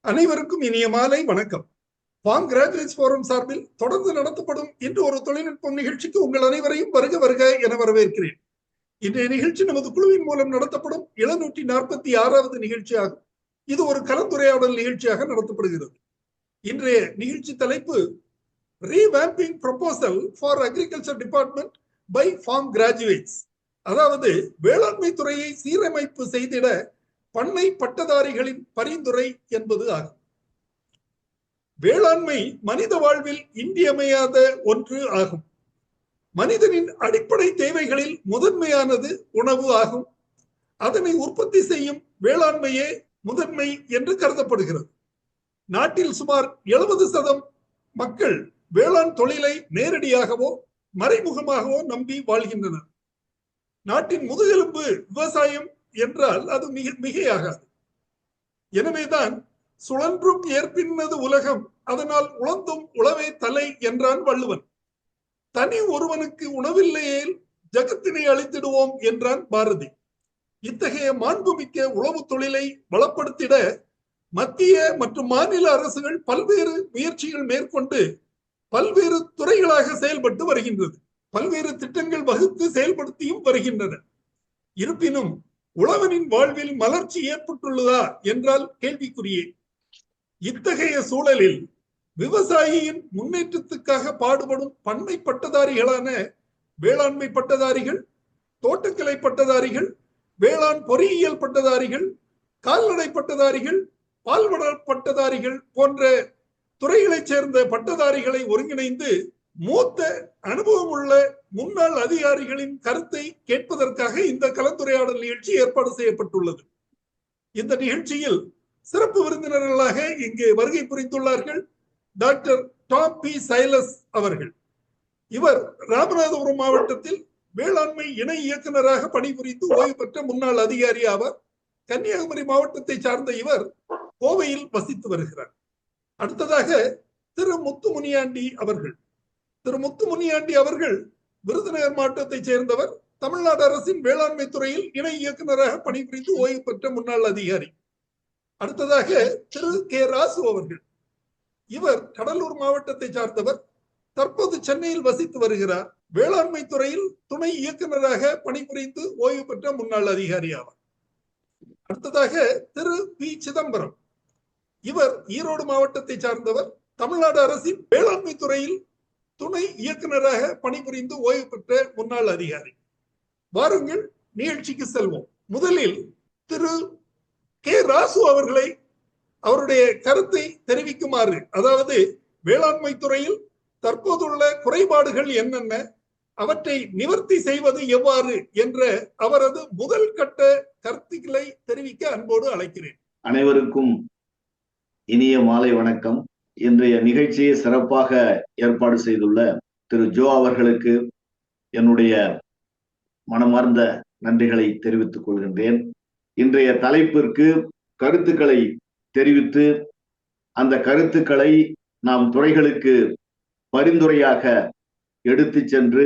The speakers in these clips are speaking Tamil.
அனைவருக்கும் இனிய மாலை வணக்கம். ஃபார்ம் கிராஜுவேட்ஸ் ஃபோரம் சார்பில் தொடர்ந்து நடத்தப்படும் இன்று ஒரு தொழில்நுட்பம் நிகழ்ச்சிக்கு உங்கள் அனைவரையும் வருக வருக என வரவேற்கிறேன். இன்றைய நிகழ்ச்சி நமது குழுவின் மூலம் நடத்தப்படும் 746வது நிகழ்ச்சியாகும். இது ஒரு கலந்துரையாடல் நிகழ்ச்சியாக நடத்தப்படுகிறது. இன்றைய நிகழ்ச்சி தலைப்பு revamping proposal for agriculture department by farm graduates, அதாவது வேளாண்மை துறையை சீரமைப்பு செய்திட பண்ணை பட்டதாரிகளின் பரிந்துரை என்பது ஆகும். வேளாண்மை மனித வாழ்வில் இன்றியமையாத ஒன்று ஆகும். மனிதனின் அடிப்படை தேவைகளில் முதன்மையானது உணவு ஆகும். அதனை உற்பத்தி செய்யும் வேளாண்மையே முதன்மை என்று கருதப்படுகிறது. நாட்டில் சுமார் 70% மக்கள் வேளாண் தொழிலை நேரடியாகவோ மறைமுகமாகவோ நம்பி வாழ்கின்றனர். நாட்டின் முதுகெலும்பு விவசாயம் என்றால் அது மிகையாகாது. எனவேதான் சுழன்றும் ஏற்பின்னது உலகம், அதனால் உழந்தும் உழவே தலை என்றான் வள்ளுவன். தனி ஒருவனுக்கு உணவில்லையேல் ஜகத்தினை அழித்திடுவோம் என்றான் பாரதி. இத்தகைய மாண்புமிக்க உழவு தொழிலை வளப்படுத்திட மத்திய மற்றும் மாநில அரசுகள் பல்வேறு முயற்சிகள் மேற்கொண்டு பல்வேறு துறைகளாக செயல்பட்டு வருகின்றது. பல்வேறு திட்டங்கள் வகுத்து செயல்படுத்தியும் வருகின்றன. இருப்பினும் உழவனின் வாழ்வில் மலர்ச்சி ஏற்பட்டுள்ளதா என்றால் கேள்விக்குரியே. இத்தகைய சூழலில் விவசாயியின் முன்னேற்றத்துக்காக பாடுபடும் பண்ணை பட்டதாரிகளான வேளாண்மை பட்டதாரிகள், தோட்டக்கலை பட்டதாரிகள், வேளாண் பொறியியல் பட்டதாரிகள், கால்நடை பட்டதாரிகள், பால்வள பட்டதாரிகள் போன்ற துறைகளைச் சேர்ந்த பட்டதாரிகளை ஒருங்கிணைந்து மூத்த அனுபவம் உள்ள முன்னாள் அதிகாரிகளின் கருத்தை கேட்பதற்காக இந்த கலந்துரையாடல் நிகழ்ச்சி ஏற்பாடு செய்யப்பட்டுள்ளது. இந்த நிகழ்ச்சியில் சிறப்பு விருந்தினர்களாக இங்கே வருகை புரிந்துள்ளார்கள் டாக்டர் டாம் பி சைலஸ் அவர்கள். இவர் ராமநாதபுரம் மாவட்டத்தில் வேளாண்மை இணை இயக்குநராக பணிபுரிந்து ஓய்வு பெற்ற முன்னாள் அதிகாரி ஆவார். கன்னியாகுமரி மாவட்டத்தை சார்ந்த இவர் கோவையில் வசித்து வருகிறார். அடுத்ததாக திரு முத்துமுனியாண்டி அவர்கள். திரு முத்துமுனியாண்டி அவர்கள் விருதுநகர் மாவட்டத்தை சேர்ந்தவர். தமிழ்நாடு அரசின் வேளாண்மை துறையில் இணை இயக்குநராக பணிபுரிந்து ஓய்வு பெற்ற முன்னாள் அதிகாரி. அடுத்ததாக திரு கே ராசு அவர்கள். இவர் கடலூர் மாவட்டத்தை சார்ந்தவர். தற்போது சென்னையில் வசித்து வருகிறார். வேளாண்மை துறையில் துணை இயக்குநராக பணிபுரிந்து ஓய்வு பெற்ற முன்னாள் அதிகாரி ஆவார். அடுத்ததாக திரு பி சிதம்பரம். இவர் ஈரோடு மாவட்டத்தை சார்ந்தவர். தமிழ்நாடு அரசின் வேளாண்மை துறையில் துணை இயக்குநராக பணிபுரிந்து ஓய்வு பெற்ற முன்னாள் அதிகாரி. வாருங்கள் நிகழ்ச்சிக்கு செல்வோம். முதலில் திரு கே ராசு அவர்களை அவருடைய கருத்தை தெரிவிக்குமாறு, அதாவது வேளாண்மை துறையில் தற்போதுள்ள குறைபாடுகள் என்னென்ன, அவற்றை நிவர்த்தி செய்வது எவ்வாறு என்ற அவரது முதல் கட்ட கருத்துக்களை தெரிவிக்க அன்போடு அழைக்கிறேன். அனைவருக்கும் இனிய மாலை வணக்கம். இன்றைய நிகழ்ச்சியை சிறப்பாக ஏற்பாடு செய்துள்ள திரு ஜோ அவர்களுக்கு என்னுடைய மனமார்ந்த நன்றிகளை தெரிவித்துக் கொள்கின்றேன். இன்றைய தலைப்பிற்கு கருத்துக்களை தெரிவித்து அந்த கருத்துக்களை நாம் துறைகளுக்கு பரிந்துரையாக எடுத்து சென்று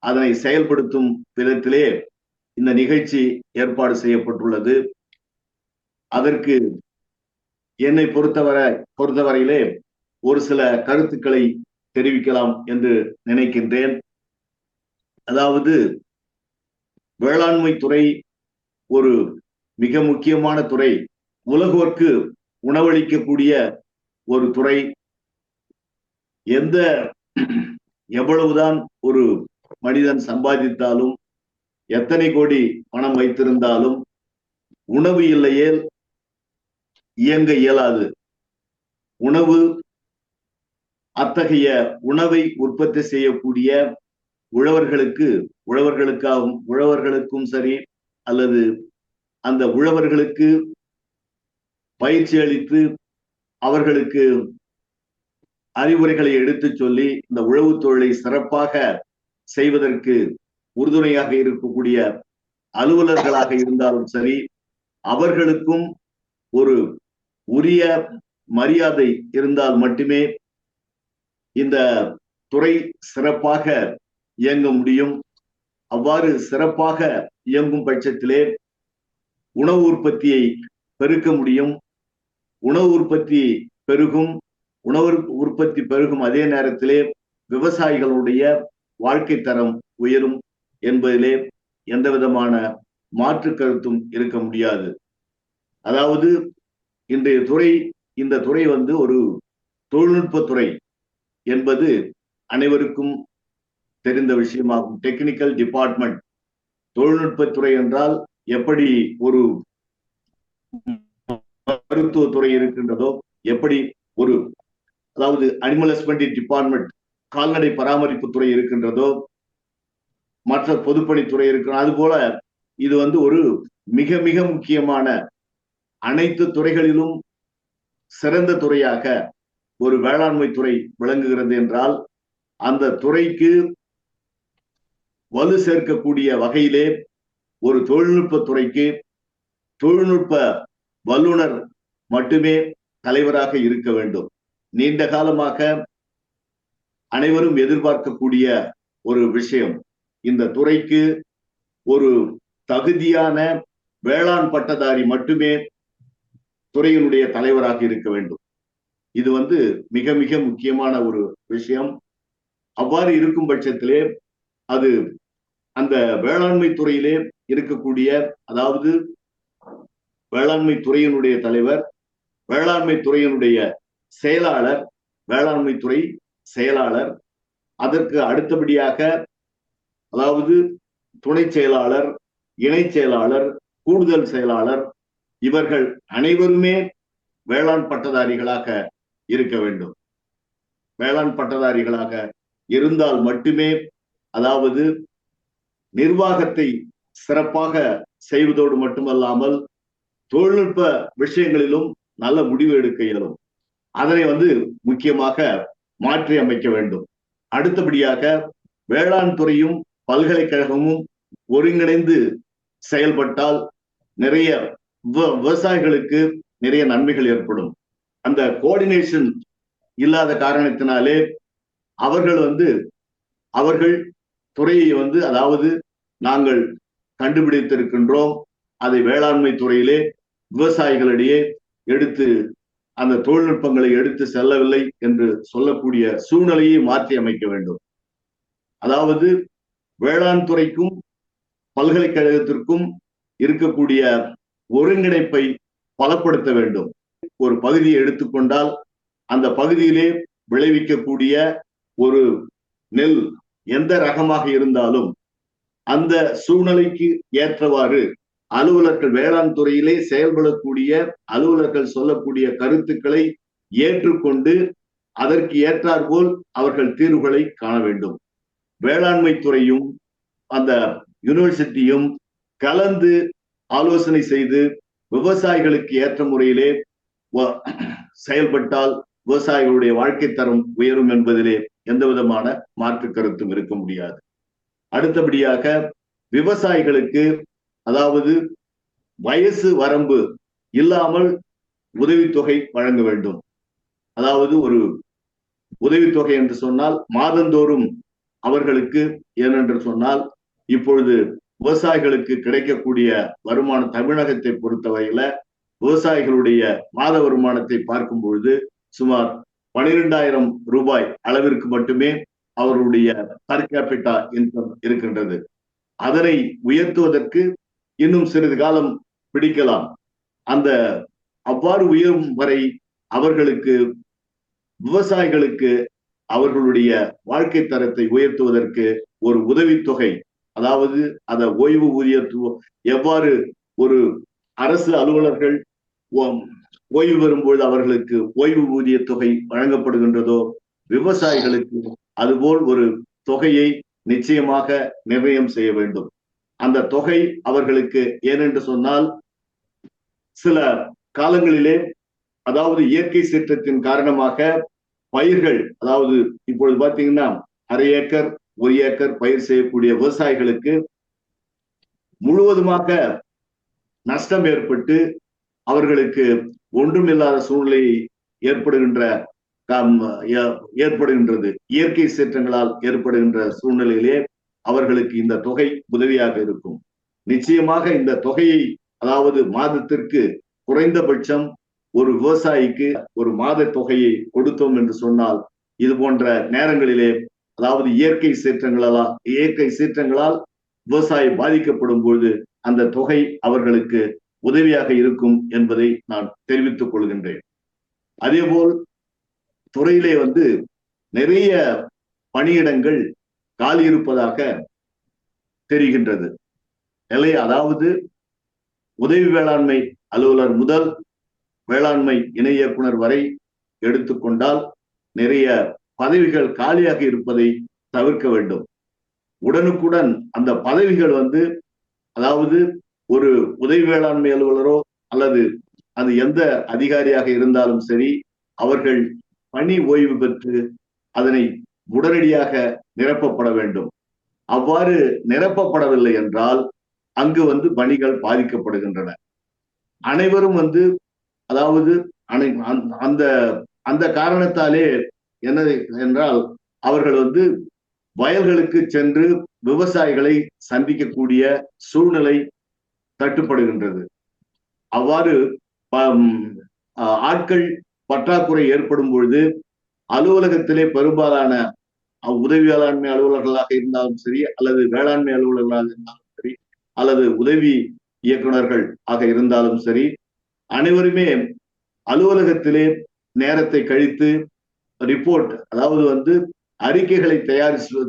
அதனை செயல்படுத்தும் விதத்திலே இந்த நிகழ்ச்சி ஏற்பாடு செய்யப்பட்டுள்ளது. அதற்கு என்னை பொறுத்தவரையிலே ஒரு சில கருத்துக்களை தெரிவிக்கலாம் என்று நினைக்கின்றேன். அதாவது வேளாண்மை துறை ஒரு மிக முக்கியமான துறை. உலகோர்க்கு உணவளிக்கக்கூடிய ஒரு துறை. எவ்வளவுதான் ஒரு மனிதன் சம்பாதித்தாலும், எத்தனை கோடி பணம் வைத்திருந்தாலும் உணவு இல்லையே இயங்க இயலாது. உணவு, அத்தகைய உணவை உற்பத்தி செய்யக்கூடிய உழவர்களுக்கும் சரி, அல்லது அந்த உழவர்களுக்கு பயிற்சி அளித்து அவர்களுக்கு அறிவுரைகளை எடுத்து சொல்லி இந்த உழவு தொழிலை சிறப்பாக செய்வதற்கு உறுதுணையாக இருக்கக்கூடிய அலுவலர்களாக இருந்தாலும் சரி, அவர்களுக்கும் ஒரு உரிய மரியாதை இருந்தால் மட்டுமே இந்த துறை சிறப்பாக இயங்க முடியும். அவ்வாறு சிறப்பாக இயங்கும் பட்சத்திலே உணவு உற்பத்தியை பெருக்க முடியும். உணவு உற்பத்தி பெருகும். உணவு உற்பத்தி பெருகும் அதே நேரத்திலே விவசாயிகளுடைய வாழ்க்கை தரம் உயரும் என்பதிலே எந்த விதமான மாற்று கருத்தும் இருக்க முடியாது. அதாவது இன்றைய துறை, இந்த துறை ஒரு தொழில்நுட்பத்துறை என்பது அனைவருக்கும் தெரிந்த விஷயமாகும். டெக்னிக்கல் டிபார்ட்மெண்ட், தொழில்நுட்பத்துறை என்றால் எப்படி ஒரு மருத்துவத்துறை இருக்கின்றதோ, எப்படி அதாவது அனிமல் ஹஸ்பண்டரி டிபார்ட்மெண்ட், கால்நடை பராமரிப்பு துறை இருக்கின்றதோ, மற்ற பொதுப்பணித்துறை இருக்கிறது, அது போல இது ஒரு மிக மிக முக்கியமான, அனைத்து துறைகளிலும் சிறந்த துறையாக ஒரு வேளாண்மை துறை விளங்குகிறது என்றால், அந்த துறைக்கு வலு சேர்க்கக்கூடிய வகையிலே ஒரு தொழில்நுட்ப துறைக்கு தொழில்நுட்ப வல்லுநர் மட்டுமே தலைவராக இருக்க வேண்டும். நீண்ட காலமாக அனைவரும் எதிர்பார்க்கக்கூடிய ஒரு விஷயம், இந்த துறைக்கு ஒரு தகுதியான வேளாண் பட்டதாரி மட்டுமே துறையினுடைய தலைவராக இருக்க வேண்டும். இது மிக மிக முக்கியமான ஒரு விஷயம். அவ்வாறு இருக்கும் பட்சத்திலே அது அந்த வேளாண்மை துறையிலே இருக்கக்கூடிய, அதாவது வேளாண்மை துறையினுடைய தலைவர், வேளாண்மை துறையினுடைய செயலாளர், வேளாண்மை துறை செயலாளர், அதற்கு அடுத்தபடியாக அதாவது துணை செயலாளர், இணை செயலாளர், கூடுதல் செயலாளர், இவர்கள் அனைவருமே வேளாண் பட்டதாரிகளாக இருக்க வேண்டும். வேளாண் பட்டதாரிகளாக இருந்தால் மட்டுமே, அதாவது நிர்வாகத்தை சிறப்பாக செய்வதோடு மட்டுமல்லாமல் தொழில்நுட்ப விஷயங்களிலும் நல்ல முடிவு எடுக்க இயலும். அதனை முக்கியமாக மாற்றி அமைக்க வேண்டும். அடுத்தபடியாக வேளாண் துறையும் பல்கலைக்கழகமும் ஒருங்கிணைந்து செயல்பட்டால் நிறைய விவசாயிகளுக்கு நிறைய நன்மைகள் ஏற்படும். அந்த கோஆர்டினேஷன் இல்லாத காரணத்தினாலே அவர்கள் துறையை அதாவது நாங்கள் கண்டுபிடித்திருக்கின்றோம், அதை வேளாண்மை துறையிலே விவசாயிகளிடையே எடுத்து அந்த தொழில்நுட்பங்களை எடுத்து செல்லவில்லை என்று சொல்லக்கூடிய சூழ்நிலையை மாற்றி அமைக்க வேண்டும். அதாவது வேளாண் துறைக்கும் பல்கலைக்கழகத்திற்கும் இருக்கக்கூடிய ஒருங்கிணைப்பை பலப்படுத்த வேண்டும். ஒரு பகுதியை எடுத்துக்கொண்டால் அந்த பகுதியிலே விளைவிக்கக்கூடிய ஒரு நெல் எந்த ரகமாக இருந்தாலும் அந்த சூழ்நிலைக்கு ஏற்றவாறு அலுவலர்கள், வேளாண் துறையிலே செயல்படக்கூடிய அலுவலர்கள் சொல்லக்கூடிய கருத்துக்களை ஏற்றுக்கொண்டு அதற்கு ஏற்றாற்போல் அவர்கள் தீர்வுகளை காண வேண்டும். வேளாண்மை துறையும் அந்த யூனிவர்சிட்டியும் கலந்து ஆலோசனை செய்து விவசாயிகளுக்கு ஏற்ற முறையிலே செயல்பட்டால் விவசாயிகளுடைய வாழ்க்கை தரம் உயரும் என்பதிலே எந்த விதமான மாற்று கருத்தும் இருக்க முடியாது. அடுத்தபடியாக விவசாயிகளுக்கு, அதாவது வயசு வரம்பு இல்லாமல் உதவித்தொகை வழங்க வேண்டும். அதாவது ஒரு உதவித்தொகை என்று சொன்னால் மாதந்தோறும் அவர்களுக்கு, ஏனென்று சொன்னால் இப்பொழுது விவசாயிகளுக்கு கிடைக்கக்கூடிய வருமானம் தமிழகத்தை பொறுத்தவரையில விவசாயிகளுடைய மாத வருமானத்தை பார்க்கும் பொழுது சுமார் 12,000 ரூபாய் அளவிற்கு மட்டுமே அவர்களுடைய பர் கேபிட்டா இன்கம் இருக்கின்றது. அதனை உயர்த்துவதற்கு இன்னும் சிறிது காலம் பிடிக்கலாம். அந்த அவ்வாறு உயரும் வரை அவர்களுக்கு, விவசாயிகளுக்கு அவர்களுடைய வாழ்க்கை தரத்தை உயர்த்துவதற்கு ஒரு உதவித்தொகை, அதாவது அந்த ஓய்வு ஊதியத்துவம் எவ்வாறு ஒரு அரசு அலுவலர்கள் ஓய்வு பெறும்போது அவர்களுக்கு ஓய்வு ஊதிய தொகை வழங்கப்படுகின்றதோ, விவசாயிகளுக்கு அதுபோல் ஒரு தொகையை நிச்சயமாக நிர்ணயம் செய்ய வேண்டும். அந்த தொகை அவர்களுக்கு, ஏனென்று சொன்னால் சில காலங்களிலே, அதாவது இயற்கை சீற்றத்தின் காரணமாக பயிர்கள், அதாவது இப்பொழுது பாத்தீங்கன்னா 1/2 ஏக்கர் 1 ஏக்கர் பயிர் செய்யக்கூடிய விவசாயிகளுக்கு முழுவதுமாக நஷ்டம் ஏற்பட்டு அவர்களுக்கு ஒன்றுமில்லாத சூழ்நிலை ஏற்படுகின்றது. இயற்கை சீற்றங்களால் ஏற்படுகின்ற சூழ்நிலையிலே அவர்களுக்கு இந்த தொகை உதவியாக இருக்கும். நிச்சயமாக இந்த தொகையை, அதாவது மாதத்திற்கு குறைந்தபட்சம் ஒரு விவசாயிக்கு ஒரு மாத தொகையை கொடுத்தோம் என்று சொன்னால், இது போன்ற நேரங்களிலே, அதாவது இயற்கை சீற்றங்களால் விவசாயி பாதிக்கப்படும் பொழுது அந்த தொகை அவர்களுக்கு உதவியாக இருக்கும் என்பதை நான் தெரிவித்துக் கொள்கின்றேன். அதேபோல் துறையிலே நிறைய பணியிடங்கள் காலி இருப்பதாக தெரிகின்றது. அதாவது உதவி வேளாண்மை அலுவலர் முதல் வேளாண்மை இணை இயக்குனர் வரை எடுத்துக்கொண்டால் நிறைய பதவிகள் காலியாக இருப்பதை தவிர்க்க வேண்டும். உடனுக்குடன் அந்த பதவிகள் அதாவது ஒரு உதவி வேளாண்மை அலுவலரோ அல்லது அது எந்த அதிகாரியாக இருந்தாலும் சரி, அவர்கள் பணி ஓய்வு பெற்று அதனை உடனடியாக நிரப்பப்பட வேண்டும். அவ்வாறு நிரப்பப்படவில்லை என்றால் அங்கு பணிகள் பாதிக்கப்படுகின்றன. அனைவரும் அதாவது அந்த அந்த காரணத்தாலே என்ன என்றால் அவர்கள் வயல்களுக்கு சென்று விவசாயிகளை சந்திக்கக்கூடிய சூழ்நிலை தட்டுப்படுகின்றது. அவ்வாறு ஆட்கள் பற்றாக்குறை ஏற்படும் பொழுது அலுவலகத்திலே பெரும்பாலான உதவி வேளாண்மை அலுவலர்களாக இருந்தாலும் சரி, அல்லது வேளாண்மை அலுவலர்களாக இருந்தாலும் சரி, அல்லது உதவி இயக்குநர்கள் ஆக இருந்தாலும் சரி, அனைவருமே அலுவலகத்திலே நேரத்தை கழித்து ரிப்போர்ட், அதாவது அறிக்கைகளை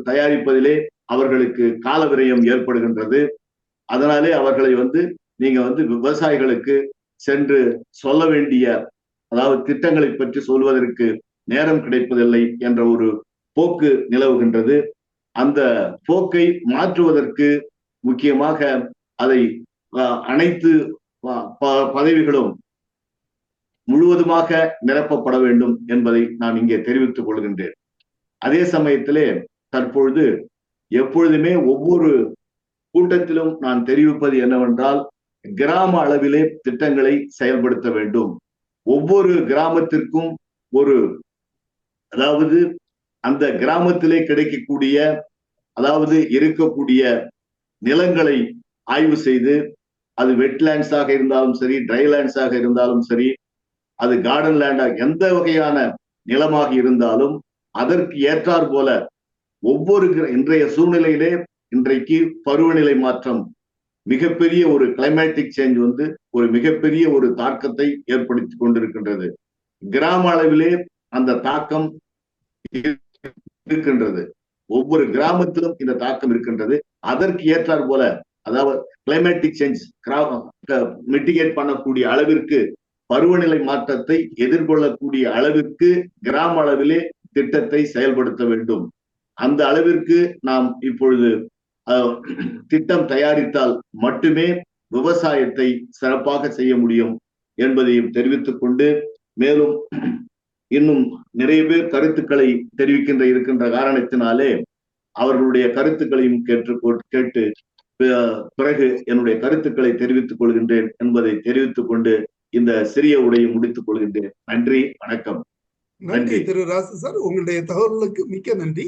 தயாரிப்பதிலே அவர்களுக்கு கால விரயம் ஏற்படுகின்றது. அதனாலே அவர்களை நீங்க விவசாயிகளுக்கு சென்று சொல்ல வேண்டிய, அதாவது திட்டங்களை பற்றி சொல்வதற்கு நேரம் கிடைப்பதில்லை என்ற ஒரு போக்கு நிலவுகின்றது. அந்த போக்கை மாற்றுவதற்கு முக்கியமாக அதை அனைத்து பதவிகளும் முழுவதுமாக நிரப்பப்பட வேண்டும் என்பதை நான் இங்கே தெரிவித்துக் கொள்கின்றேன். அதே சமயத்திலே தற்பொழுது எப்பொழுதுமே ஒவ்வொரு கூட்டத்திலும் நான் தெரிவிப்பது என்னவென்றால், கிராம அளவிலே திட்டங்களை செயல்படுத்த வேண்டும். ஒவ்வொரு கிராமத்திற்கும் அதாவது அந்த கிராமத்திலே கிடைக்கக்கூடிய, அதாவது இருக்கக்கூடிய நிலங்களை ஆய்வு செய்து, அது வெட்லேண்ட்ஸாக இருந்தாலும் சரி, ட்ரைலேண்ட்ஸாக இருந்தாலும் சரி, அது கார்டன் லேண்டாக எந்த வகையான நிலமாக இருந்தாலும் அதற்கு ஏற்றார் போல ஒவ்வொரு இன்றைய சூழ்நிலையிலே இன்றைக்கு பருவநிலை மாற்றம் மிகப்பெரிய ஒரு கிளைமேட்டிக் சேஞ்ச் ஒரு மிகப்பெரிய ஒரு தாக்கத்தை ஏற்படுத்தி கொண்டிருக்கின்றது. கிராம அளவிலே அந்த தாக்கம் இருக்கின்றது. ஒவ்வொரு கிராமத்திலும் இந்த தாக்கம் இருக்கின்றது. அதற்கு ஏற்றார் போல, அதாவது கிளைமேட்டிக் சேஞ்ச் மிட்டிகேட் பண்ணக்கூடிய அளவிற்கு, பருவநிலை மாற்றத்தை எதிர்கொள்ளக்கூடிய அளவிற்கு கிராம அளவிலே திட்டத்தை செயல்படுத்த வேண்டும். அந்த அளவிற்கு நாம் இப்பொழுது திட்டம் தயாரித்தால் மட்டுமே விவசாயத்தை சிறப்பாக செய்ய முடியும் என்பதையும் தெரிவித்துக் கொண்டு, மேலும் இன்னும் நிறைய பேர் கருத்துக்களை இருக்கின்ற காரணத்தினாலே அவர்களுடைய கருத்துக்களையும் கேட்டு பிறகு என்னுடைய கருத்துக்களை தெரிவித்துக் கொள்கின்றேன் என்பதை தெரிவித்துக் கொண்டு இந்த சிறிய உரையை முடித்துக் கொள்கின்றேன். நன்றி, வணக்கம். நன்றி திரு ராசு சார், உங்களுடைய தகவல்களுக்கு மிக்க நன்றி.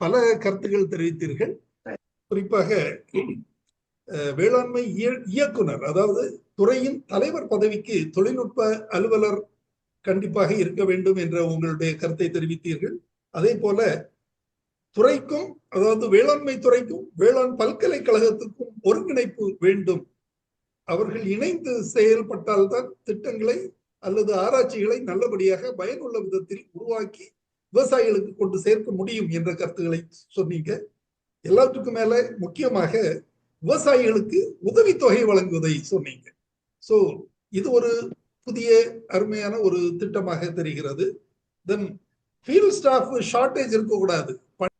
பல கருத்துக்கள் தெரிவித்தீர்கள். குறிப்பாக வேளாண்மை இயக்குனர், அதாவது துறையின் தலைவர் பதவிக்கு தொழில்நுட்ப அலுவலர் கண்டிப்பாக இருக்க வேண்டும் என்ற உங்களுடைய கருத்தை தெரிவித்தீர்கள். அதே போல துறைக்கும், அதாவது வேளாண்மை துறைக்கும் வேளாண் பல்கலைக்கழகத்துக்கும் ஒருங்கிணைப்பு வேண்டும். அவர்கள் இணைந்து செயல்பட்டால்தான் திட்டங்களை அல்லது ஆராய்ச்சிகளை நல்லபடியாக பயனுள்ள விதத்தில் உருவாக்கி விவசாயிகளுக்கு கொண்டு சேர்க்க முடியும் என்ற கருத்துக்களை சொன்னீங்க. எல்லாத்துக்கும் மேல முக்கியமாக விவசாயிகளுக்கு உதவித்தொகை வழங்குவதை சொன்னீங்க. சோ இது ஒரு புதிய அருமையான ஒரு திட்டமாக தெரிகிறது. தென் ஃபீல்ட் ஸ்டாஃப் ஷார்டேஜ் இருக்கக்கூடாது.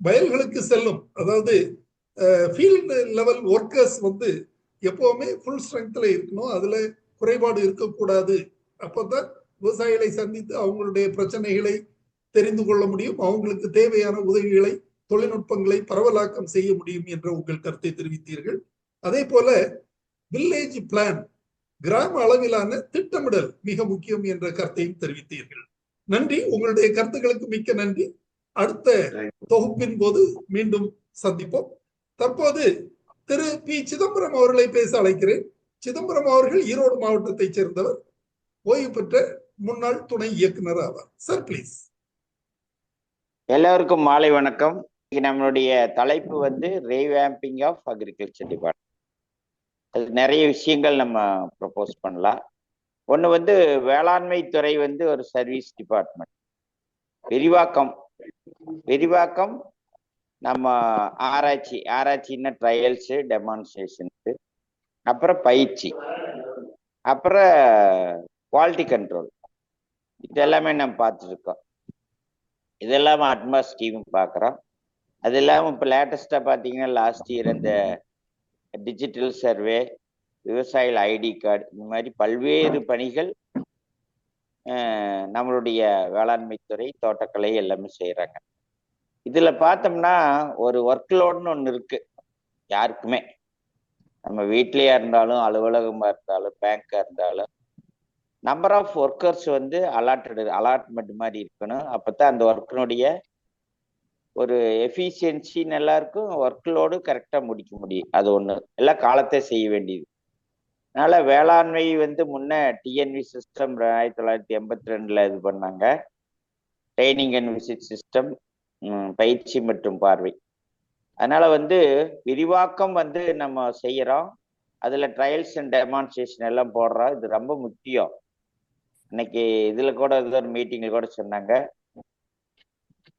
வயல்களுக்கு செல்லும், அதாவது ஃபீல்டு லெவல் ஒர்க்கர்ஸ் எப்பவுமே ஃபுல் ஸ்ட்ரெங்க்ல இருக்கணும். அதுல குறைபாடு இருக்கக்கூடாது. அப்பதான் விவசாயிகளை சந்தித்து அவங்களுடைய பிரச்சனைகளை தெரிந்து கொள்ள முடியும். அவங்களுக்கு தேவையான உதவிகளை, தொழில்நுட்பங்களை பரவலாக்கம் செய்ய முடியும் என்ற உங்கள் கருத்தை தெரிவித்தீர்கள். அதே போல வில்லேஜ் பிளான், கிராம அளவிலான திட்டமிடல் மிக முக்கியம் என்ற கருத்தையும் தெரிவித்தீர்கள். நன்றி, உங்களுடைய கருத்துக்களுக்கு மிக்க நன்றி. அடுத்த தொகுப்பின் போது மீண்டும் சந்திப்போம். தற்போது திரு பி. சிதம்பரம் அவர்களை பேச அழைக்கிறேன். சிதம்பரம் அவர்கள் ஈரோடு மாவட்டத்தைச் சேர்ந்தவர். ஓய்வு பெற்ற முன்னாள் துணை இயக்குனர் ஆவார். Sir please. எல்லோருக்கும் மாலை வணக்கம். நம்மளுடைய தலைப்பு வந்து ரீவேம்பிங் ஆஃப் அக்ரிகல்ச்சர் டிபார்ட்மெண்ட். அது நிறைய விஷயங்கள் நம்ம ப்ரப்போஸ் பண்ணலாம். ஒன்று வந்து வேளாண்மை துறை வந்து ஒரு சர்வீஸ் டிபார்ட்மெண்ட். விரிவாக்கம் நம்ம ஆராய்ச்சின்னா ட்ரையல்ஸு, டெமான்ஸ்ட்ரேஷன்ஸு, அப்புறம் பயிற்சி, அப்புறம் குவாலிட்டி கண்ட்ரோல், இது எல்லாமே நம்ம பார்த்துருக்கோம். இது இல்லாமல் அட்மாஸ் ஸ்கீம் பார்க்குறோம். அது இல்லாமல் இப்போ லேட்டஸ்ட்டாக பார்த்தீங்கன்னா லாஸ்ட் இயர் அந்த டிஜிட்டல் சர்வே, விவசாயிகள் ஐடி கார்டு, இந்த மாதிரி பல்வேறு பணிகள் நம்மளுடைய வேளாண்மை துறை, தோட்டக்கலை எல்லாமே செய்கிறாங்க. இதில் பார்த்தோம்னா ஒரு ஒர்க் லோடுன்னு ஒன்று இருக்கு யாருக்குமே. நம்ம வீட்லேயா இருந்தாலும், அலுவலகமாக இருந்தாலும், பேங்காக இருந்தாலும், நம்பர் ஆஃப் ஒர்க்கர்ஸ் வந்து அலாட்மெண்ட் மாதிரி இருக்கணும். அப்போ தான் அந்த ஒர்க்கினுடைய ஒரு எஃபிஷியன்சி நல்லா இருக்கும், ஒர்க் லோடு கரெக்டாக முடிக்க முடியும். அது ஒன்று, எல்லாம் காலத்தை செய்ய வேண்டியது. அதனால வேளாண்மை வந்து முன்ன டிஎன்வி சிஸ்டம் 1982 இது பண்ணாங்க, ட்ரைனிங் அண்ட் விசிட் சிஸ்டம், பயிற்சி மற்றும் பார்வை. அதனால வந்து விரிவாக்கம் வந்து நம்ம செய்யறோம். அதுல ட்ரையல்ஸ் அண்ட் டெமான்ஸ்ட்ரேஷன் எல்லாம் போடுறோம். இது ரொம்ப முக்கியம். இன்னைக்கு இதுல கூட ஒரு மீட்டிங்ல கூட சொன்னாங்க,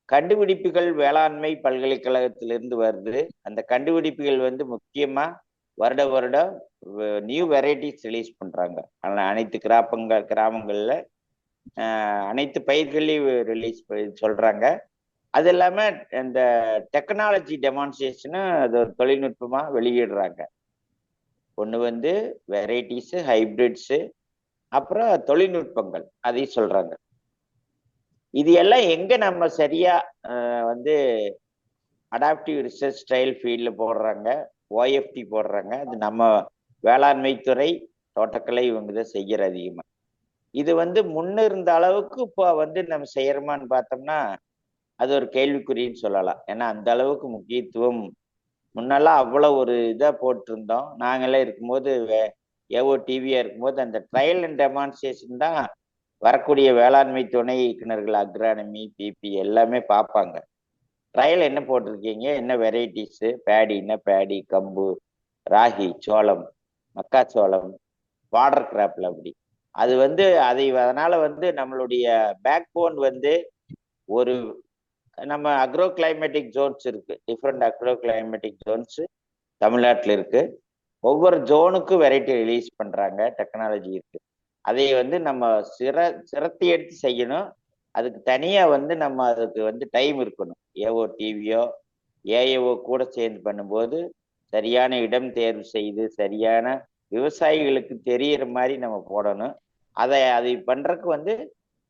கண்டுபிடிப்புகள் வேளாண்மை பல்கலைக்கழகத்திலிருந்து வருது. அந்த கண்டுபிடிப்புகள் வந்து முக்கியமா வருடம் நியூ வெரைட்டிஸ் ரிலீஸ் பண்றாங்க. அனைத்து கிராமங்கள்ல அனைத்து பயிர்களையும் ரிலீஸ் சொல்றாங்க. அது இல்லாம இந்த டெக்னாலஜி டெமான்ஸ்ட்ரேஷனு அது ஒரு தொழில்நுட்பமா வெளியிடுறாங்க. ஒன்று வந்து வெரைட்டிஸு, ஹைபிரிட்ஸு, அப்புறம் தொழில்நுட்பங்கள் அதையும் சொல்றாங்க. இது எல்லாம் எங்க நம்ம சரியா வந்து அடாப்டிவ் ரிசர்ச் ட்ரையல் ஃபீல்டில் போடுறாங்க, ஓஎஃப்டி போடுறாங்க. அது நம்ம வேளாண்மை துறை, தோட்டக்கலை இவங்க தான் செய்யற அதிகமாக. இது வந்து முன்ன இருந்த அளவுக்கு இப்போ வந்து நம்ம செய்யறோமான்னு பார்த்தோம்னா அது ஒரு கேள்விக்குறின்னு சொல்லலாம். ஏன்னா அந்த அளவுக்கு முக்கியத்துவம் முன்னெல்லாம் அவ்வளோ ஒரு இதாக போட்டிருந்தோம். நாங்களாம் இருக்கும்போது ஏஓடிவியா இருக்கும்போது அந்த ட்ரையல் அண்ட் டெமான்ஸ்ட்ரேஷன் தான் வரக்கூடிய வேளாண்மை துணை இயக்குநர்கள், அக்ரானமி, பிபி எல்லாமே பார்ப்பாங்க. ட்ரையல் என்ன போட்டிருக்கீங்க, என்ன வெரைட்டிஸு, பேடின்னா பேடி, கம்பு, ராகி, சோளம், மக்காச்சோளம், பார்டர் கிராப்ல அப்படி. அது வந்து அதனால வந்து நம்மளுடைய பேக் போன் வந்து ஒரு நம்ம அக்ரோ கிளைமேட்டிக் ஜோன்ஸ் இருக்கு, டிஃப்ரெண்ட் அக்ரோ கிளைமேட்டிக் ஜோன்ஸ் தமிழ்நாட்டில் இருக்கு. ஒவ்வொரு ஜோனுக்கும் வெரைட்டி ரிலீஸ் பண்றாங்க, டெக்னாலஜி இருக்கு. அதை வந்து நம்ம சிரத்தி எடுத்து செய்யணும். அதுக்கு தனியா வந்து நம்ம அதுக்கு வந்து டைம் இருக்கணும். ஏஓடிவியோ ஏஏஓ கூட சேர்ந்து பண்ணும்போது சரியான இடம் தேர்வு செய்து சரியான விவசாயிகளுக்கு தெரியற மாதிரி நம்ம போடணும். அதை பண்றதுக்கு வந்து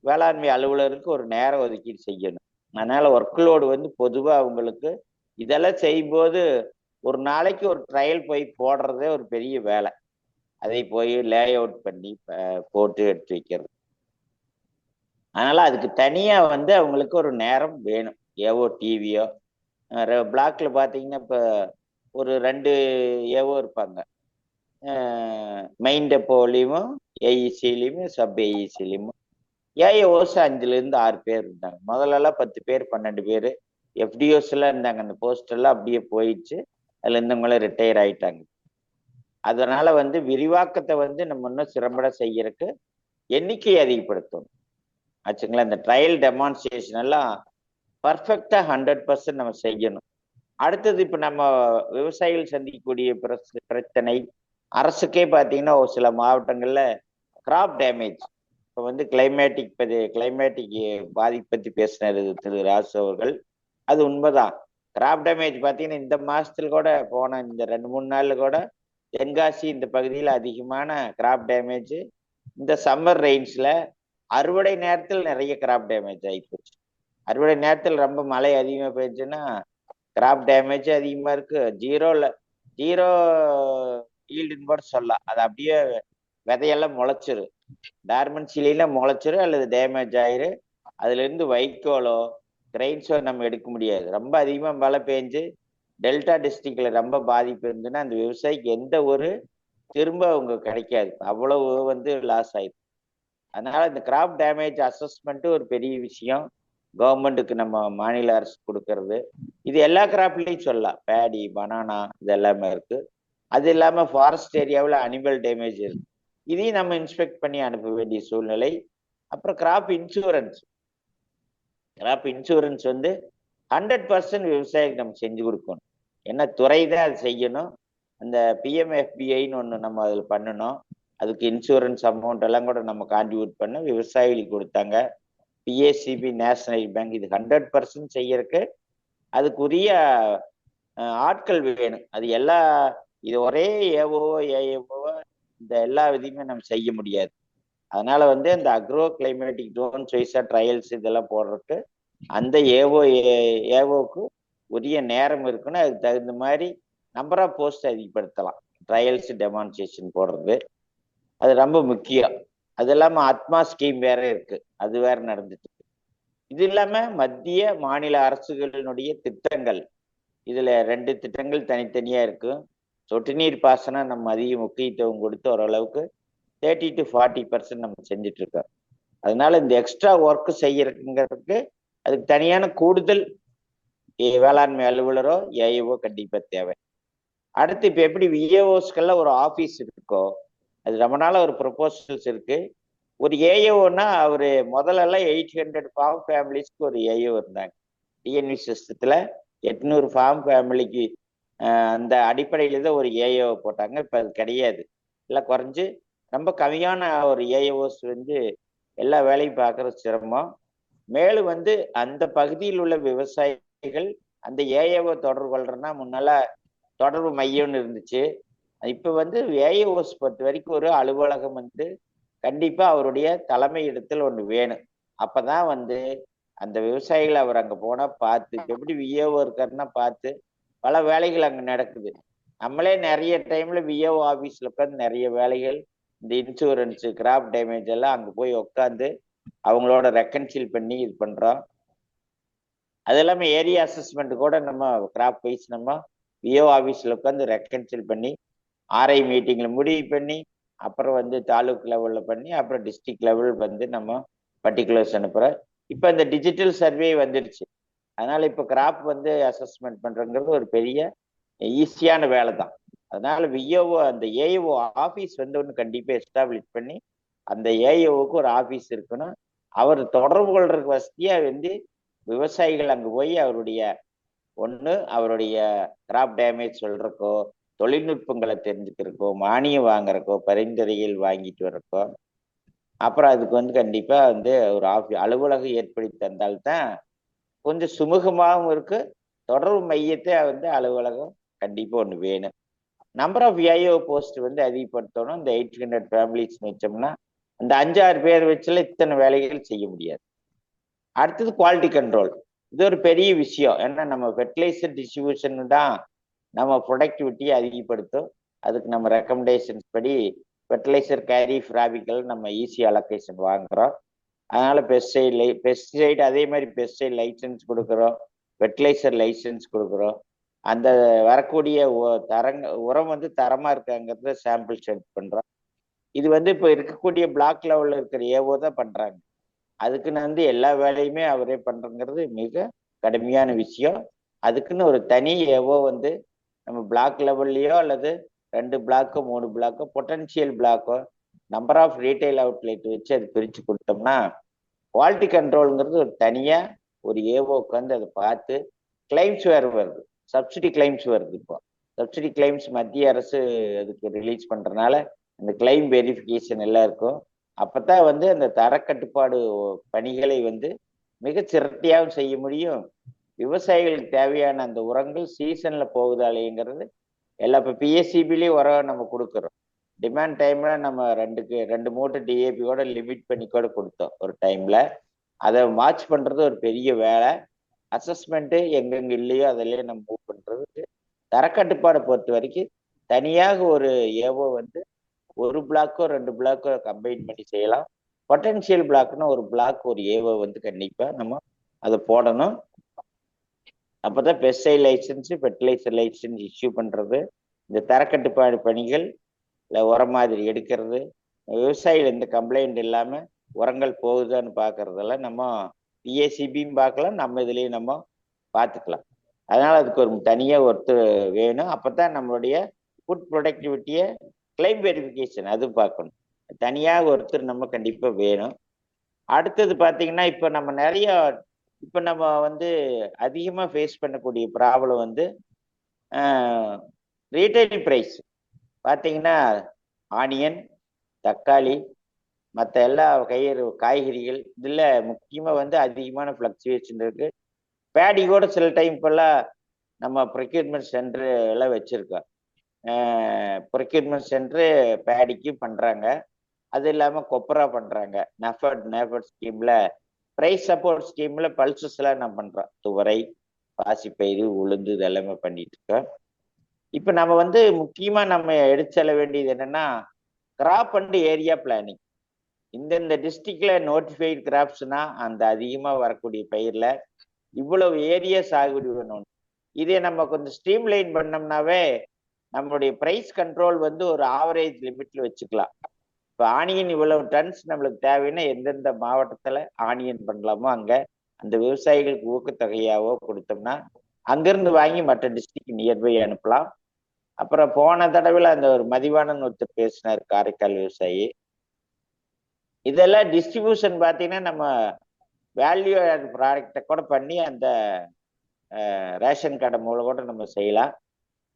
வேளாண்மை அலுவலருக்கு ஒரு நேரம் ஒதுக்கீடு செய்யணும். அதனால ஒர்க் லோடு வந்து பொதுவாக அவங்களுக்கு இதெல்லாம் செய்யும்போது ஒரு நாளைக்கு ஒரு ட்ரையல் போய் போடுறதே ஒரு பெரிய வேலை. அதை போய் லே அவுட் பண்ணி போட்டு எடுத்து வைக்கிறது. அதனால அதுக்கு தனியா வந்து அவங்களுக்கு ஒரு நேரம் வேணும். ஏவோ டிவியோ பிளாக்ல பார்த்தீங்கன்னா இப்போ ஒரு 2 ஏவோ இருப்பாங்க, மெயின் டெப்போலையும் ஏஇசிலையும் சப் ஏஇசிலையும். ஏஏஓஸ் 5-6 பேர் இருந்தாங்க. முதல்லலாம் 10 பேர் 12 பேர் எஃப்டிஓஸ் எல்லாம் இருந்தாங்க. அந்த போஸ்ட் எல்லாம் அப்படியே போயிடுச்சு. அதுல இருந்தவங்கள ரிட்டையர் ஆயிட்டாங்க. அதனால வந்து விரிவாக்கத்தை வந்து நம்ம இன்னும் சிறம்பட செய்யறதுக்கு எண்ணிக்கையை அதிகப்படுத்தணும் ஆச்சுங்களா. இந்த ட்ரையல் டெமான்ஸ்ட்ரேஷன் எல்லாம் பர்ஃபெக்டா 100% நம்ம செய்யணும். அடுத்தது இப்ப நம்ம விவசாயிகள் சந்திக்கக்கூடிய பிரச்சனை, அரசுக்கே பார்த்தீங்கன்னா ஒரு சில மாவட்டங்கள்ல கிராப் டேமேஜ். இப்போ வந்து கிளைமேட்டிக் பாதிப்பு பற்றி பேசினார் திரு ராசு அவர்கள். அது உண்மைதான். கிராப் டேமேஜ் பார்த்தீங்கன்னா இந்த மாசத்துல கூட போன இந்த 2-3 நாள்ல கூட தென்காசி இந்த பகுதியில் அதிகமான கிராப் டேமேஜ். இந்த சம்மர் ரெயின்ஸ்ல அறுவடை நேரத்தில் நிறைய கிராப் டேமேஜ் ஆகிப்போச்சு. அறுவடை நேரத்தில் ரொம்ப மழை அதிகமாக போயிடுச்சுன்னா கிராப் டேமேஜ் அதிகமா இருக்கு. ஜீரோ ஈல்டுன்னு கூட சொல்லலாம். அது அப்படியே விதையெல்லாம் முளைச்சிரு, டார்மன்சில முளைச்சிரு அல்லது டேமேஜ் ஆயிரு. அதுல இருந்து வைக்கோலோ கிரெயின்ஸோ நம்ம எடுக்க முடியாது. ரொம்ப அதிகமா மழை பெஞ்சு டெல்டா டிஸ்ட்ரிக்ட்ல ரொம்ப பாதிப்பு இருந்துன்னா அந்த விவசாயிக்கு எந்த ஒரு திரும்ப அவங்க கிடைக்காது. அவ்வளவு வந்து லாஸ் ஆயிடும். அதனால இந்த கிராப் டேமேஜ் அசஸ்மெண்ட் ஒரு பெரிய விஷயம். கவர்மெண்ட்டுக்கு நம்ம மாநில அரசு கொடுக்கறது, இது எல்லா கிராப்லையும் சொல்லலாம். பேடி, பனானா இது எல்லாமே இருக்கு. அது இல்லாம ஃபாரஸ்ட் ஏரியாவில் அனிமல் டேமேஜ் இருக்கு, இதையும் நம்ம இன்ஸ்பெக்ட் பண்ணி அனுப்ப வேண்டிய சூழ்நிலை. அப்புறம் கிராப் இன்சூரன்ஸ் வந்து 100% விவசாயிக்கு நம்ம செஞ்சு கொடுக்கணும். என்ன துறை தான் அது செய்யணும். அந்த பிஎம்எஃபிஐன்னு ஒன்று நம்ம அதில் பண்ணணும். அதுக்கு இன்சூரன்ஸ் அமௌண்ட் எல்லாம் கூட நம்ம கான்ட்ரிபியூட் பண்ண விவசாயிகளுக்கு கொடுத்தாங்க. பிஏசிபி, நேஷனல் பேங்க் இது 100% செய்யறதுக்கு அதுக்குரிய ஆட்கள் வேணும். அது இது ஒரே ஏஓவோ ஏஏஓவோ இந்த எல்லா விதையுமே நம்ம செய்ய முடியாது. அதனால வந்து இந்த அக்ரோ கிளைமேட்டிக் ஜோன் வைஸா ட்ரையல்ஸ் இதெல்லாம் போடுறதுக்கு அந்த ஏஓக்கு உரிய நேரம் இருக்குன்னு அதுக்கு தகுந்த மாதிரி நம்பர் ஆஃப் போஸ்ட் அதிகப்படுத்தலாம். ட்ரையல்ஸ் டெமான்ஸ்ட்ரேஷன் போடுறது அது ரொம்ப முக்கியம். அது இல்லாம ஆத்மா ஸ்கீம் வேற இருக்கு, அது வேற நடந்துட்டு இருக்கு. இது இல்லாம மத்திய மாநில அரசுகளினுடைய திட்டங்கள், இதுல 2 திட்டங்கள் தனித்தனியா இருக்கு. சொட்டு நீர் பாசனம் நம்ம அதிக முக்கியத்துவம் கொடுத்து ஓரளவுக்கு 30 to 40% நம்ம செஞ்சுட்டு இருக்கோம். அதனால இந்த எக்ஸ்ட்ரா ஒர்க் செய்யறதுங்கிறதுக்கு அதுக்கு தனியான கூடுதல் வேளாண்மை அலுவலரோ ஏஐஓ கண்டிப்பா தேவை. அடுத்து இப்ப எப்படி விஏஓஸ்கெல்லாம் ஒரு ஆபீஸ் இருக்கோ, அது ரொம்ப நாள ஒரு ப்ரொபோசல்ஸ் இருக்கு. ஒரு ஏஏஓன்னா அவரு முதல்லலாம் 800 ஃபார்ம் ஃபேமிலிஸ்க்கு ஒரு ஏஏஓ இருந்தாங்க. டிஎன்வி சிஸ்டத்துல 800 ஃபார்ம் ஃபேமிலிக்கு அந்த அடிப்படையில தான் ஒரு ஏஏஓ போட்டாங்க. இப்ப அது கிடையாது, எல்லாம் குறைஞ்சு ரொம்ப கம்மியான ஒரு ஏஏஓஸ் வந்து எல்லா வேலையும் பார்க்கறது சிரமம். மேலும் வந்து அந்த பகுதியில் உள்ள விவசாயிகள் அந்த ஏஏஓ தொடர்பு கொள்றதுன்னா முன்னால தொடர்பு மையம்னு இருந்துச்சு. இப்ப வந்து ஏஏஓஸ் பொறுத்த வரைக்கும் ஒரு அலுவலகம் வந்து கண்டிப்பா அவருடைய தலைமை இடத்தில் ஒன்று வேணும். அப்பதான் வந்து அந்த விவசாயிகள் அவர் அங்க போனா பார்த்து, எப்படி விஏஓ இருக்காருன்னா பார்த்து பல வேலைகள் அங்க நடக்குது. நம்மளே நிறைய டைம்ல விஏஓ ஆபீஸ்ல உட்காந்து நிறைய வேலைகள், இந்த இன்சூரன்ஸ், கிராப் டேமேஜ் எல்லாம் அங்க போய் உட்காந்து அவங்களோட ரெக்கன்சில் பண்ணி இது பண்றோம். அது இல்லாம ஏரியா அசஸ்மெண்ட் கூட நம்ம கிராப் வைஸ் நம்ம விஏஓ ஆபீஸ்ல உட்காந்து ரெக்கன்சில் பண்ணி ஆர்ஐ மீட்டிங்ல முடிவு பண்ணி அப்புறம் வந்து தாலுக் லெவல்ல பண்ணி அப்புறம் டிஸ்ட்ரிக்ட் லெவல் வந்து நம்ம பர்டிகுலர்ஸ் அனுப்புறோம். இப்ப இந்த டிஜிட்டல் சர்வே வந்துடுச்சு. அதனால இப்ப கிராப் வந்து அசஸ்மெண்ட் பண்றங்கிறது ஒரு பெரிய ஈஸியான வேலை தான். அதனால விஏஓ அந்த ஏஏஓ ஆபீஸ் வந்து ஒன்று கண்டிப்பா எஸ்டாப்ளிஷ் பண்ணி அந்த ஏஏஓக்கு ஒரு ஆபீஸ் இருக்கணும். அவர் தொடர்பு கொள்றதுக்கு வசதியா வந்து விவசாயிகள் அங்கு போய் அவருடைய கிராப் டேமேஜ் சொல்றக்கோ, தொழில்நுட்பங்களை தெரிஞ்சுக்கிறக்கோ, மானியம் வாங்குறக்கோ, பரிந்துரைகள் வாங்கிட்டு வர்றக்கோ, அப்புறம் அதுக்கு வந்து கண்டிப்பா வந்து ஒரு அலுவலகம் ஏற்படுத்தி தந்தால்தான் கொஞ்சம் சுமூகமாகவும் இருக்கு. தொடர்பு மையத்தை வந்து அலுவலகம் கண்டிப்பா ஒன்று வேணும். நம்பர் ஆஃப் ஏஐஓ போஸ்ட் வந்து அதிகப்படுத்தணும். இந்த 800 ஃபேமிலிஸ் வச்சோம்னா அந்த 5-6 பேர் வச்சுல இத்தனை வேலைகள் செய்ய முடியாது. அடுத்தது குவாலிட்டி கண்ட்ரோல், இது ஒரு பெரிய விஷயம். ஏன்னா நம்ம ஃபெர்டிலைசர் டிஸ்ட்ரிபியூஷன் தான் நம்ம ப்ரொடக்டிவிட்டியை அதிகப்படுத்தும். அதுக்கு நம்ம ரெக்கமெண்டேஷன்ஸ் படி ஃபெர்டிலைசர் கேரி ஃபிராபிக்கல் நம்ம ஈஸி அலோகேஷன் வாங்குறோம். அதனால பெஸ்டிசைடு அதே மாதிரி பெஸ்டிசைட் லைசன்ஸ் கொடுக்குறோம், ஃபெர்டிலைசர் லைசன்ஸ் கொடுக்குறோம். அந்த வரக்கூடிய உரம் வந்து தரமா இருக்காங்கிறத சாம்பிள் செக் பண்றோம். இது வந்து இப்போ இருக்கக்கூடிய பிளாக் லெவல்ல இருக்கிற ஏஓ தான் பண்றாங்க. அதுக்குன்னு வந்து எல்லா வேலையுமே அவரே பண்றங்கிறது மிக கடுமையான விஷயம். அதுக்குன்னு ஒரு தனி ஏஓ வந்து நம்ம பிளாக் லெவல்லையோ அல்லது 2 பிளாக்கோ 3 பிளாக்கோ பொட்டன்ஷியல் பிளாக்கோ நம்பர் ஆஃப் ரீட்டைல் அவுட்லெட் வச்சு அது பிரிச்சு கொடுத்தோம்னா குவாலிட்டி கண்ட்ரோலுங்கிறது ஒரு தனியா ஒரு ஏஓக்கு வந்து அதை பார்த்து கிளைம்ஸ் வேறு வருது, சப்சிடி கிளைம்ஸ் வருது. இப்போ சப்சிடி கிளைம்ஸ் மத்திய அரசு அதுக்கு ரிலீஸ் பண்றதுனால அந்த கிளைம் வெரிஃபிகேஷன் எல்லாம் இருக்கும். அப்பதான் வந்து அந்த தரக்கட்டுப்பாடு பணிகளை வந்து மிக சிரத்தையாகவும் செய்ய முடியும். விவசாயிகளுக்கு தேவையான அந்த உரங்கள் சீசன்ல போகுதாலேங்கிறது எல்லா இப்போ பிஎஸ்சிபிலையும் உரம் நம்ம கொடுக்குறோம். டிமாண்ட் டைம்ல நம்ம 2 மூட்டை டிஏபியோட லிமிட் பண்ணி கூட கொடுத்தோம் ஒரு டைம்ல. அதை வாட்ச் பண்றது ஒரு பெரிய வேலை. அசஸ்மெண்ட் எங்கெங்க இல்லையோ அதிலேயே நம்ம மூவ் பண்றது. தரக்கட்டுப்பாடை பொறுத்த வரைக்கும் தனியாக ஒரு ஏஓ வந்து 1 பிளாக்கோ 2 பிளாக்கோ கம்பைன் பண்ணி செய்யலாம். பொட்டன்ஷியல் பிளாக்னா ஒரு பிளாக் ஒரு ஏஓ வந்து கண்டிப்பா நம்ம அதை போடணும். அப்பதான் pesticide licence, fertiliser licence issue பண்றது, இந்த தரக்கட்டுப்பாடு பணிகள், இல்லை உரம் மாதிரி எடுக்கிறது, விவசாயிகள் எந்த கம்ப்ளைண்ட் இல்லாம உரங்கள் போகுதான்னு பார்க்கறதெல்லாம் நம்ம பிஏசிபியும் பார்க்கலாம், நம்ம இதுலேயும் நம்ம பார்த்துக்கலாம். அதனால அதுக்கு ஒரு தனியாக ஒருத்தர் வேணும். அப்பதான் நம்மளுடைய ஃபுட் ப்ரொடக்டிவிட்டியை கிளைம் வெரிஃபிகேஷன் அது பார்க்கணும். தனியாக ஒருத்தர் நம்ம கண்டிப்பாக வேணும். அடுத்தது பார்த்தீங்கன்னா இப்போ நம்ம வந்து அதிகமாக ஃபேஸ் பண்ணக்கூடிய ப்ராப்ளம் வந்து ரீட்டைல் ப்ரைஸ் பார்த்தீங்கன்னா ஆனியன், தக்காளி, மற்ற எல்லா காய்கறிகள் இதில் முக்கியமாக வந்து அதிகமான ஃப்ளக்சுவேஷன் இருக்கு. பேடி கூட சில டைம் இப்பெல்லாம் நம்ம ப்ரொக்யூர்மெண்ட் சென்டர் எல்லாம் வச்சிருக்கோம். ப்ரொக்யூர்மெண்ட் சென்டரு பேடிக்கு பண்ணுறாங்க. அது இல்லாமல் கொப்பரா பண்ணுறாங்க. நேஃபர்ட் ஸ்கீமில் ப்ரைஸ் சப்போர்ட் ஸ்கீமில் பல்சஸ் எல்லாம் நான் பண்ணுறோம். துவரை, பாசிப்பயிறு, உளுந்து இதெல்லாமே பண்ணிட்டு இருக்கோம். இப்போ நம்ம வந்து முக்கியமாக நம்ம எடுத்து செல்ல வேண்டியது என்னன்னா கிராப் அண்ட் ஏரியா பிளானிங். இந்த டிஸ்ட்ரிக்ட்ல நோட்டிஃபைடு கிராப்ஸ்னா அந்த அதிகமாக வரக்கூடிய பயிரில் இவ்வளவு ஏரியா சாகுபடி பண்ணணும். இதே நம்ம கொஞ்சம் ஸ்ட்ரீம்லைன் பண்ணோம்னாவே நம்மளுடைய ப்ரைஸ் கண்ட்ரோல் வந்து ஒரு ஆவரேஜ் லிமிட்ல வச்சுக்கலாம். இப்போ ஆனியன் இவ்வளவு டன்ஸ் நம்மளுக்கு தேவைன்னா எந்தெந்த மாவட்டத்தில் ஆனியன் பண்ணலாமோ அங்கே அந்த விவசாயிகளுக்கு ஊக்கத்தொகையாவோ கொடுத்தோம்னா அங்கிருந்து வாங்கி மற்ற டிஸ்ட்ரிக்ட் நியர்பை அனுப்பலாம். அப்புறம் போன தடவையில் அந்த ஒரு மதிவானன் ஒருத்தர் பேசினார், காரைக்கால் விவசாயி. இதெல்லாம் டிஸ்ட்ரிபியூஷன் பார்த்தீங்கன்னா நம்ம வேல்யூ ஆட் ப்ராடக்டை கூட பண்ணி அந்த ரேஷன் கடை மூலம் கூட நம்ம செய்யலாம்.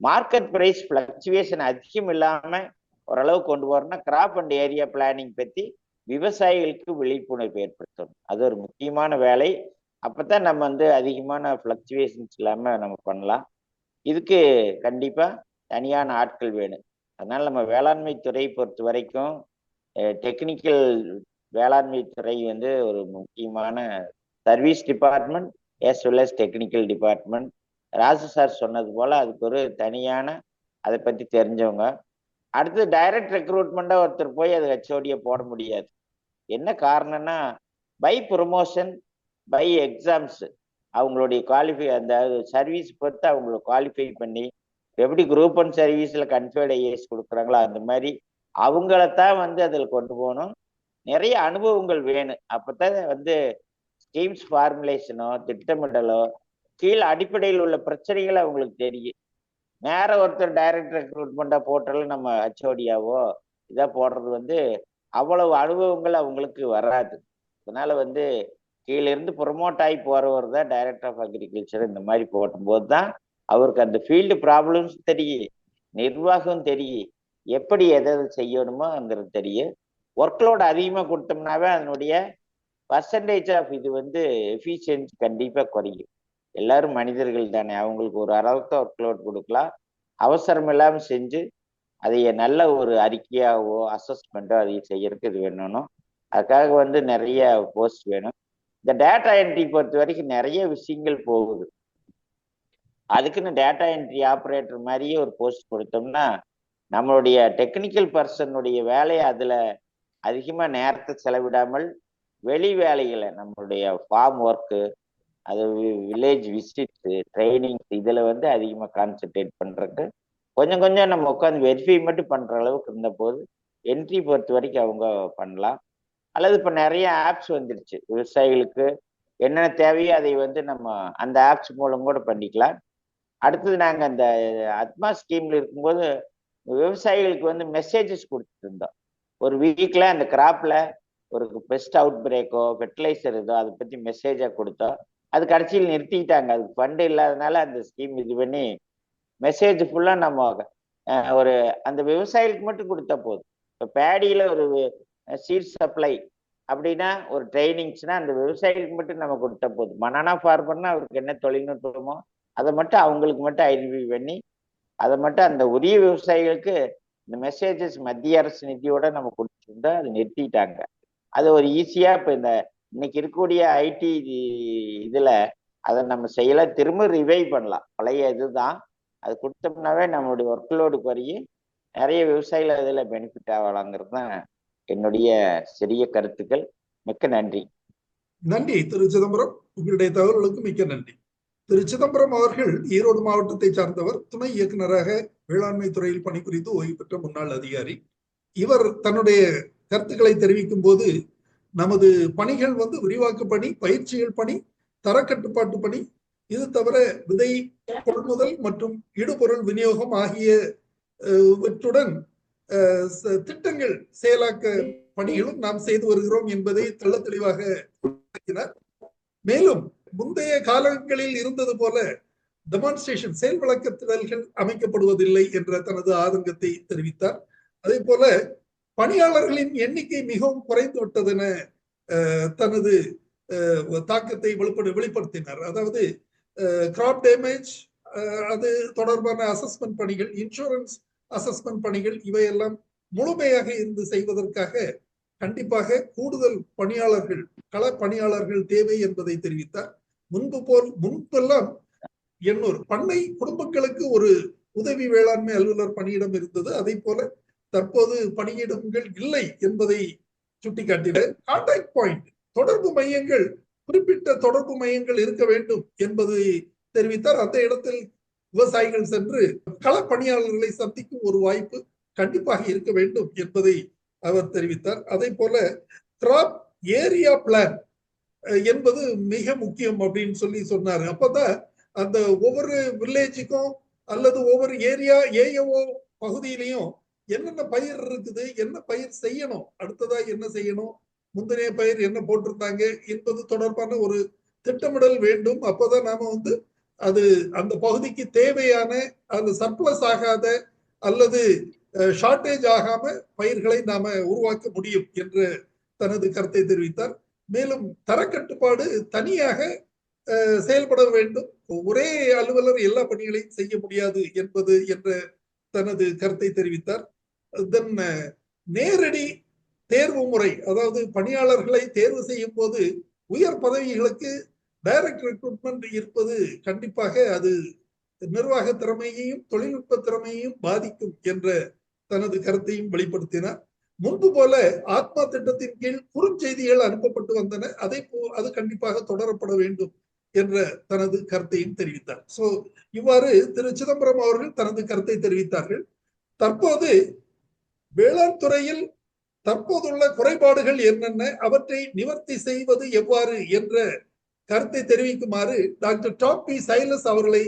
மார்க்கெட் ப்ரைஸ் ஃப்ளக்சுவேஷன் அதிகம் இல்லாமல் ஓரளவு கொண்டு போறோம்னா கிராப் அண்ட் ஏரியா பிளானிங் பற்றி விவசாயிகளுக்கு விழிப்புணர்வு ஏற்படுத்தணும். அது ஒரு முக்கியமான வேலை. அப்போதான் நம்ம வந்து அதிகமான ஃப்ளக்சுவேஷன்ஸ் இல்லாமல் நம்ம பண்ணலாம். இதுக்கு கண்டிப்பாக தனியான ஆட்கள் வேணும். அதனால நம்ம வேளாண்மை துறை பொறுத்த வரைக்கும் டெக்னிக்கல் வேளாண்மை துறை வந்து ஒரு முக்கியமான service department as well as technical department. Raju sir சொன்னது போல அதுக்கு ஒரு தனியான அதை பற்றி தெரிஞ்சவங்க. அடுத்து டைரக்ட் ரெக்ரூட்மெண்ட்டாக ஒருத்தர் போய் அது ஹெச்ஓடியை போட முடியாது. என்ன காரணம்னா பை ப்ரொமோஷன், பை எக்ஸாம்ஸ் அவங்களுடைய அந்த சர்வீஸ் பொறுத்து அவங்களை குவாலிஃபை பண்ணி எப்படி குரூப் ஒன் சர்வீஸில் கன்ஃபர்ட் ஐஏஎஸ் கொடுக்குறாங்களோ அந்த மாதிரி அவங்களத்தான் வந்து அதில் கொண்டு போகணும். நிறைய அனுபவங்கள் வேணும். அப்போதான் வந்து ஸ்கீம்ஸ் ஃபார்முலேஷனோ திட்டமிடலோ கீழே அடிப்படையில் உள்ள பிரச்சனைகள் அவங்களுக்கு தெரியும். நேர ஒருத்தர் டைரக்ட் ரெக்ரூட்மெண்ட்டாக போட்டாலும் நம்ம ஹெச்ஓடியாவோ இதாக போடுறது வந்து அவ்வளவு அனுபவங்கள் அவங்களுக்கு வராது. அதனால வந்து கீழிருந்து ப்ரொமோட் ஆகி போறவர் தான் டைரக்டர் ஆஃப் அக்ரிகல்ச்சர் இந்த மாதிரி போடும்போது தான் அவருக்கு அந்த ஃபீல்டு ப்ராப்ளம்ஸ் தெரியும், நிர்வாகம் தெரியும், எப்படி எதை செய்யணுமோங்கிறது தெரியும். ஒர்க்லோடு அதிகமாக கொடுத்தோம்னாவே அதனுடைய பர்சன்டேஜ் ஆஃப் இது வந்து எஃபிஷியன்சி கண்டிப்பாக குறையும். எல்லாரும் மனிதர்கள் தானே, அவங்களுக்கு ஒரு அளவுக்கு ஒர்க்லோட் கொடுக்கலாம். அவசரம் இல்லாமல் செஞ்சு அதை நல்ல ஒரு அறிக்கையாவோ அசஸ்மெண்ட்டோ அதையும் செய்யறதுக்கு இது வேணும். அதுக்காக வந்து நிறைய போஸ்ட் வேணும். இந்த டேட்டா என்ட்ரி பொறுத்த வரைக்கும் நிறைய விஷயங்கள் போகுது. அதுக்குன்னு டேட்டா என்ட்ரி ஆப்ரேட்டர் மாதிரியே ஒரு போஸ்ட் கொடுத்தோம்னா நம்மளுடைய டெக்னிக்கல் பர்சனுடைய வேலையை அதில் அதிகமாக நேரத்தை செலவிடாமல் வெளி வேலைகளை நம்மளுடைய ஃபார்ம் ஒர்க்கு, அது வில்லேஜ் விசிட்ஸு, ட்ரைனிங்ஸ் இதில் வந்து அதிகமாக கான்சென்ட்ரேட் பண்ணுறதுக்கு கொஞ்சம் கொஞ்சம் நம்ம உட்காந்து வெரிஃபை மட்டும் பண்ணுற அளவுக்கு இருந்த போது என்ட்ரி பொறுத்த வரைக்கும் அவங்க பண்ணலாம். அல்லது இப்போ நிறைய ஆப்ஸ் வந்துருச்சு, விவசாயிகளுக்கு என்னென்ன தேவையோ அதை வந்து நம்ம அந்த ஆப்ஸ் மூலம் கூட பண்ணிக்கலாம். அடுத்தது நாங்கள் அந்த அத்மா ஸ்கீமில் இருக்கும்போது விவசாயிகளுக்கு வந்து மெசேஜஸ் கொடுத்துட்டு இருந்தோம். ஒரு வீக்கில் அந்த கிராப்பில் ஒரு பெஸ்ட் அவுட் பிரேக்கோ ஃபெர்டிலைசர் இதோ அதை பற்றி மெசேஜாக கொடுத்தோம். அது கடைசியில் நிறுத்திக்கிட்டாங்க. அதுக்கு ஃபண்டு இல்லாதனால அந்த ஸ்கீம் இது பண்ணி மெசேஜ் ஃபுல்லாக நம்ம ஒரு அந்த விவசாயிகளுக்கு மட்டும் கொடுத்தா போதும். இப்போ பேடியில் ஒரு சீட் சப்ளை அப்படின்னா ஒரு ட்ரைனிங்ஸ்னா அந்த விவசாயிகளுக்கு மட்டும் நம்ம கொடுத்தா போதும். பனானா ஃபார்மர்னா அவருக்கு என்ன தொழில்நுட்பமோ அதை மட்டும் அவங்களுக்கு மட்டும் ஐடென்டிஃபை பண்ணி அதை மட்டும் அந்த உரிய விவசாயிகளுக்கு இந்த மெசேஜஸ் மத்திய அரசு நிதியோட நம்ம கொடுத்துருந்தா அது நிறுத்திட்டாங்க. அது ஒரு ஈஸியா இப்போ இன்னைக்கு இருக்கக்கூடிய ஐடி இதுல அதை நம்ம செய்யலாம், திரும்ப ரிவைவ் பண்ணலாம். பழைய இதுதான் அது கொடுத்தோம்னாவே நம்மளுடைய ஒர்க்லோடு குறைய நிறைய விவசாயிகள் அதில் பெனிஃபிட் ஆகலாங்கிறது தான் என்னுடைய சிறிய கருத்துக்கள். மிக்க நன்றி. நன்றி திரு சிதம்பரம், உங்களுடைய தகவல்களுக்கு மிக்க நன்றி. திரு சிதம்பரம் அவர்கள் ஈரோடு மாவட்டத்தை சார்ந்தவர், துணை இயக்குநராக வேளாண்மை துறையில் பணிபுரிந்து ஓய்வு பெற்ற முன்னாள் அதிகாரி. இவர் தன்னுடைய கருத்துக்களை தெரிவிக்கும் போது நமது பணிகள் விரிவாக்க பணி, பயிற்சிகள் பணி, தரக்கட்டுப்பாட்டு பணி, இது தவிர விதை கொள்முதல் மற்றும் இடுபொருள் விநியோகம் ஆகியவற்றுடன் திட்டங்கள் செயலாக்க பணிகளும் நாம் செய்து வருகிறோம் என்பதை தெள்ள தெளிவாக விளக்கினார். மேலும் முந்தைய காலங்களில் இருந்தது போல டெமான்ஸ்ட்ரேஷன் செயல் விளக்கத்திடல்கள் அமைக்கப்படுவதில்லை என்ற தனது ஆதங்கத்தை தெரிவித்தார். அதே போல பணியாளர்களின் எண்ணிக்கை மிகவும் குறைந்து விட்டதென தனது தாக்கத்தை வெளிப்படுத்தினார். அதாவது கிராப் டேமேஜ், அது தொடர்பான அசஸ்மெண்ட் பணிகள், இன்சூரன்ஸ் அசஸ்மெண்ட் பணிகள், இவையெல்லாம் முழுமையாக இருந்து செய்வதற்காக கண்டிப்பாக கூடுதல் பணியாளர்கள், கள பணியாளர்கள் தேவை என்பதை தெரிவித்தார். முன்பெல்லாம் 800 பண்ணை குடும்பங்களுக்கு ஒரு உதவி வேளாண்மை அலுவலர் பணியிடம் இருந்தது. அதை போல தற்போது பணியிடங்கள் இல்லை என்பதை சுட்டிக்காட்டினார். கான்டாக்ட் பாயிண்ட், தொடர்பு மையங்கள், குறிப்பிட்ட தொடர்பு மையங்கள் இருக்க வேண்டும் என்பதை தெரிவித்தார். அந்த இடத்தில் விவசாயிகள் சென்று கள பணியாளர்களை சந்திக்கும் ஒரு வாய்ப்பு கண்டிப்பாக இருக்க வேண்டும் என்பதை அவர் தெரிவித்தார். அதே போல கிராப் ஏரியா பிளான் என்பது மிக முக்கியம் அப்படின்னு சொல்லி சொன்னாரு. அப்பதான் அந்த ஒவ்வொரு வில்லேஜுக்கும் அல்லது ஒவ்வொரு ஏரியா ஏஓ பகுதியிலையும் என்னென்ன பயிர் இருக்குது, என்ன பயிர் செய்யணும், அடுத்ததா என்ன செய்யணும், முந்தைய பயிர் என்ன போட்டிருந்தாங்க என்பது தொடர்பான ஒரு திட்டமிடல் வேண்டும். அப்பதான் நாம அது அந்த பகுதிக்கு தேவையான, அது சர்ப்ளஸ் ஆகாத அல்லது ஷார்டேஜ் ஆகாம பயிர்களை நாம உருவாக்க முடியும் என்று தனது கருத்தை தெரிவித்தார். மேலும் தரக்கட்டுப்பாடு தனியாக செயல்பட வேண்டும், ஒரே அலுவலர் எல்லா பணிகளையும் செய்ய முடியாது என்பது என்ற தனது கருத்தை தெரிவித்தார். தென் நேரடி தேர்வு முறை, அதாவது பணியாளர்களை தேர்வு செய்யும் போது உயர் பதவிகளுக்கு டைரக்ட் ரெக்ரூட்மெண்ட் இருப்பது கண்டிப்பாக அது நிர்வாக திறமையையும் தொழில்நுட்ப திறமையையும் பாதிக்கும் என்ற தனது கருத்தையும் வெளிப்படுத்தினார். முன்பு போல ஆத்மா திட்டத்தின் கீழ் குறுஞ்செய்திகள் அனுப்பப்பட்டு வந்தன, அது கண்டிப்பாக தொடரப்பட வேண்டும் என்ற தனது கருத்தையும் தெரிவித்தார். சோ இவ்வாறு திரு சிதம்பரம் அவர்கள் தனது கருத்தை தெரிவித்தார்கள். தற்போது வேளாண் துறையில் தற்போதுள்ள குறைபாடுகள் என்னென்ன, அவற்றை நிவர்த்தி செய்வது எவ்வாறு என்ற கருத்தை தெரிவிக்குமாறு டாக்டர் டாம் பி சைலஸ் அவர்களை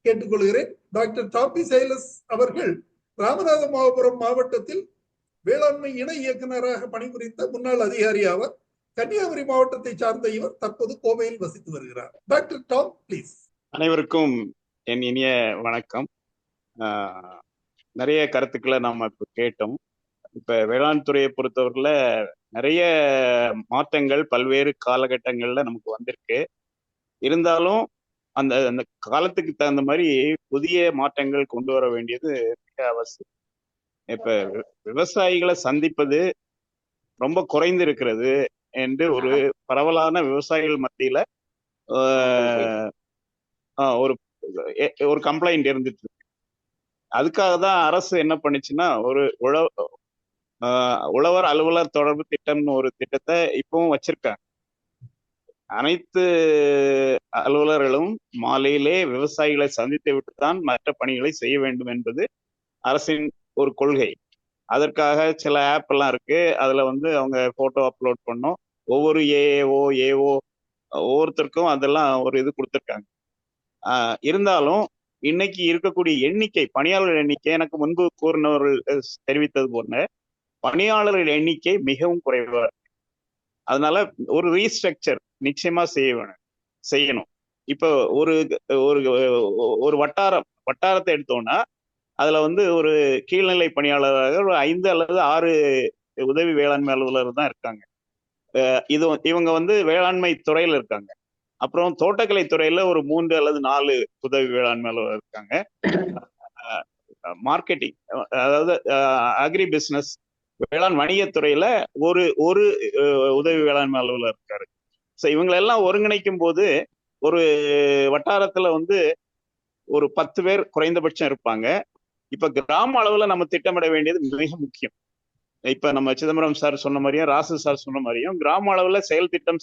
கேட்டுக்கொள்கிறேன். டாக்டர் டாம் பி சைலஸ் அவர்கள் ராமநாதபுரம் மாவட்டத்தில் வேளாண்மை இணை இயக்குநராக பணிபுரிந்த முன்னாள் அதிகாரி ஆவர். கன்னியாகுமரி மாவட்டத்தை சார்ந்த இவர் தற்போது கோவையில் வசித்து வருகிறார். Doctor Tom, please. அனைவருக்கும் என் இனிய வணக்கம். நிறைய கருத்துக்களை நாம இப்ப கேட்டோம். இப்ப வேளாண் துறையை பொறுத்தவரையில நிறைய மாற்றங்கள் பல்வேறு காலகட்டங்கள்ல நமக்கு வந்திருக்கு. இருந்தாலும் அந்த அந்த காலத்துக்கு தகுந்த மாதிரி புதிய மாற்றங்கள் கொண்டு வர வேண்டியது மிக அவசியம். இப்ப விவசாயிகளை சந்திப்பது ரொம்ப குறைந்து இருக்கிறது என்று ஒரு பரவலான விவசாயிகள் மத்தியில ஒரு கம்ப்ளைண்ட் இருந்துட்டு இருக்கு. அதுக்காக தான் அரசு என்ன பண்ணுச்சுன்னா ஒரு உழவர் அலுவலர் தொடர்பு திட்டம்னு ஒரு திட்டத்தை இப்பவும் வச்சிருக்காங்க. அனைத்து அலுவலர்களும் மாலையிலே விவசாயிகளை சந்தித்து விட்டுத்தான் மற்ற பணிகளை செய்ய வேண்டும் என்பது அரசின் ஒரு கொள்கை. அதற்காக சில ஆப் எல்லாம் இருக்கு. அதுல அவங்க போட்டோ அப்லோட் பண்ணோம். ஒவ்வொரு ஏஓ ஒவ்வொருத்தருக்கும் அதெல்லாம் ஒரு இது கொடுத்துருக்காங்க. இருந்தாலும் இன்னைக்கு இருக்கக்கூடிய எண்ணிக்கை, பணியாளர்கள் எண்ணிக்கை, எனக்கு முன்பு கூறினவர்கள் தெரிவித்தது போல பணியாளர்கள் எண்ணிக்கை மிகவும் குறைவா இருக்கு. அதனால ஒரு ரீஸ்ட்ரக்சர் நிச்சயமா செய்யணும். இப்போ ஒரு வட்டாரத்தை எடுத்தோம்னா அதுல ஒரு கீழ்நிலை பணியாளராக ஒரு 5 அல்லது 6 உதவி வேளாண்மை அலுவலர் தான் இருக்காங்க. இவங்க வேளாண்மை துறையில இருக்காங்க. அப்புறம் தோட்டக்கலை துறையில ஒரு 3 அல்லது 4 உதவி வேளாண்மை அலுவலர் இருக்காங்க. மார்க்கெட்டிங், அதாவது அக்ரி பிசினஸ், வேளாண் வணிகத்துறையில ஒரு உதவி வேளாண்மை அலுவலர் இருக்காரு. ஸோ இவங்களெல்லாம் ஒருங்கிணைக்கும் போது ஒரு வட்டாரத்துல ஒரு 10 பேர் குறைந்தபட்சம் இருப்பாங்க. இப்ப கிராம அளவுல நம்ம திட்டமிட வேண்டியது மிக முக்கியம். இப்ப நம்ம சிதம்பரம் சார் சொன்ன மாதிரியும் ராசு சார் சொன்ன மாதிரியும் கிராம அளவுல செயல் திட்டம்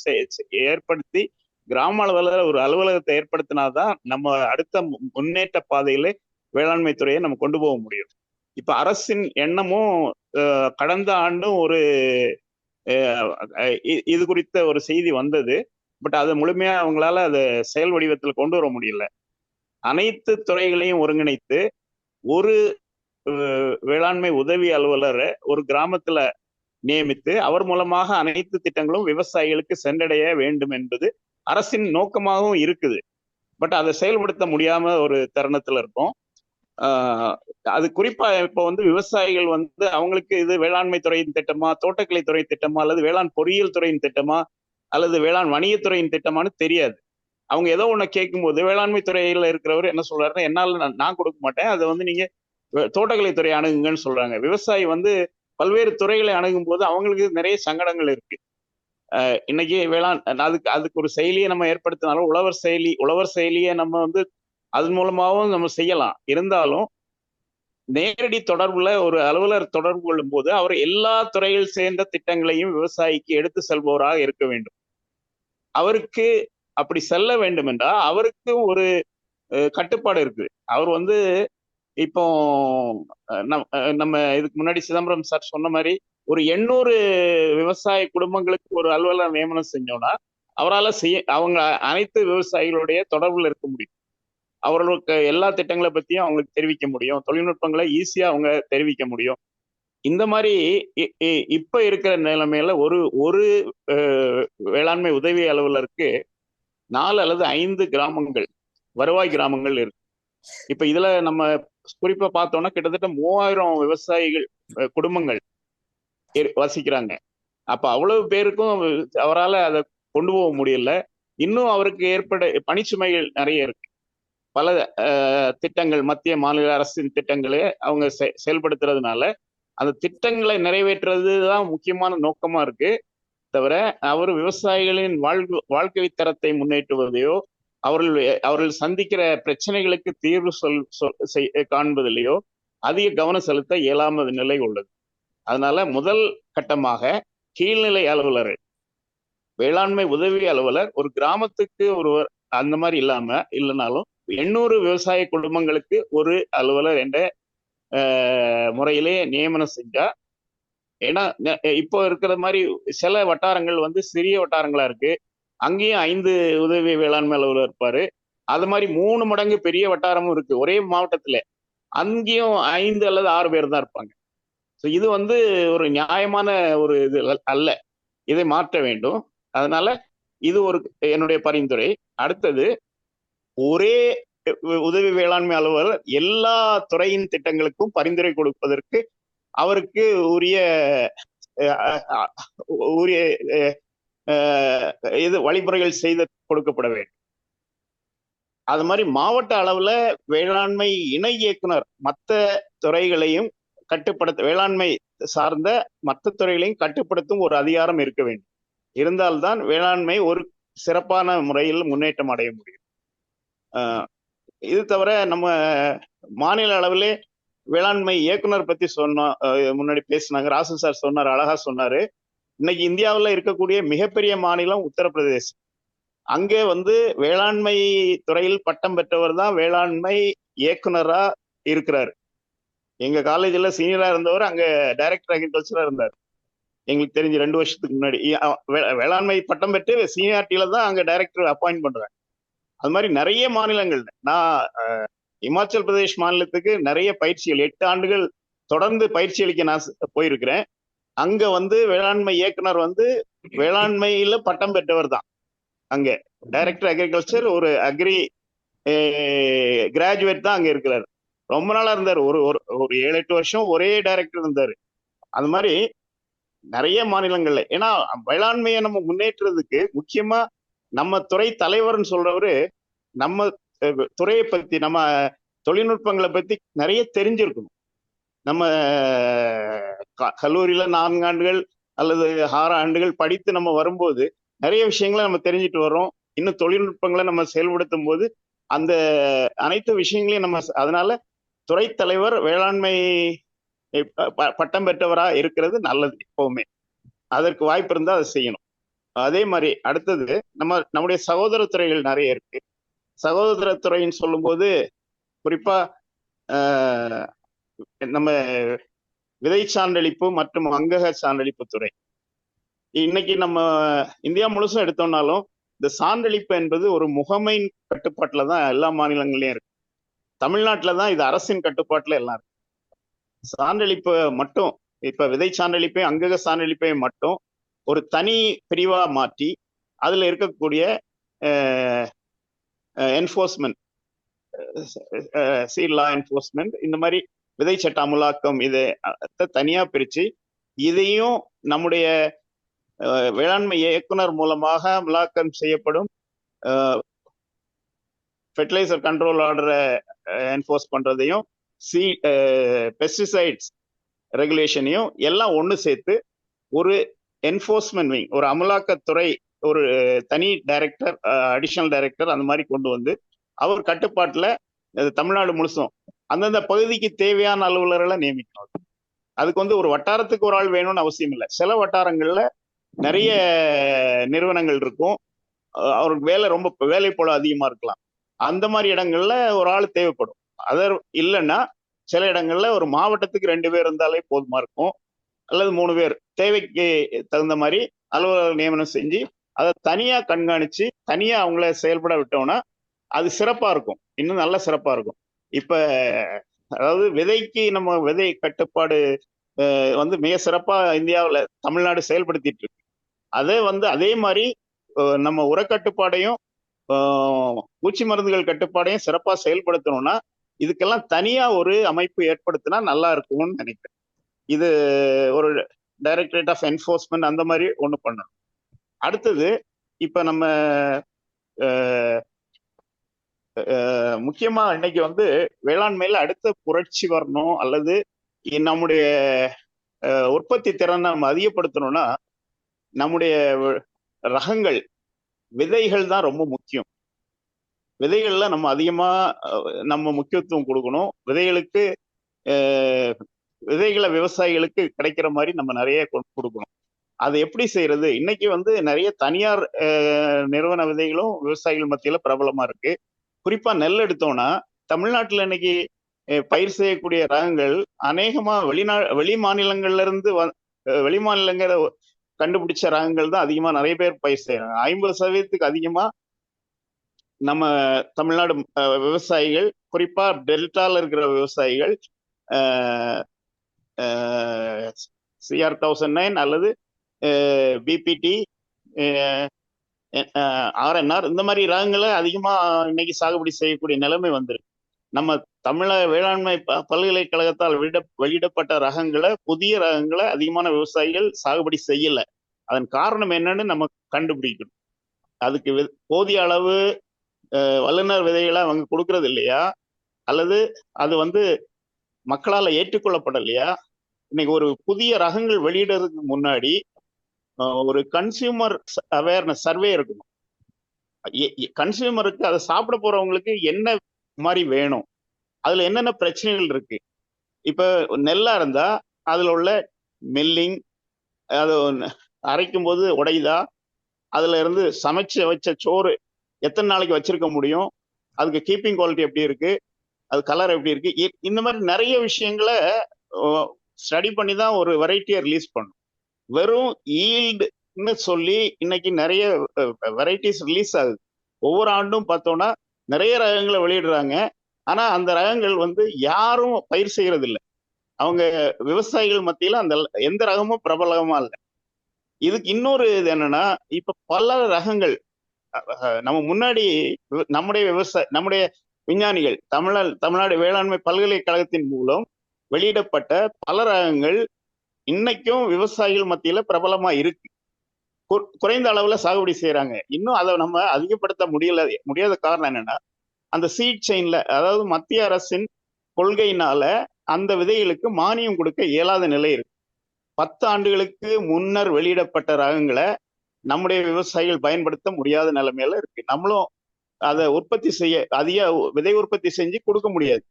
ஏற்படுத்தி கிராம அளவுல ஒரு அலுவலகத்தை ஏற்படுத்தினாதான் நம்ம அடுத்த முன்னேற்ற பாதையில வேளாண்மை துறையை நம்ம கொண்டு போக முடியும். இப்ப அரசின் எண்ணமும் கடந்த ஆண்டும் ஒரு இது குறித்த ஒரு செய்தி வந்தது. பட் அதை முழுமையா அவங்களால அதை செயல் வடிவத்தில் கொண்டு வர முடியல. அனைத்து துறைகளையும் ஒருங்கிணைத்து ஒரு வேளாண்மை உதவி அலுவலரை ஒரு கிராமத்துல நியமித்து அவர் மூலமாக அனைத்து திட்டங்களும் விவசாயிகளுக்கு சென்றடைய வேண்டும் என்பது அரசின் நோக்கமாகவும் இருக்குது. பட் அதை செயல்படுத்த முடியாம ஒரு தருணத்துல இருக்கும். அது குறிப்பா இப்போ விவசாயிகள் அவங்களுக்கு இது வேளாண்மை துறையின் திட்டமா, தோட்டக்கலை துறை திட்டமா, அல்லது வேளாண் பொறியியல் துறையின் திட்டமா, அல்லது வேளாண் வணிகத்துறையின் திட்டமானு தெரியாது. அவங்க ஏதோ ஒண்ணு கேட்கும்போது வேளாண்மை துறையில இருக்கிறவர் என்ன சொல்றாருன்னா, என்னால நான் கொடுக்க மாட்டேன், அதை நீங்க தோட்டக்கலை துறை அணுகுங்கன்னு சொல்றாங்க. விவசாயி பல்வேறு துறைகளை அணுகும் போது அவங்களுக்கு நிறைய சங்கடங்கள் இருக்கு. இன்னைக்கு அதுக்கு ஒரு செயலியை நம்ம ஏற்படுத்தினாலும் உழவர் செயலியை நம்ம அதன் மூலமாகவும் நம்ம செய்யலாம். இருந்தாலும் நேரடி தொடர்புல ஒரு அலுவலர் தொடர்பு கொள்ளும் போது அவர் எல்லா துறையில் சேர்ந்த திட்டங்களையும் விவசாயிக்கு எடுத்து செல்பவராக இருக்க வேண்டும். அவருக்கு அப்படி செல்ல வேண்டும் என்றால் அவருக்கு ஒரு கட்டுப்பாடு இருக்கு. அவர் இப்போ நம்ம இதுக்கு முன்னாடி சிதம்பரம் சார் சொன்ன மாதிரி ஒரு 800 விவசாய குடும்பங்களுக்கு ஒரு அலுவலர் நியமனம் செஞ்சோம்னா அவரால் அவங்க அனைத்து விவசாயிகளுடைய தொடர்புல இருக்க முடியும். அவர்களுக்கு எல்லா திட்டங்களை பத்தியும் அவங்களுக்கு தெரிவிக்க முடியும். தொழில்நுட்பங்களை ஈஸியா அவங்க தெரிவிக்க முடியும். இந்த மாதிரி இப்ப இருக்கிற நிலைமையில ஒரு வேளாண்மை உதவி அலுவலருக்கு 4 அல்லது 5 கிராமங்கள், வருவாய் கிராமங்கள் இருக்கு. இப்ப இதுல நம்ம குறிப்பா பார்த்தோம்னா கிட்டத்தட்ட 3000 விவசாயிகள் குடும்பங்கள் வசிக்கிறாங்க. அப்ப அவ்வளவு பேருக்கும் அவரால் அதை கொண்டு போக முடியல. இன்னும் அவருக்கு ஏற்பட பணிச்சுமைகள் நிறைய இருக்கு. பல திட்டங்கள், மத்திய மாநில அரசின் திட்டங்களை அவங்க செயல்படுத்துறதுனால அந்த திட்டங்களை நிறைவேற்றுறதுதான் முக்கியமான நோக்கமா இருக்கு. தவிர அவர் விவசாயிகளின் வாழ்க்கை தரத்தை முன்னேற்றுவதையோ அவர்கள் சந்திக்கிற பிரச்சனைகளுக்கு தீர்வு காண்பதிலேயோ அதிக கவனம் செலுத்த இயலாத நிலை உள்ளது. அதனால முதல் கட்டமாக கீழ்நிலை அலுவலர், வேளாண்மை உதவி அலுவலர் ஒரு கிராமத்துக்கு ஒருவர் அந்த மாதிரி இல்லைனாலும் 800 விவசாய குடும்பங்களுக்கு ஒரு அலுவலர் என்ற முறையிலே நியமனம் செஞ்சா, ஏன்னா இப்போ இருக்கிற மாதிரி சில வட்டாரங்கள் சிறிய வட்டாரங்களா இருக்கு, அங்கேயும் 5 உதவி வேளாண்மை அலுவலர் இருப்பாரு. அது மாதிரி 3 மடங்கு பெரிய வட்டாரமும் இருக்கு ஒரே மாவட்டத்துல, அங்கேயும் 5 அல்லது 6 பேர் தான் இருப்பாங்க. ஸோ இது ஒரு நியாயமான ஒரு இது அல்ல. இதை மாற்ற வேண்டும். அதனால இது ஒரு என்னுடைய பரிந்துரை. அடுத்தது, ஒரே உதவி வேளாண்மை அலுவலர் எல்லா துறையின் திட்டங்களுக்கும் பரிந்துரை கொடுப்பதற்கு அவருக்கு உரிய இது வழிமுறைகள் செய்து கொடுக்கப்பட வேண்டும். அது மாதிரி மாவட்ட அளவுல வேளாண்மை இணை இயக்குனர் மற்ற துறைகளையும் வேளாண்மை சார்ந்த மற்ற துறைகளையும் கட்டுப்படுத்தும் ஒரு அதிகாரம் இருக்க வேண்டும். இருந்தால்தான் வேளாண்மை ஒரு சிறப்பான முறையில் முன்னேற்றம் அடைய முடியும். இது தவிர நம்ம மாநில அளவிலே வேளாண்மை இயக்குனர் பத்தி முன்னாடி பேசினாங்க, ராசன் சார் சொன்னார், அழகா சொன்னாரு. இன்னைக்கு இந்தியாவில் இருக்கக்கூடிய மிகப்பெரிய மாநிலம் உத்தரப்பிரதேசம். அங்கே வேளாண்மை துறையில் பட்டம் பெற்றவர் தான் வேளாண்மை இயக்குனரா இருக்கிறாரு. எங்க காலேஜ்ல சீனியரா இருந்தவர் அங்க டைரக்டர் அக்ரிகல்ச்சரா இருந்தார். எங்களுக்கு தெரிஞ்சு 2 வருஷத்துக்கு முன்னாடி வேளாண்மை பட்டம் பெற்று சீனியாரிட்டியில தான் அங்க டைரக்டர் அப்பாயிண்ட் பண்றாங்க. அது மாதிரி நிறைய மாநிலங்கள், நான் இமாச்சல் பிரதேஷ் மாநிலத்துக்கு நிறைய பயிற்சிகள் 8 ஆண்டுகள் தொடர்ந்து பயிற்சி அளிக்க நான் போயிருக்கிறேன். அங்க வேளாண்மை இயக்குனர் வேளாண்மையில பட்டம் பெற்றவர் தான். அங்க டைரக்டர் அக்ரிகல்ச்சர், ஒரு அக்ரி கிராஜுவேட் தான் அங்க இருக்கிறாரு. ரொம்ப நாளா இருந்தாரு. ஒரு 7-8 வருஷம் ஒரே டைரக்டர் இருந்தாரு. அது மாதிரி நிறைய மாநிலங்கள்ல. ஏன்னா வேளாண்மையை நம்ம முன்னேற்றதுக்கு முக்கியமா நம்ம துறை தலைவர்னு சொல்றவரு நம்ம துறையை பத்தி, நம்ம தொழில்நுட்பங்களை பத்தி நிறைய தெரிஞ்சிருக்கணும். நம்ம கல்லூரியில 4 ஆண்டுகள் அல்லது 6 ஆண்டுகள் படித்து நம்ம வரும்போது நிறைய விஷயங்களை நம்ம தெரிஞ்சுட்டு வர்றோம். இன்னும் தொழில்நுட்பங்களை நம்ம செயல்படுத்தும் போது அந்த அனைத்து விஷயங்களையும் நம்ம, அதனால துறை தலைவர் வேளாண்மை பட்டம் பெற்றவரா இருக்கிறது நல்லது எப்பவுமே. அதற்கு வாய்ப்பு இருந்தால் அதை செய்யணும். அதே மாதிரி அடுத்தது, நம்முடைய சகோதர துறைகள் நிறைய இருக்கு. சகோதர துறைன்னு சொல்லும்போது குறிப்பா நம்ம விதை சான்றளிப்பு மற்றும் அங்கக சான்றளிப்பு துறை, இன்னைக்கு நம்ம இந்தியா முழுசும் எடுத்தோம்னாலும் இந்த சான்றளிப்பு என்பது ஒரு முகமையின் கட்டுப்பாட்டுல தான் எல்லா மாநிலங்களையும் இருக்கு. தமிழ்நாட்டுல தான் இது அரசின் கட்டுப்பாட்டுல எல்லாம் இருக்கு. சான்றளிப்பு மட்டும் இப்ப விதை சான்றளிப்பையும் அங்கக சீட் மட்டும் ஒரு தனி பிரிவா மாற்றி அதுல இருக்கக்கூடிய என்ஃபோர்ஸ்மெண்ட், சீட் லா என்ஃபோர்ஸ்மெண்ட், இந்த மாதிரி விதை சட்ட அமுலாக்கம் இதை தனியா பிரிச்சு இதையும் நம்முடைய வேளாண்மை இயக்குனர் மூலமாக அமலாக்கம் செய்யப்படும் ஃபெர்டிலைசர் கண்ட்ரோல் ஆர்டரை என்ஃபோர்ஸ் பண்றதையும் பெஸ்டிசைட்ஸ் ரெகுலேஷனையும் எல்லாம் ஒன்று சேர்த்து ஒரு என்ஃபோர்ஸ்மெண்ட் விங், ஒரு அமலாக்கத்துறை, ஒரு தனி டைரக்டர், அடிஷனல் டைரக்டர் அந்த மாதிரி கொண்டு வந்து அவர் கட்டுப்பாட்டில் தமிழ்நாடு முழுசும் அந்தந்த பகுதிக்கு தேவையான அலுவலர்களை நியமிக்கணும். அதுக்கு வந்து ஒரு வட்டாரத்துக்கு ஒரு ஆள் வேணும்னு அவசியம் இல்லை. சில வட்டாரங்கள்ல நிறைய நிறுவனங்கள் இருக்கும், அவருக்கு வேலை போல அதிகமா இருக்கலாம். அந்த மாதிரி இடங்கள்ல ஒரு ஆள் தேவைப்படும். அதர் இல்லைன்னா சில இடங்கள்ல ஒரு மாவட்டத்துக்கு 2 பேர் இருந்தாலே போதுமா இருக்கும், அல்லது 3 பேர் தேவைக்கு தகுந்த மாதிரி அலுவலர் நியமனம் செஞ்சு அதை தனியா கண்காணிச்சு தனியா அவங்கள செயல்பட விட்டோம்னா அது சிறப்பா இருக்கும், இன்னும் நல்ல சிறப்பா இருக்கும். இப்ப அதாவது விதைக்கு நம்ம விதை கட்டுப்பாடு வந்து மிக சிறப்பா இந்தியாவில் தமிழ்நாடு செயல்படுத்திட்டு இருக்கு. அதே மாதிரி நம்ம உரக்கட்டுப்பாடையும் பூச்சி மருந்துகள் கட்டுப்பாடையும் சிறப்பா செயல்படுத்தணும்னா இதுக்கெல்லாம் தனியா ஒரு அமைப்பு ஏற்படுத்தினா நல்லா இருக்கும்னு நினைக்கிறேன். இது ஒரு டைரக்டரேட் ஆஃப் என்ஃபோர்ஸ்மெண்ட் அந்த மாதிரி ஒண்ணு பண்ணணும். அடுத்தது இப்ப நம்ம முக்கியமா இன்னைக்கு வந்து வேளாண்மையில அடுத்த புரட்சி வரணும் அல்லது நம்முடைய உற்பத்தி திறனை நம்ம அதிகப்படுத்தணும்னா நம்முடைய ரகங்கள், விதைகள் தான் ரொம்ப முக்கியம். விதைகள்ல நம்ம அதிகமா நம்ம முக்கியத்துவம் கொடுக்கணும். விதைகளை விவசாயிகளுக்கு கிடைக்கிற மாதிரி நம்ம நிறைய கொடுக்கணும். அது எப்படி செய்யறது? இன்னைக்கு வந்து நிறைய தனியார் நிறுவன விதைகளும் விவசாயிகள் மத்தியில பிரபலமா இருக்கு. குறிப்பா நெல் எடுத்தோம்னா தமிழ்நாட்டுல இன்னைக்கு பயிர் செய்யக்கூடிய ரகங்கள் அநேகமா வெளி மாநிலங்களை கண்டுபிடிச்ச ரகங்கள் தான் அதிகமா நிறைய பேர் பயிர் செய்யறாங்க. 50% அதிகமா நம்ம தமிழ்நாடு விவசாயிகள், குறிப்பா டெல்டால இருக்கிற விவசாயிகள் CR1009 அல்லது பிபிடி, ஆர்என்ஆர் இந்த மாதிரி ரகங்களை அதிகமா இன்னைக்கு சாகுபடி செய்யக்கூடிய நிலைமை வந்திருக்கு. நம்ம தமிழக வேளாண்மை பல்கலைக்கழகத்தால் வெளியிடப்பட்ட ரகங்களை, புதிய ரகங்களை அதிகமான விவசாயிகள் சாகுபடி செய்யல. அதன் காரணம் என்னன்னு நம்ம கண்டுபிடிக்கணும். அதுக்கு போதிய அளவு வல்லுநர் விதைகளை அவங்க கொடுக்கறது இல்லையா, அல்லது அது வந்து மக்களால் ஏற்றுக்கொள்ளப்படலையா? இன்னைக்கு ஒரு புதிய ரகங்கள் வெளியிடுறதுக்கு முன்னாடி ஒரு கன்சியூமர் அவேர்னஸ் சர்வே இருக்கணும். கன்சியூமருக்கு அதை சாப்பிட போறவங்களுக்கு என்ன மாதிரி வேணும், அதுல என்னென்ன பிரச்சனைகள் இருக்கு. இப்ப நெல்லா இருந்தா அதுல உள்ள மில்லிங், அது அரைக்கும் போது உடையுதா, அதுல இருந்து சமைச்சு வச்ச சோறு எத்தனை நாளைக்கு வச்சிருக்க முடியும், அதுக்கு கீப்பிங் குவாலிட்டி எப்படி இருக்கு, அது கலர் எப்படி இருக்கு, இந்த மாதிரி நிறைய விஷயங்களை ஸ்டடி பண்ணி தான் ஒரு வெரைட்டியை ரிலீஸ் பண்ணும். வெறும் ஈல்டுன்னு சொல்லி இன்னைக்கு நிறைய வெரைட்டிஸ் ரிலீஸ் ஆகுது. ஒவ்வொரு ஆண்டும் பார்த்தோம்னா நிறைய ரகங்களை வெளியிடுறாங்க. ஆனா அந்த ரகங்கள் வந்து யாரும் பயிர் செய்யறது இல்லை. அவங்க விவசாயிகள் மத்தியில அந்த எந்த ரகமும் பிரபலமா இல்லை. இதுக்கு இன்னொரு இது என்னன்னா, இப்ப பல ரகங்கள் நம்ம முன்னாடி நம்முடைய விஞ்ஞானிகள் தமிழ்நாடு வேளாண்மை பல்கலைக்கழகத்தின் மூலம் வெளியிடப்பட்ட பல ரகங்கள் இன்னைக்கும் விவசாயிகள் மத்தியில பிரபலமா இருக்கு. குறைந்த அளவுல சாகுபடி செய்யறாங்க. இன்னும் அதை நம்ம அதிகப்படுத்த முடியாத காரணம் என்னன்னா, அந்த சீட் செயின்ல, அதாவது மத்திய அரசின் கொள்கையினால அந்த விதைகளுக்கு மானியம் கொடுக்க இயலாத நிலை இருக்கு. 10 ஆண்டுகளுக்கு முன்னர் வெளியிடப்பட்ட ரகங்களை நம்முடைய விவசாயிகள் பயன்படுத்த முடியாத நிலைமையில இருக்கு. நம்மளும் அதை அதிக விதை உற்பத்தி செஞ்சு கொடுக்க முடியாது.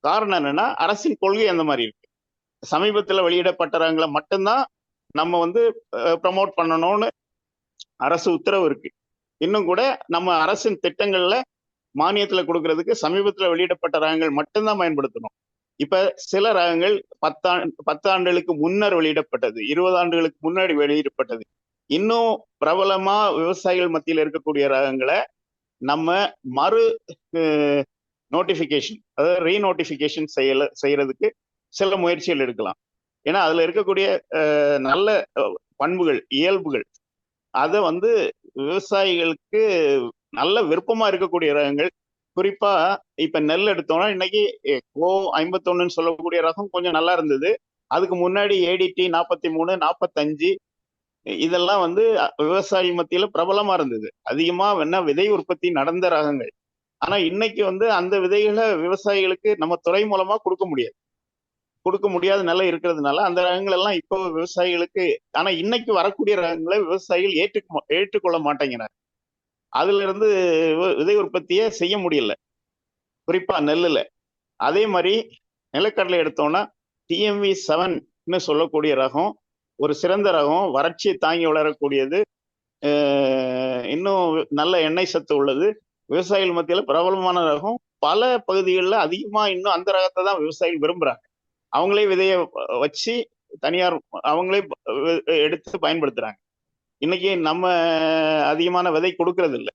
காரணம் என்னன்னா, அரசின் கொள்கை அந்த மாதிரி இருக்கு. சமீபத்தில் வெளியிடப்பட்ட ரகங்களை மட்டும்தான் நம்ம வந்து ப்ரமோட் பண்ணணும்னு அரசு உத்தரவு இருக்கு. இன்னும் கூட நம்ம அரசின் திட்டங்கள்ல மானியத்துல கொடுக்கறதுக்கு சமீபத்தில் வெளியிடப்பட்ட ரகங்கள் மட்டும்தான் பயன்படுத்தணும். இப்ப சில ரகங்கள் 10 ஆண்டுகளுக்கு முன்னர் வெளியிடப்பட்டது, 20 ஆண்டுகளுக்கு முன்னாடி வெளியிடப்பட்டது, இன்னும் பிரபலமா விவசாயிகள் மத்தியில் இருக்கக்கூடிய ரகங்களை நம்ம மறு நோட்டிபிகேஷன், அதாவது ரீநோட்டிபிகேஷன் செய்யறதுக்கு சில முயற்சிகள் எடுக்கலாம். ஏன்னா அதுல இருக்கக்கூடிய நல்ல பண்புகள், இயல்புகள், அதை வந்து விவசாயிகளுக்கு நல்ல விருப்பமா இருக்கக்கூடிய ரகங்கள். குறிப்பா இப்ப நெல் எடுத்தோம்னா இன்னைக்கு கோ 51 சொல்லக்கூடிய ரகம் கொஞ்சம் நல்லா இருந்தது. அதுக்கு முன்னாடி ஏடிடி 43, 45 இதெல்லாம் வந்து விவசாயி மத்தியில பிரபலமா இருந்தது. அதிகமா வேணா விதை உற்பத்தி நடந்த ரகங்கள். ஆனா இன்னைக்கு வந்து அந்த விதைகளை விவசாயிகளுக்கு நம்ம துறை மூலமா கொடுக்க முடியாத நிலை இருக்கிறதுனால அந்த ரகங்கள் எல்லாம் இப்போ விவசாயிகளுக்கு, ஆனா இன்னைக்கு வரக்கூடிய ரகங்களை விவசாயிகள் ஏற்றுக்கொள்ள மாட்டேங்கிறாங்க. அதுல இருந்து விதை உற்பத்தியே செய்ய முடியல, குறிப்பா நெல்லுல. அதே மாதிரி நிலக்கடலை எடுத்தோம்னா TMV 7 சொல்லக்கூடிய ரகம் ஒரு சிறந்த ரகம், வறட்சியை தாங்கி வளரக்கூடியது, இன்னும் நல்ல எண்ணெய் சத்து உள்ளது, விவசாயிகள் மத்தியில பிரபலமான ரகம். பல பகுதிகளில் அதிகமா இன்னும் அந்த ரகத்தை தான் விவசாயிகள் விரும்புறாங்க. அவங்களே விதைய வச்சு தனியார் அவங்களே எடுத்து பயன்படுத்துறாங்க. இன்னைக்கு நம்ம அதிகமான விதை கொடுக்கறது இல்லை.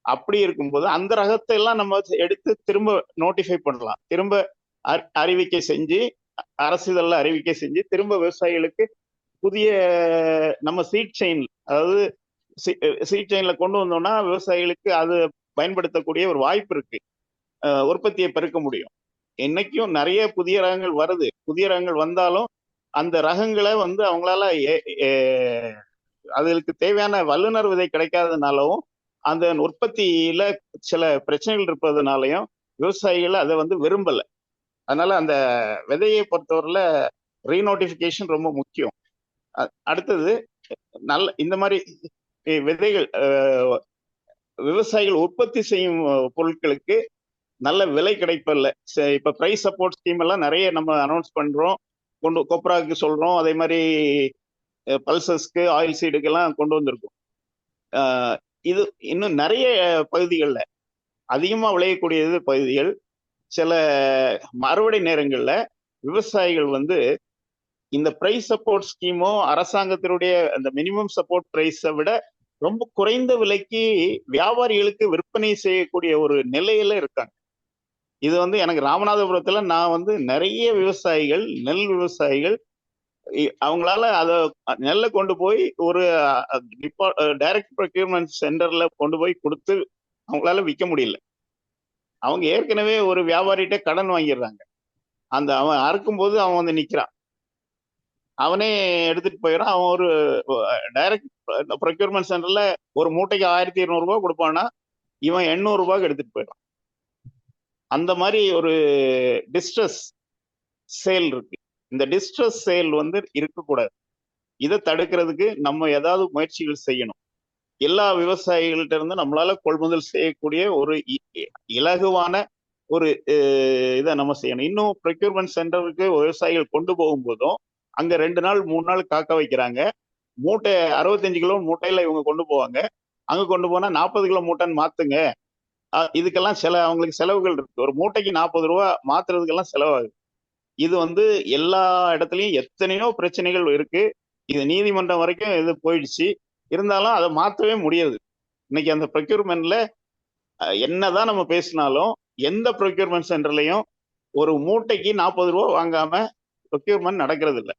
அப்படி இருக்கும்போது அந்த ரகத்தை எல்லாம் நம்ம எடுத்து திரும்ப நோட்டிஃபை பண்ணலாம், திரும்ப அறிவிக்கை செஞ்சு, அரசிதழ்ல அறிவிக்கை செஞ்சு திரும்ப விவசாயிகளுக்கு புதிய நம்ம சீட் செயின், அதாவது சீட் செயின்ல கொண்டு வந்தோம்னா விவசாயிகளுக்கு அது பயன்படுத்தக்கூடிய ஒரு வாய்ப்பு இருக்கு, உற்பத்தியை பெருக்க முடியும். இன்னைக்கும் நிறைய புதிய ரகங்கள் வருது. புதிய ரகங்கள் வந்தாலும் அந்த ரகங்களை வந்து அவங்களால அதுக்கு தேவையான வல்லுநர் விதை கிடைக்காதனாலும் அந்த உற்பத்தியில சில பிரச்சனைகள் இருப்பதனாலையும் விவசாயிகள் அதை வந்து விரும்பல. அதனால அந்த விதையை பொறுத்தவரையில ரீநோட்டிபிகேஷன் ரொம்ப முக்கியம். அடுத்தது நல்ல இந்த மாதிரி விதைகள் விவசாயிகள் உற்பத்தி செய்யும் பொருட்களுக்கு நல்ல விலை கிடைப்பதில்ல. இப்ப பிரைஸ் சப்போர்ட் ஸ்கீம் எல்லாம் நிறைய நம்ம அனௌன்ஸ் பண்றோம், கொப்ராக்கு சொல்றோம், அதே மாதிரி பல்சஸ்க்கு, ஆயில் சீடுக்கெல்லாம் கொண்டு வந்திருக்கோம். இது இன்னும் நிறைய பகுதிகளில் அதிகமா விளையக்கூடியது பகுதிகள். சில அறுவடை நேரங்கள்ல விவசாயிகள் வந்து இந்த பிரைஸ் சப்போர்ட் ஸ்கீமோ அரசாங்கத்தினுடைய அந்த மினிமம் சப்போர்ட் பிரைஸை விட ரொம்ப குறைந்த விலைக்கு வியாபாரிகளுக்கு விற்பனை செய்யக்கூடிய ஒரு நிலையில இருக்காங்க. இது வந்து எனக்கு ராமநாதபுரத்துல நான் வந்து நிறைய விவசாயிகள், நெல் விவசாயிகள், அவங்களால அதை நெல்லை கொண்டு போய் ஒரு டைரக்ட் ப்ரொக்யூர்மெண்ட் சென்டர்ல கொண்டு போய் கொடுத்து அவங்களால விற்க முடியல. அவங்க ஏற்கனவே ஒரு வியாபாரிகிட்ட கடன் வாங்கிடுறாங்க. அந்த அவன் அறுக்கும் போது அவன் வந்து நிக்கிறான், அவனே எடுத்துட்டு போயிடறான். அவன் ஒரு டைரக்ட் ப்ரொக்யூர்மெண்ட் சென்டர்ல ஒரு மூட்டைக்கு 1200 ரூபாய் கொடுப்பான்னா இவன் 800 ரூபாய்க்கு எடுத்துட்டு போயிடறான். அந்த மாதிரி ஒரு டிஸ்ட்ரஸ் சேல் இருக்கு. இந்த டிஸ்ட்ரஸ் சேல் வந்து இருக்கக்கூடாது. இதை தடுக்கிறதுக்கு நம்ம ஏதாவது முயற்சிகள் செய்யணும். எல்லா விவசாயிகள்கிட்ட இருந்து நம்மளால கொள்முதல் செய்யக்கூடிய ஒரு இலகுவான ஒரு இதை நம்ம செய்யணும். இன்னும் ப்ரொக்யூர்மெண்ட் சென்டருக்கு விவசாயிகள் கொண்டு போகும்போதும் அங்க 2 நாள் 3 நாள் காக்க வைக்கிறாங்க. மூட்டை 65 கிலோ மூட்டையில இவங்க கொண்டு போவாங்க. அங்க கொண்டு போனா 40 கிலோ மூட்டைன்னு மாத்துங்க. இதுக்கெல்லாம் அவங்களுக்கு செலவுகள் இருக்கு. ஒரு மூட்டைக்கு 40 ரூபா மாத்துறதுக்கெல்லாம் செலவாகுது. இது வந்து எல்லா இடத்துலயும் எத்தனையோ பிரச்சனைகள் இருக்கு. இது நீதிமன்றம் வரைக்கும் இது போயிடுச்சு. இருந்தாலும் அதை மாற்றவே முடியாது. இன்னைக்கு அந்த ப்ரொக்யூர்மெண்ட்ல என்னதான் நம்ம பேசினாலும் எந்த ப்ரொக்யூர்மெண்ட் சென்டர்லையும் ஒரு மூட்டைக்கு 40 ரூபா வாங்காம ப்ரொக்யூர்மெண்ட் நடக்கிறது இல்லை.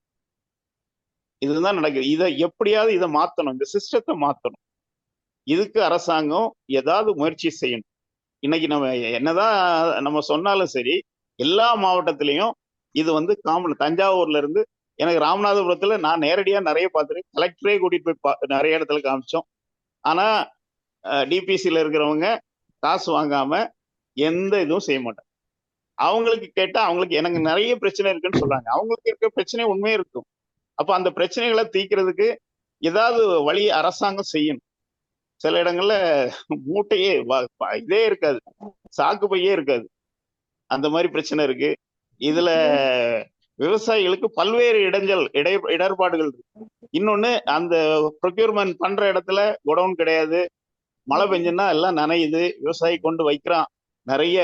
இதுதான் நடக்குது. இதை எப்படியாவது இதை மாற்றணும், இந்த சிஸ்டத்தை மாற்றணும். இதுக்கு அரசாங்கம் ஏதாவது முயற்சி செய்யணும். இன்னைக்கு நம்ம என்னதான் நம்ம சொன்னாலும் சரி, எல்லா மாவட்டத்திலையும் இது வந்து காமன். தஞ்சாவூர்ல இருந்து எனக்கு ராமநாதபுரத்துல நான் நேரடியா நிறைய பார்த்துருக்கேன். கலெக்டரே கூட்டிட்டு போய் நிறைய இடத்துல காமிச்சோம். ஆனா டிபிசில இருக்கிறவங்க காசு வாங்காம எந்த இதுவும் செய்ய மாட்டாங்க. அவங்களுக்கு கேட்டா அவங்களுக்கு எனக்கு நிறைய பிரச்சனை இருக்குன்னு சொல்றாங்க. அவங்களுக்கு இருக்க பிரச்சனை உண்மையே இருக்கும். அப்ப அந்த பிரச்சனைகளை தீர்க்கிறதுக்கு ஏதாவது வழி அரசாங்கம் செய்யணும். சில இடங்கள்ல மூட்டையே இதே இருக்காது, சாக்கு பையே இருக்காது. அந்த மாதிரி பிரச்சனை இருக்கு. இதுல விவசாயிகளுக்கு பல்வேறு இடர்பாடுகள் இருக்கு. இன்னொன்னு, அந்த ப்ரொக்யூர்மெண்ட் பண்ற இடத்துல குடவுன் கிடையாது. மழை பெஞ்சுன்னா எல்லாம் நனையுது. விவசாயி கொண்டு வைக்கிறான், நிறைய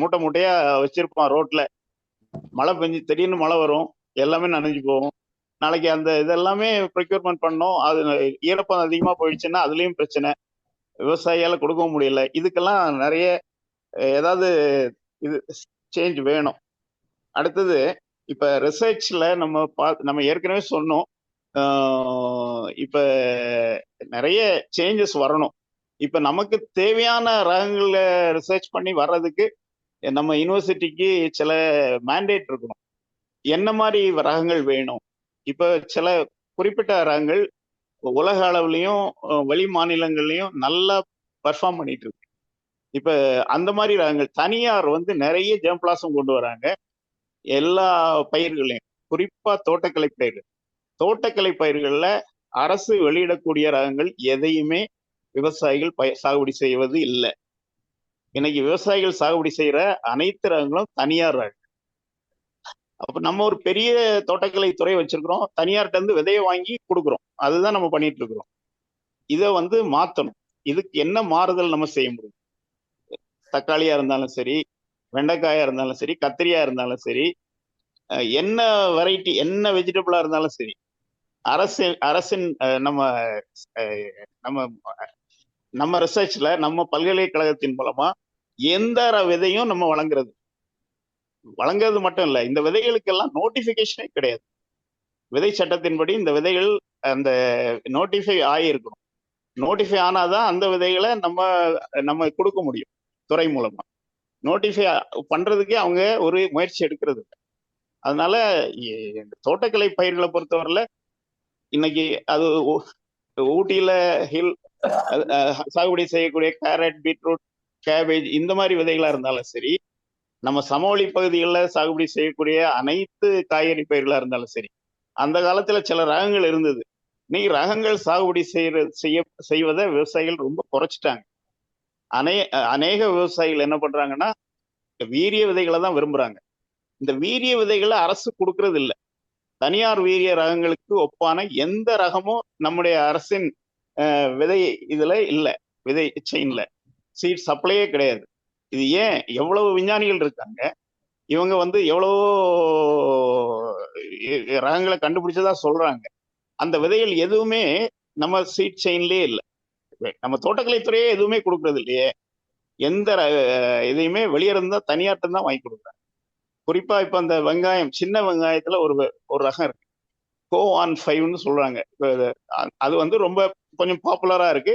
மூட்டை மூட்டையா வச்சிருப்பான் ரோட்ல. மழை பெஞ்சு திடீர்னு மழை வரும், எல்லாமே நனைஞ்சு போகும். நாளைக்கு அந்த இதெல்லாமே ப்ரொக்யூர்மெண்ட் பண்ணோம், அது ஈரப்பதம் அதிகமா போயிடுச்சுன்னா அதுலயும் பிரச்சனை, விவசாயியால கொடுக்க முடியல. இதுக்கெல்லாம் நிறைய ஏதாவது இது சேஞ்ச் வேணும். அடுத்தது இப்ப ரிசர்ச்ல நம்ம ஏற்கனவே சொன்னோம், இப்ப நிறைய சேஞ்சஸ் வரணும். இப்ப நமக்கு தேவையான ரகங்களை ரிசர்ச் பண்ணி வர்றதுக்கு நம்ம யூனிவர்சிட்டிக்கு சில மேண்டேட் இருக்கணும். என்ன மாதிரி ரகங்கள் வேணும்? இப்ப சில குறிப்பிட்ட ரகங்கள் உலக அளவுலயும் வெளி மாநிலங்கள்லயும் நல்லா பர்ஃபார்ம் பண்ணிட்டு இருக்கு. இப்ப அந்த மாதிரி ரகங்கள் தனியார் வந்து நிறைய ஜெர்ம்பிளாசம் கொண்டு வராங்க எல்லா பயிர்களையும், குறிப்பா தோட்டக்கலை பயிர்கள்ல அரசு வெளியிடக்கூடிய ரகங்கள் எதையுமே விவசாயிகள் சாகுபடி செய்வது இல்லை. இன்னைக்கு விவசாயிகள் சாகுபடி செய்யற அனைத்து ரகங்களும் தனியார் ரகங்கள். அப்ப நம்ம ஒரு பெரிய தோட்டக்கலை துறை வச்சிருக்கிறோம், தனியார்கிட்ட இருந்து விதையை வாங்கி கொடுக்குறோம், அதுதான் நம்ம பண்ணிட்டு இருக்கிறோம். இதை வந்து மாத்தணும். இதுக்கு என்ன மாறுதல் நம்ம செய்ய முடியும்? தக்காளியா இருந்தாலும் சரி, வெண்டைக்காயா இருந்தாலும் சரி, கத்திரியா இருந்தாலும் சரி, என்ன வெரைட்டி, என்ன வெஜிடபிளா இருந்தாலும் சரி, அரசின் நம்ம நம்ம ரிசர்ச்ல, நம்ம பல்கலைக்கழகத்தின் மூலமா எந்த விதையும் நம்ம வழங்குறது மட்டும் இல்ல, இந்த விதைகளுக்கெல்லாம் நோட்டிபிகேஷனே கிடையாது. விதை சட்டத்தின்படி இந்த விதைகள் அந்த நோட்டிஃபை ஆகியிருக்கணும். நோட்டிஃபை ஆனாதான் அந்த விதைகளை நம்ம கொடுக்க முடியும். துறை மூலமா நோட்டிஃபை பண்றதுக்கே அவங்க ஒரு முயற்சி எடுக்கிறது இல்லை. அதனால தோட்டக்கலை பயிர்களை பொறுத்தவரையில இன்னைக்கு அது ஊட்டியில சாகுபடி செய்யக்கூடிய கேரட், பீட்ரூட், கேபேஜ் இந்த மாதிரி விதைகளா இருந்தாலும் சரி, நம்ம சமவெளி பகுதிகளில் சாகுபடி செய்யக்கூடிய அனைத்து காய்கறி பயிர்களா இருந்தாலும் சரி, அந்த காலத்துல சில ரகங்கள் இருந்தது. இன்னைக்கு ரகங்கள் சாகுபடி செய்வதை விவசாயிகள் ரொம்ப குறைச்சிட்டாங்க. அநேக விவசாயிகள் என்ன பண்றாங்கன்னா வீரிய விதைகளை தான் விரும்புறாங்க. இந்த வீரிய விதைகளை அரசு கொடுக்கறது இல்லை. தனியார் வீரிய ரகங்களுக்கு ஒப்பான எந்த ரகமும் நம்முடைய அரசின் விதை இதுல இல்லை, விதை செயின்ல சீட் சப்ளையே கிடையாது. இது ஏன்? எவ்வளவு விஞ்ஞானிகள் இருக்காங்க, இவங்க வந்து எவ்வளவோ ரகங்களை கண்டுபிடிச்சதா சொல்றாங்க. அந்த விதைகள் எதுவுமே நம்ம சீட் செயின்லயே இல்லை. நம்ம தோட்டக்கலைத்துறையே எதுவுமே கொடுக்கறது இல்லையே. எந்த இதையுமே வெளியே இருந்தா தனியார்ட்ட தான் வாங்கி கொடுக்குறாங்க. குறிப்பா இப்ப அந்த வெங்காயம், சின்ன வெங்காயத்துல ஒரு ரகம் இருக்கு, கோஆன் 5ன்னு சொல்றாங்க. அது வந்து ரொம்ப கொஞ்சம் பாப்புலரா இருக்கு.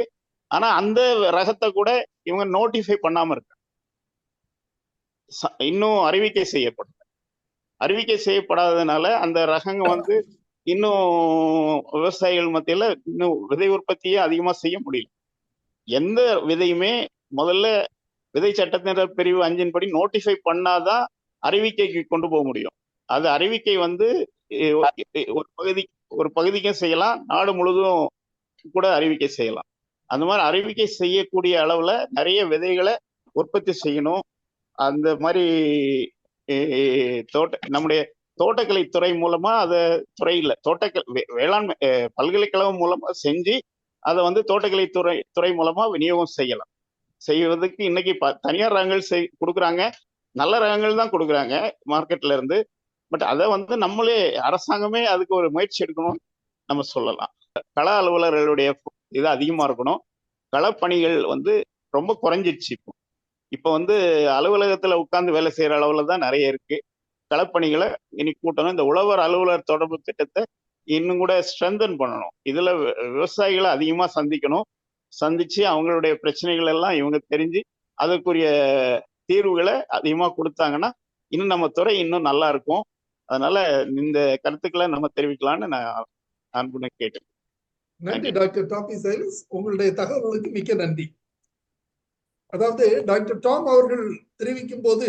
ஆனா அந்த ரகத்தை கூட இவங்க நோட்டிஃபை பண்ணாம இருக்காங்க. இன்னும் அறிவிக்கை செய்யப்படாததுனால அந்த ரகங்க வந்து இன்னும் விவசாயிகள் மத்தியில இன்னும் விதை உற்பத்தியே அதிகமா செய்ய முடியல. எந்த விதையுமே முதல்ல விதை சட்டத்தினர் பிரிவு 5 படி நோட்டிஃபை பண்ணாதான் அறிவிக்கைக்கு கொண்டு போக முடியும். அது அறிவிக்கை வந்து ஒரு பகுதிக்கும் செய்யலாம், நாடு முழுதும் கூட அறிவிக்கை செய்யலாம். அந்த மாதிரி அறிவிக்கை செய்யக்கூடிய அளவுல நிறைய விதைகளை உற்பத்தி செய்யணும். அந்த மாதிரி நம்முடைய தோட்டக்கலை துறை மூலமா அதை வேளாண்மை பல்கலைக்கழகம் மூலமா செஞ்சு அதை வந்து தோட்டக்கலை துறை மூலமா விநியோகம் செய்வதற்கு இன்னைக்கு தனியார் ரகங்கள் கொடுக்குறாங்க, நல்ல ரகங்கள் தான் கொடுக்குறாங்க மார்க்கெட்ல இருந்து. பட் அதை வந்து நம்மளே அரசாங்கமே அதுக்கு ஒரு முயற்சி எடுக்கணும் நம்ம சொல்லலாம். கள அலுவலர்களுடைய இது அதிகமா இருக்கணும். களப்பணிகள் வந்து ரொம்ப குறைஞ்சிடுச்சு. இப்போ வந்து அலுவலகத்துல உட்கார்ந்து வேலை செய்யற அளவுல தான் நிறைய இருக்கு. களப்பணிகளை இனி கூட்டணும். இந்த உழவர் அலுவலர் தொடர்பு திட்டத்தை இன்னும் கூட ஸ்ட்ரென்தன் பண்ணணும். இதுல விவசாயிகளை அதிகமா சந்திச்சு அவங்களுடைய பிரச்சனைகள் எல்லாம் இவங்க தெரிஞ்சு அதற்குரிய தீர்வுகளை அதிகமா கொடுத்தாங்கன்னா இன்னும் நம்ம துறை இன்னும் நல்லா இருக்கும். அதனால இந்த கருத்துக்களை நம்ம தெரிவிக்கலாம்னு நான் அன்புடன் கேட்டேன். நன்றி டாக்டர் டாமி சைலஸ், உங்களுடைய தகவல்களுக்கு மிக்க நன்றி. அதாவது டாக்டர் டாம் அவர்கள் தெரிவிக்கும் போது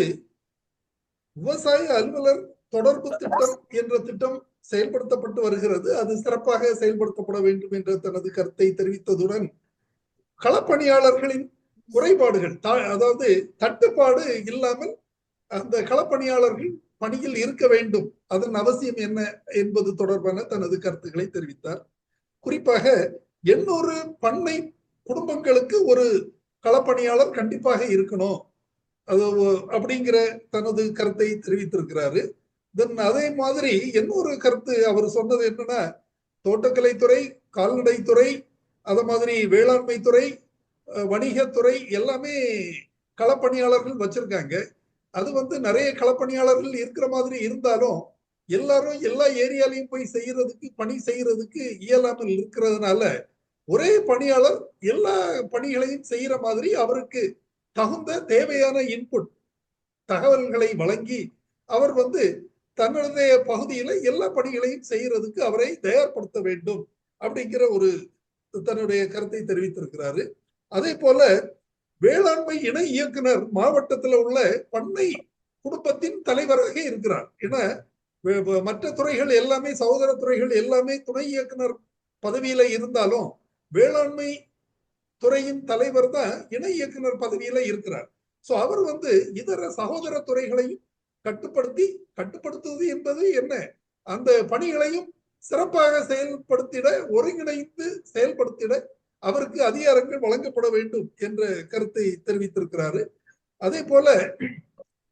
விவசாய அலுவலர் தொடர்பு திட்டம் என்ற திட்டம் செயல்படுத்தப்பட்டு வருகிறது, அது சிறப்பாக செயல்படுத்தப்பட வேண்டும் என்ற தனது கருத்தை தெரிவித்ததுடன் களப்பணியாளர்களின் குறைபாடுகள், அதாவது தட்டுப்பாடு இல்லாமல் அந்த களப்பணியாளர்கள் பணியில் இருக்க வேண்டும், அதன் அவசியம் என்ன என்பது தொடர்பான தனது கருத்துக்களை தெரிவித்தார். குறிப்பாக 800 பண்ணை குடும்பங்களுக்கு ஒரு களப்பணியாளர் கண்டிப்பாக இருக்கணும் அது அப்படிங்கிற தனது கருத்தை தெரிவித்திருக்கிறாரு. தென் அதே மாதிரி இன்னொரு கருத்து அவர் சொன்னது என்னன்னா, தோட்டக்கலைத்துறை, கால்நடைத்துறை, அத மாதிரி வேளாண்மை துறை, வணிகத்துறை எல்லாமே களப்பணியாளர்கள் வச்சிருக்காங்க. அது வந்து நிறைய களப்பணியாளர்கள் இருக்கிற மாதிரி இருந்தாலும் எல்லாரும் எல்லா ஏரியாலையும் போய் செய்யறதுக்கு பணி செய்யறதுக்கு இயலாமல் இருக்கிறதுனால ஒரே பணியாளர் எல்லா பணிகளையும் செய்யற மாதிரி அவருக்கு தகுந்த தேவையான இன்புட் தகவல்களை வழங்கி அவர் வந்து தன்னுடைய பகுதியில எல்லா பணிகளையும் செய்யறதுக்கு அவரை தயார்படுத்த வேண்டும் அப்படிங்கிற ஒரு தன்னுடைய கருத்தை தெரிவித்திருக்கிறாரு. அதே போல வேளாண்மை இணை இயக்குனர் மாவட்டத்தில் உள்ள பண்ணை குடும்பத்தின் தலைவராக இருக்கிறார். ஏன்னா மற்ற துறைகள் எல்லாமே சகோதர துறைகள் எல்லாமே துணை இயக்குனர் பதவியில இருந்தாலும் வேளாண்மை துறையின் தலைவர் தான் இணை இயக்குனர் பதவியில இருக்கிறார். சோ அவர் வந்து இதர சகோதர துறைகளையும் கட்டுப்படுத்துவது என்பது என்ன, அந்த பணிகளையும் சிறப்பாக செயல்படுத்திட ஒருங்கிணைந்து செயல்படுத்திட அவருக்கு அதிகாரங்கள் வழங்கப்பட வேண்டும் என்ற கருத்தை தெரிவித்திருக்கிறாரு. அதே போல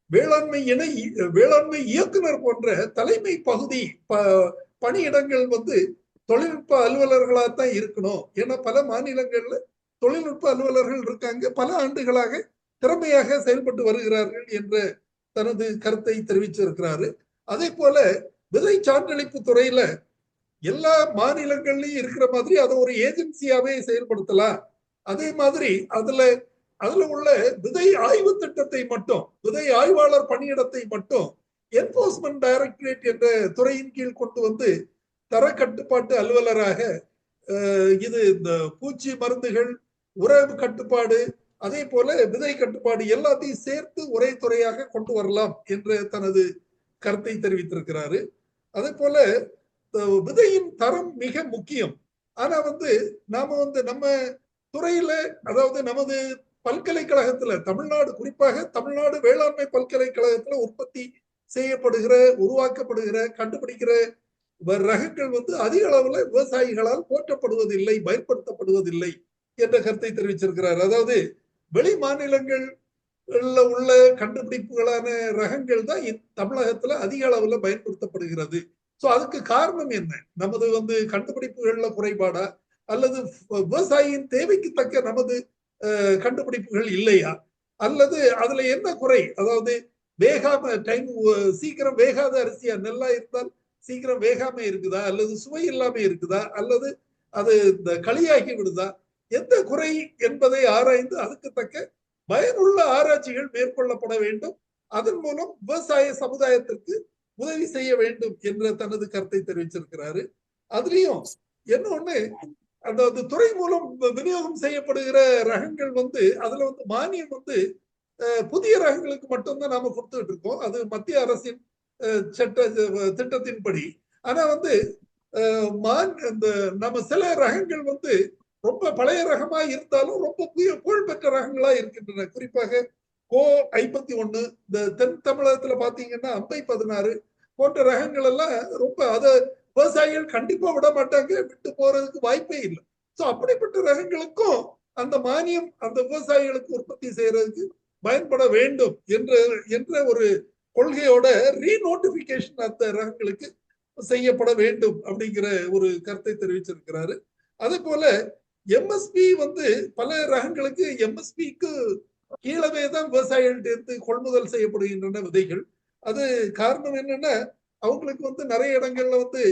வேளாண்மை இயக்குனர் போன்ற தலைமை பகுதி பணியிடங்கள் வந்து தொழில்நுட்ப அலுவலர்களாத்தான் இருக்கணும். ஏன்னா பல மாநிலங்கள்ல தொழில்நுட்ப அலுவலர்கள் இருக்காங்க, பல ஆண்டுகளாக திறமையாக செயல்பட்டு வருகிறார்கள் என்ற தனது கருத்தை தெரிவிச்சிருக்கிறாரு. அதே போல விதை சான்றளிப்பு துறையில எல்லா மாநிலங்கள்லயும் இருக்கிற மாதிரி அதை ஒரு ஏஜென்சியாவே செயல்படுத்தலாம். அதே மாதிரி அதுல உள்ள விதை ஆய்வு திட்டத்தை மட்டும், விதை ஆய்வாளர் பணியிடத்தை மட்டும் என்போர்ஸ்மெண்ட் டைரக்டரேட் என்ற துறையின் கீழ் கொண்டு வந்து தர கட்டுப்பாட்டு அலுவலராக இது இந்த பூச்சி மருந்துகள், உர கட்டுப்பாடு, அதே போல விதை கட்டுப்பாடு எல்லாத்தையும் சேர்த்து ஒரே துறையாக கொண்டு வரலாம் என்ற தனது கருத்தை தெரிவித்திருக்கிறாரு. அதே போல விதையின் தரம் மிக முக்கியம். ஆனா வந்து நாம வந்து நம்ம துறையில, அதாவது நமது பல்கலைக்கழகத்துல, தமிழ்நாடு குறிப்பாக தமிழ்நாடு வேளாண்மை பல்கலைக்கழகத்துல உற்பத்தி செய்யப்படுகிற, உருவாக்கப்படுகிற, கண்டுபிடிக்கிற ரகங்கள் வந்து அதிக அளவுல விவசாயிகளால் போற்றப்படுவதில்லை, பயன்படுத்தப்படுவதில்லை என்ற கருத்தை தெரிவிச்சிருக்கிறார். அதாவது வெளி மாநிலங்கள்ல உள்ள கண்டுபிடிப்புகளான ரகங்கள் தான் தமிழகத்துல அதிக அளவுல பயன்படுத்தப்படுகிறது. சோ அதுக்கு காரணம் என்ன? நமது வந்து கண்டுபிடிப்புகள்ல குறைபாடா, அல்லது விவசாயியின் தேவைக்கு தக்க நமது கண்டுபிடிப்புகள் இல்லையா, அல்லது அதுல என்ன குறை? அதாவது வேகாம சீக்கிரம் வேகாத அரிசியா, நெல்லா இருந்தால் சீக்கிரம் வேகாம இருக்குதா, அல்லது சுவை இல்லாம இருக்குதா, அல்லது அது இந்த களியாகி விடுதா, எந்த குறை என்பதை ஆராய்ந்து அதுக்கு தக்க பயனுள்ள ஆராய்ச்சிகள் மேற்கொள்ளப்பட வேண்டும். அதன் மூலம் விவசாய சமுதாயத்திற்கு உதவி செய்ய வேண்டும் என்ற தனது கருத்தை தெரிவிச்சிருக்கிறாரு. அதுலயும் என்ன ஒண்ணு, அந்த துறை மூலம் விநியோகம் செய்யப்படுகிற ரகங்கள் வந்து அதுல வந்து மானியம் வந்து புதிய ரகங்களுக்கு மட்டும்தான் நாம கொடுத்துட்டு இருக்கோம். அது மத்திய அரசின் திட்டத்தின்படி. ஆனா வந்து நம்ம சில ரகங்கள் வந்து ரொம்ப பழைய ரகமா இருந்தாலும் ரொம்ப புகழ்பெற்ற ரகங்களா இருக்கின்றன. குறிப்பாக கோ 51, இந்த தென் தமிழகத்துல பாத்தீங்கன்னா அம்பை 16 போன்ற ரகங்கள் எல்லாம் ரொம்ப அத விவசாயிகள் கண்டிப்பா விட மாட்டாங்க, விட்டு போறதுக்கு வாய்ப்பே இல்லை. சோ அப்படிப்பட்ட ரகங்களுக்கும் அந்த மானியம் அந்த விவசாயிகளுக்கு உற்பத்தி செய்யறதுக்கு பயன்பட வேண்டும் என்ற ஒரு கொள்கையோட ரீநோட்டிபிகேஷன் அந்த ரகங்களுக்கு செய்யப்பட வேண்டும் அப்படிங்கிற ஒரு கருத்தை தெரிவிச்சிருக்கிறாரு. அதே போல எம்எஸ்பி வந்து பல ரகங்களுக்கு எம்எஸ்பிக்கு கீழவே தான் விவசாயிகள்ட்ட இருந்து கொள்முதல் செய்யப்படுகின்றன விதைகள். அது காரணம் என்னன்னா, அவங்களுக்கு வந்து நிறைய இடங்கள்ல வந்து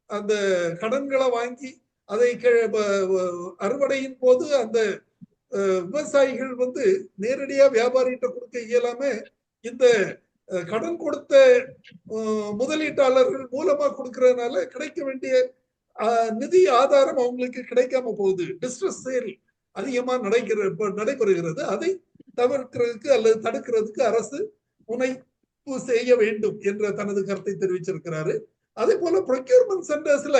அந்த கடன்களை வாங்கி அதை அறுவடையின் போது அந்த விவசாயிகள் வந்து நேரடியா வியாபாரிகிட்ட கொடுக்க இயலாம இந்த கடன் கொடுத்த முதலீட்டாளர்கள் மூலமா கொடுக்கறதுனால கிடைக்க வேண்டிய நிதி ஆதாரம் அவங்களுக்கு கிடைக்காம போகுது. டிஸ்ட்ரஸ் சேல் அதிகமா நடைபெறுகிறது. அதை தவிர்க்கிறதுக்கு அல்லது தடுக்கிறதுக்கு அரசு முனைப்பு செய்ய வேண்டும் என்ற தனது கருத்தை தெரிவிச்சிருக்கிறாரு. அதே போல ப்ரொக்யூர்மெண்ட் சென்டர்ஸ்ல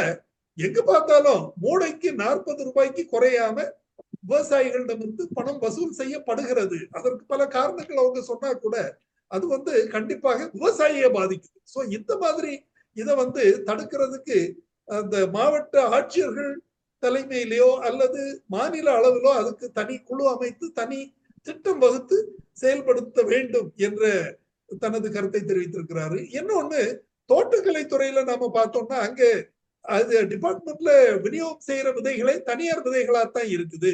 எங்க பார்த்தாலும் மூடைக்கு 40 ரூபாய்க்கு குறையாம விவசாயிகளிடமிருந்து பணம் வசூல் செய்யப்படுகிறது. அதற்கு பல காரணங்கள் அவங்க சொன்னா கூட அது வந்து கண்டிப்பாக விவசாயியை பாதிக்குது. சோ இந்த மாதிரி இதை வந்து தடுக்கிறதுக்கு அந்த மாவட்ட ஆட்சியர்கள் தலைமையிலேயோ அல்லது மாநில அளவிலோ அதுக்கு தனி குழு அமைத்து தனி திட்டம் வகுத்து செயல்படுத்த வேண்டும் என்ற தனது கருத்தை தெரிவித்திருக்கிறாரு. இன்னொன்னு, தோட்டக்கலை துறையில நாம பார்த்தோம்னா அங்க அது டிபார்ட்மெண்ட்ல விநியோகம் செய்யற விதைகளை தனியார் விதைகளாத்தான் இருக்குது.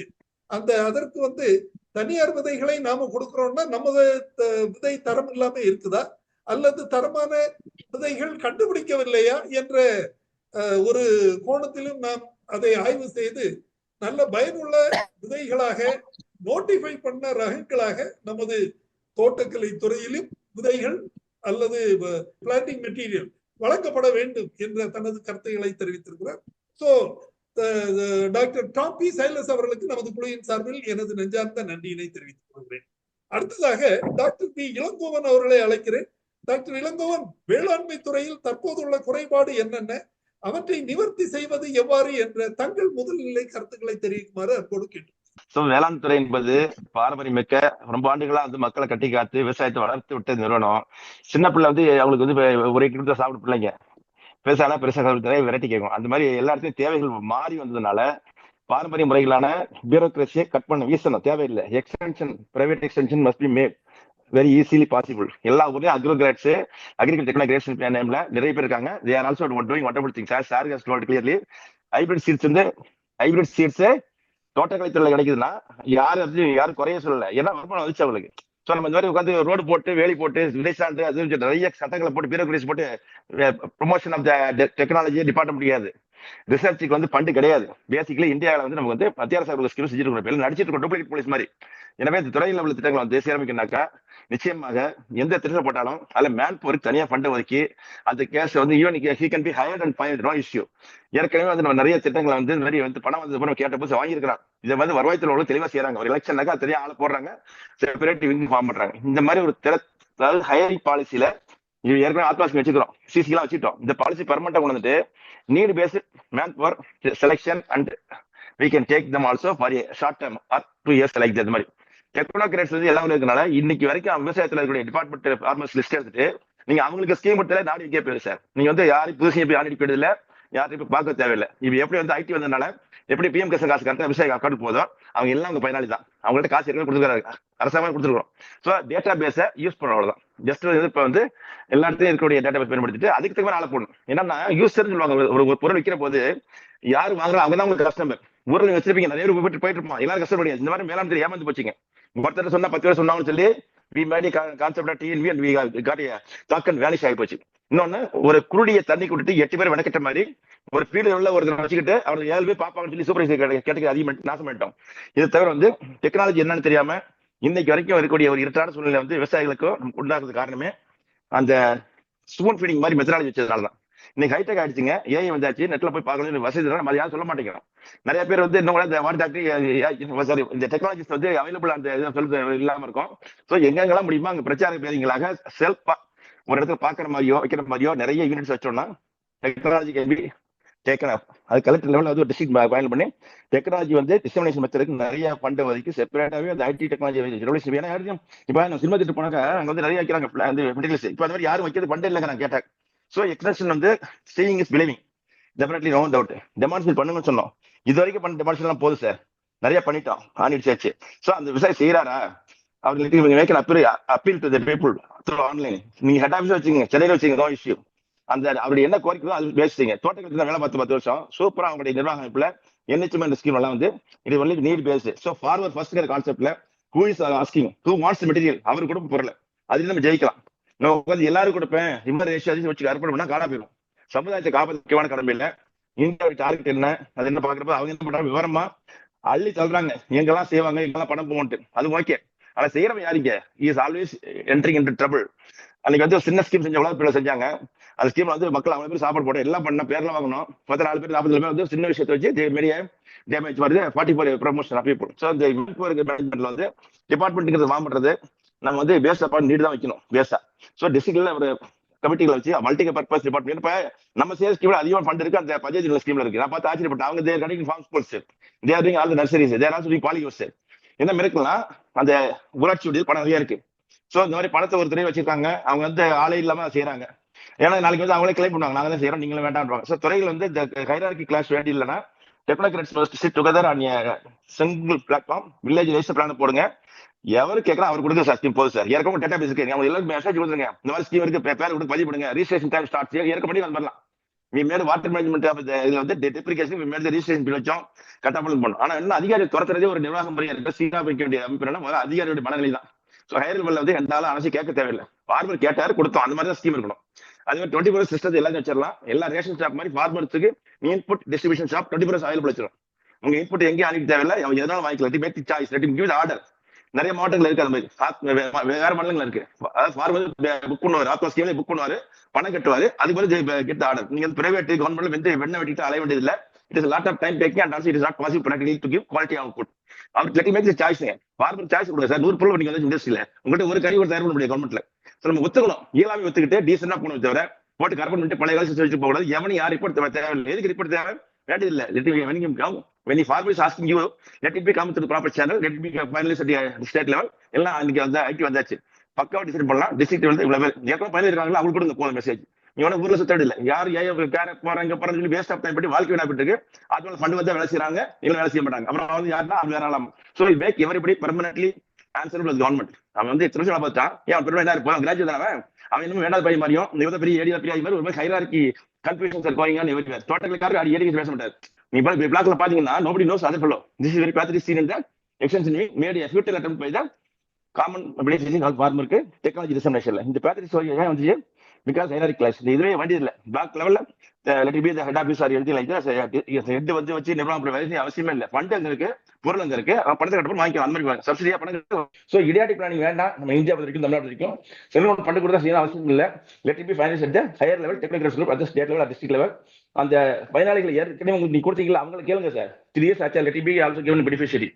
அதற்கு தனியார் விதைகளை நாம கொடுக்கிறோம்னா நம்ம விதை தரம் இல்லாம இருக்குதா அல்லது தரமான விதைகள் கண்டுபிடிக்கவில்லையா என்ற ஒரு கோணத்திலும் நாம் அதை ஆய்வு செய்து நல்ல பயனுள்ள விதைகளாக நோட்டிஃபை பண்ண ரகங்களாக நமது தோட்டக்கலை துறையிலும் விதைகள் அல்லது பிளான்டிங் மெட்டீரியல் வழங்கப்பட வேண்டும் என்ற தனது கருத்துக்களை தெரிவித்திருக்கிறார். So doctor Tom P. Silas அவர்களுக்கு நமது குழுவின் சார்பில் எனது நெஞ்சார்ந்த நன்றியினை தெரிவித்துக் கொள்கிறேன். அடுத்ததாக டாக்டர் பி. இளங்கோவன் அவர்களை அழைக்கிறேன். டாக்டர் இளங்கோவன், வேளாண்மை துறையில் தற்போதுள்ள குறைபாடு என்னென்ன, அவற்றை நிவர்த்தி செய்வது எவ்வாறு என்ற தங்கள் முதல்நிலை கருத்துக்களை தெரிவிக்குமாறு அன்போடு கேட்டு. வேளாண் துறை என்பது பாரம்பரியமிக்க ரொம்ப ஆண்டுகளா மக்களை கட்டி காத்து விவசாயத்தை வளர்த்து விட்ட நிறுவனம். சின்ன பிள்ளை அவங்களுக்கு ஒரே கிலோ சாப்பிட பிள்ளைங்க பெருசானா பெருசா சாப்பிட்டு வெரைட்டி கேட்கும். அந்த மாதிரி எல்லா இடத்துலையும் தேவைகள் மாறி வந்ததுனால பாரம்பரிய முறைகளான பியூரோக்ரஸியை கட் பண்ண வீசணும், தேவையில்லை. Extension, private extension must be made very easily possible. எல்லா ஊர்லயும் அக்ரோகிராட்ஸ், அக்ரிகல்ச்சர் டெக்னாலஜி நேம்ல நிறைய பேர் இருக்காங்க. They are also doing wonderful things. Sir has told clearly. Hybrid seeds தோட்டக்கலை துறையில கிடைக்குதுன்னா யாரும் குறைய சொல்லல, ஏன்னா வருமானம் வந்துச்சு அவங்களுக்கு. ஸோ நம்ம இந்த மாதிரி உட்காந்து ரோடு போட்டு வேலி போட்டு விதைசாண்டு அது நிறைய சட்டங்களை போட்டு பியூரோக்ரஸி போட்டு promotion of the technology department முடியாது. ரிசர்ச்சுக்கு ஃபண்டு கிடையாது. பேசிக்கலி இந்தியாவில் நமக்கு மத்திய அரசு ஸ்கீம் செஞ்சுட்டு இருக்கோம், நடிச்சிட்டு இருக்கோம் டூப்ளிகேட் போலீஸ் மாதிரி. எனவே இந்த துறையில் உள்ள திட்டங்களை சீரமைக்கனாக்கா நிச்சயமாக எந்த திட்டம் போட்டாலும் அதுல மேன் பவருக்கு தனியா ஃபண்ட் ஒதுக்கி அந்த case even he can be hired and find, no issue. ஏற்கனவே நம்ம நிறைய திட்டங்களை நிறைய பணம் வந்தது கேட்ட போது வாங்கியிருக்கிறான். இதை வருவாய்த்துறை தெளிவா செய்யறாங்க. ஒரு எலெக்ஷன்னாக்கா தனியாக ஆளை போடுறாங்க, செப்பரேட் விங் ஃபார்ம் பண்றாங்க. இந்த மாதிரி ஒரு அதாவது ஹையரிங் பாலிசியில ஏற்கனவே ஆத்மாஸ்க்கு வச்சுக்கிறோம், சிசி எல்லாம் வச்சுட்டோம். இந்த பாலிசி பர்மனண்டா கொண்டு வந்துட்டு need based manpower selection and we can take them also for a short term or 2 years like that. மாதிரி டெக்னாக்ரேட்ஸ் எல்லாம் இருக்கனால இன்னைக்கு வரைக்கும் விவசாயத்துல இருக்கக்கூடிய டிபார்ட்மெண்ட் ஃபார்மர்ஸ் லிஸ்ட் எடுத்துட்டு நீங்க அவங்களுக்கு ஸ்கீம் கொடுத்தாலே நாடு வைக்க போயிரு சார். நீங்க யாரும் புதுசு போய் ஆடி போயிடுது இல்ல, யாரும் இப்ப பார்க்க தேவையில்லை. இப்ப எப்படி ஐடி வந்ததுனால எப்படி பிஎம் கேஸ் காசு கரெக்டா விவசாய அக்கௌண்ட் போதும், அவங்க எல்லாம் அவங்க பயனாளி தான். அவங்கள்ட்ட காசு ஏற்கனவே கொடுத்துருக்காங்க, அரசாங்கம் கொடுத்துருக்கோம். ஸோ டேட்டா பேஸை யூஸ் பண்ண அவ்வளவுதான். ஜஸ்ட் இப்ப எல்லா இடத்துலையும் இருக்கக்கூடிய டேட்டா பேஸ் பயன்படுத்திட்டு அதுக்கு தகுந்த ஆளை போடணும். என்னன்னா யூசர் சொல்லுவாங்க, ஒரு பொருள் விற்கிற போது யாரு வாங்குறோம் அவங்க தான் உங்களுக்கு கஸ்டமர். ஊரில் வச்சிருப்பீங்க, நிறைய பேர் போயிட்டு இருப்போம், எல்லாரும் கஷ்டப்படியாது. இந்த மாதிரி மேலாம் ஏமாந்து போச்சுங்க. ஒருத்தர் சொன்னா 10 பேர் சொன்னாங்கன்னு சொல்லி வேலிஷ் ஆகி போச்சு. இன்னொன்னு, ஒரு குருடியை தண்ணி கொடுத்து 8 பேர் வணக்கிட்ட மாதிரி ஒரு ஃபீல்டு உள்ள ஒருத்தர் வச்சுக்கிட்டு அவர் 7 பேர் பாப்பாங்கன்னு சொல்லி சூப்பர்வைசர் கேட்டகரி அதிகம் நாசம் பண்ணிட்டோம். இதை தவிர டெக்னாலஜி என்னன்னு தெரியாம இன்னைக்கு வரைக்கும் இருக்கக்கூடிய ஒரு இருட்டான சூழ்நிலை விவசாயிகளுக்கும் உண்டாக்குறது காரணமே அந்த ஸ்பூன் ஃபீடிங் மாதிரி மெத்தடாலஜி வச்சதுனாலதான். இன்னைக்கு ஹைடெக் ஆயிடுச்சுங்க, ஏஐ வந்தாச்சு, நெட்ல போய் பார்க்கணும் வசதி நம்ம யாரும் சொல்ல மாட்டேங்கிறோம். நிறைய பேர் இந்த டெக்னாலஜிஸ் அவைலபிள் அந்த சொல்றது இல்லாம இருக்கும். ஸோ எங்கெங்கெல்லாம் முடியுமோ அங்க பிரச்சார பேரிங்களாக செல்ஃபா ஒரு இடத்துல பாக்குற மாதிரியோ வைக்கிற மாதிரியோ நிறைய யூனிட்ஸ் வச்சோம்னா technology can be taken up. அது கலெக்டர் லெவலில் ஒரு டிஸ்ட்ரிக்ட் ஃபைனல் பண்ணி டெக்னாலஜி டிசமினேஷன் மெத்தடுக்கு நிறைய ஃபண்ட் ஒதுக்கி செப்பரேட்டாவே அந்த ஐடி டெக்னாலஜி. ஏன்னா இப்போ நம்ம சினிமா திட்டு போனாக்கா அங்க நிறைய வைக்கிறாங்க மெட்டீரியல்ஸ். இப்போ அந்த மாதிரி யாரும் வைக்கிறது ஃபண்ட் இல்லைங்க நான் கேட்டேன். So extension seeing is believing, definitely no doubt. Demonstrate பண்ணுங்கன்னு சொன்னோம். இது வரைக்கும் பண்ண டெமான்ஸ்ட்ரேஷன் போதும் சார், நிறைய பண்ணிட்டோம், ஆனிடுச்சு. ஸோ அந்த விவசாயம் செய்யறாரா அவங்களுக்கு appeal to the people through online. நீங்க ஹெட் ஆஃபீஸ் வச்சுக்கோங்க, சென்னையில் வச்சுக்கோங்க, நோ இஷ்யூ. அந்த அவருடைய என்ன கோரிக்கையோ அது பேசுறீங்க. தோட்டக்கலை வேலை 10 வருஷம் சூப்பரா அவங்களுடைய நிர்வாக அமைப்புல என்ஹெச்எம் ஸ்கீம் எல்லாம் இது only need based. So forward first கான்செப்ட்ல who is asking, who wants material, அவர் கூட பொருள் அதுல நம்ம ஜெயிக்கலாம். நான் உட்காந்து எல்லாரும் கொடுப்பேன் இம்மர் ரேஷியோ வச்சு அர்ப்பணம் பண்ணா காணா போயிடும். சமுதாயத்தை காப்பாற்ற கடமை இல்லை. இந்தியாவோட டார்கெட் என்ன, அது என்ன பாக்குறப்ப அவங்க என்ன பண்றாங்க விவரமா அள்ளி தள்ளுறாங்க. எங்கெல்லாம் செய்வாங்க, எங்கெல்லாம் பணம் போகட்டு, அது ஓகே. ஆனா செய்யறவன் யாருங்க, is always entering into trouble. அன்னைக்கு சின்ன ஸ்கீம் செஞ்ச எவ்வளவு பேர் செஞ்சாங்க. அந்த ஸ்கீம்ல மக்கள் அவ்வளவு பேர் சாப்பாடு போட்டு எல்லாம் பண்ண பேர்லாம் வாங்கணும். 14 பேர் 40 பேர் சின்ன விஷயத்தை வச்சு பெரிய டேமேஜ் வருது. 44 ப்ரமோஷன் ஆஃப் பீப்புள். ஸோ இந்த மேனேஜ்மெண்ட்ல டிபார்ட்மெண்ட்டுக்கு வாங்குறது நம்ம பேஸ்ட் நீட் தான் வைக்கணும் பேஸா. ஸோ டிஸ்ட்ரிக்ட்ல ஒரு கமிட்டிகளை வச்சு மல்டி பர்பஸ் டிபார்ட்மெண்ட். இப்ப நம்ம சேல் ஸ்கீம்ல அதிகமாக ஃபண்ட் இருக்கு, அந்த பஞ்சாயத்து ஸ்கீம்ல இருக்கு. நான் பார்த்து ஆச்சரியப்பட்டேன். அவங்க connecting farm schools, they are doing all the nurseries, they are also doing polyhouses. என்ன மிரக்கலாம், அந்த ஊராட்சி ஊழியர் பணம் நிறைய இருக்கு. ஸோ இந்த மாதிரி பணத்தை ஒரு துறை வச்சிருக்காங்க, அவங்க ஆளே இல்லாம செய்யறாங்க. ஏன்னா நாளைக்கு அவங்களே கிளைம் பண்ணுவாங்க, நாங்க தான் செய்யறோம், நீங்களும் வேண்டாம்ன்றாங்க. ஸோ துறைகள் இந்த ஹைரார்கி கிளாஸ் வேண்டி இல்லைன்னா technocrats must sit together on a single platform. Village wise plan போடுங்க. எவரு கேட்கலாம் அவர் கொடுங்க சார், ஸ்கீம் போதும் சார். ஏற்கனவே டேட்டா பேஸ் இருக்கு, அவங்க எல்லாரும் மெசேஜ் கொடுத்துருங்க, இந்த மாதிரி ஸ்கீம் இருக்கு, பேர் கொடுத்து பதிவு பண்ணுங்க, ரிஜிஸ்ட்ரேஷன் டைம் ஸ்டார்ட் ஏற்கனவே வரலாம். we made water management இதுல வந்து deprecation, we made the registration bill வச்சோம், கட்டாமல் பண்ணோம். ஆனா என்ன அதிகாரி துரத்துறதே ஒரு நிர்வாக முறையா இருக்கு. சீனா வைக்க வேண்டிய அமைப்பு முதல்ல அதிகாரியோட மனநிலை தான். ஸோ ஹையர் லெவல்ல வந்து எந்த ஆளும் அனைச்சு கேட்க தேவையில்லை. ஃபார்மர் கேட்டாரு கொடுத்தோம், அந்த மாதிரி தான் ஸ்கீம் இருக்கணும். அதே மாதிரி 24 சிஸ்டத்தை எல்லாத்தையும் வச்சிடலாம். எல்லா ரேஷன் ஷாப் மாதிரி ஃபார்மர்ஸுக்கு இன்புட் டிஸ்ட்ரிபியூஷன் ஷாப் 24 அவைலபிள் வச்சிடும். உங்க இன்புட் எங்கேயும் அனுப்ப தேவையில்லை, அவங்க எதனால வாங்கிக்கலாம், make the choice, give order. நிறைய மாவட்டங்கள் இருக்கு, அது மாதிரி வேற மாநிலங்கள் இருக்கு. அதாவது ஃபார்மர் புக் பண்ணுவாரு, ஆத்மா ஸ்கீம்ல புக் பண்ணுவாரு, பணம் கட்டுவாரு, அதுக்கு வந்து கெட் ஆர்டர். நீங்க பிரைவேட் கவர்மெண்ட்ல வந்து வெண்ணை வெட்டிட்டு அலைய வேண்டியது இல்லை. It is lot of time taking and also it is not possible practically to give quality output. அவருக்கு let make the choice. Farmer choice கொடுங்க சார். 100 பொருள் நீங்க வந்து இண்டஸ்ட்ரியில உங்கள்கிட்ட ஒரு கறி ஒரு தயார் பண்ண முடியும் கவர்மெண்ட்ல. ஸோ நம்ம ஒத்துக்கணும், இயலாமை ஒத்துக்கிட்டு டீசெண்டா போகணும் தவிர போட்டு கரெக்ட் பண்ணிட்டு பழைய காலத்து வச்சு போக கூடாது. எவனையும் யார் ரிப்போர்ட் தேவையில்லை. எதுக்கு ரிப்போர்ட் தேவை வேண்டியதில்லை. when the farmer is asking you, let it be come to the proper channel, let it be finalized at the state level. எல்லாம் அன்னைக்கு வந்து ஐடி வந்தாச்சு, பக்காவா டிசைட் பண்ணலாம். டிஸ்ட்ரிக்ட் வந்து இவ்வளவு ஏற்கனவே பயணில் இருக்காங்களா அவங்களுக்கு கொடுங்க போன மெசேஜ். நீ வேணா ஊர்ல சுத்தம் இல்லை, யார் போறாங்க போறாங்க சொல்லி வேஸ்ட் ஆஃப் டைம் பண்ணி வாழ்க்கை விடாப்பிட்டு இருக்கு. அது ஃபண்ட் வந்து வேலை செய்யறாங்க, இல்லை வேலை செய்ய மாட்டாங்க. அப்புறம் வந்து யாருன்னா அது வேற ஆளாம். So it make everybody permanently answerable with government. அவன் வந்து எத்தனை வருஷம் பார்த்தான், ஏன் பெருமை என்ன இருப்பான், கிராஜுவேட் தானே அவன் இன்னும் வேண்டாத பையன் மாதிரியும் இவங்க பெரிய ஏரியா பெரிய மாதிரி ஒரு மாதிரி ஹைரார்கி கன்ஃபியூஷன்ஸ் இருப்பாங்க. எவரி டோட்டல் காருக்கு அது ஏரியா பேச மாட்டாரு. நீ பிளாக்ல பாத்தீங்கன்னா nobody knows other fellow. This is very pathetic scene in that extension made a futile attempt by the common beneficiary called farmer க்கு technology dissemination. இந்த pathetic story ஏன் வந்துச்சு, because hierarchy class இதுவே வண்டி இல்ல பிளாக் லெவல்ல let it be the head office or anything like that. Head வந்து வச்சு நிர்வாகம் வேலை அவசியமே இல்லை. ஃபண்ட் அங்க இருக்கு, பொருள் அங்க இருக்கு, பணத்தை கட்டப்போ வாங்கிக்கலாம். அந்த மாதிரி சப்சிடியா பணம். ஸோ இடியாட்டிக் பிளானிங் வேண்டாம். நம்ம இந்தியா வரைக்கும் தமிழ்நாடு வரைக்கும் செல்வம் ஃபண்ட் கொடுத்தா செய்யணும் அவசியம் இல்லை. Let it be finance at the higher level technical group at state level, district level. அந்த பயனாளிகள் ஏற்கனவே உங்களுக்கு நீ கொடுத்தீங்களா அவங்களை கேளுங்க சார். 3 years ஆச்சா, let it be also given beneficiary.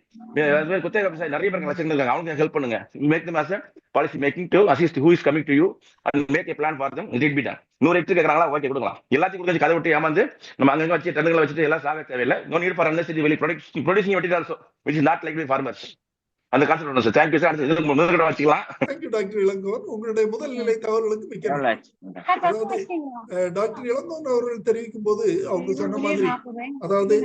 குத்தகை விவசாயி நிறைய பேர் லட்சங்கள் இருக்காங்க, அவங்க ஹெல்ப் பண்ணுங்க. Make them as policy making to assist who is coming to you and make a plan for them. It be done. 100 hectare கேட்கறாங்களா, okay கொடுக்கலாம். எல்லாத்தையும் கொடுத்து கதை விட்டு ஏமாந்து நம்ம அங்கங்க வச்சு தண்ணுகளை வச்சுட்டு எல்லாம் சாக தேவையில்லை. நோ நீட் ஃபார் அன்னெசரி வெளி producing material also which is not like the farmers. அந்த கான்செப்ட் ஒன்று சார். Thank you sir. அடுத்து முதல்ல வச்சுக்கலாம். Thank you doctor Ilangovan. உங்களுடைய முதல் நிலை தகவல்களுக்கு மிக்க நன்றி. அதாவது டாக்டர் இளங்கோவன் அவர்கள் தெரிவிக்கும் போது அவங்க சொன்ன மாதிரி, அதாவது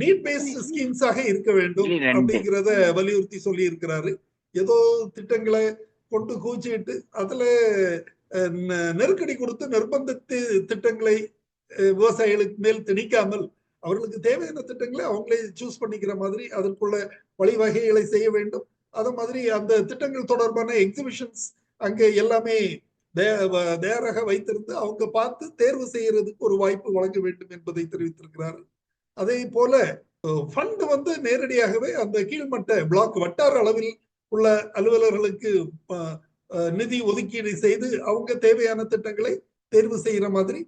நீட் பேஸ்ட் ஸ்கீம்ஸாக இருக்க வேண்டும் அப்படிங்கிறத வலியுறுத்தி சொல்லி இருக்கிறாரு. ஏதோ திட்டங்களை கொண்டு கூச்சிட்டு அதுல நெருக்கடி கொடுத்து நிர்பந்தித்து திட்டங்களை விவசாயிகளுக்கு மேல் திணிக்காமல் அவர்களுக்கு தேவையான திட்டங்களை அவங்களே சூஸ் பண்ணிக்கிற மாதிரி அதற்குள்ள வழிவகைகளை செய்ய வேண்டும். அது மாதிரி அந்த திட்டங்கள் தொடர்பான எக்ஸிபிஷன்ஸ் அங்கே எல்லாமே தயாராக வைத்திருந்து அவங்க பார்த்து தேர்வு செய்யறதுக்கு ஒரு வாய்ப்பு வழங்க வேண்டும் என்பதை தெரிவித்திருக்கிறார். அதே போல ஃபண்ட் வந்து நேரடியாகவே அந்த கீழ்மட்ட பிளாக் வட்டார அளவில் உள்ள அலுவலர்களுக்கு நிதி ஒதுக்கீடு செய்து அவங்க தேவையான திட்டங்களை தேர்வு செய்யற மாதிரி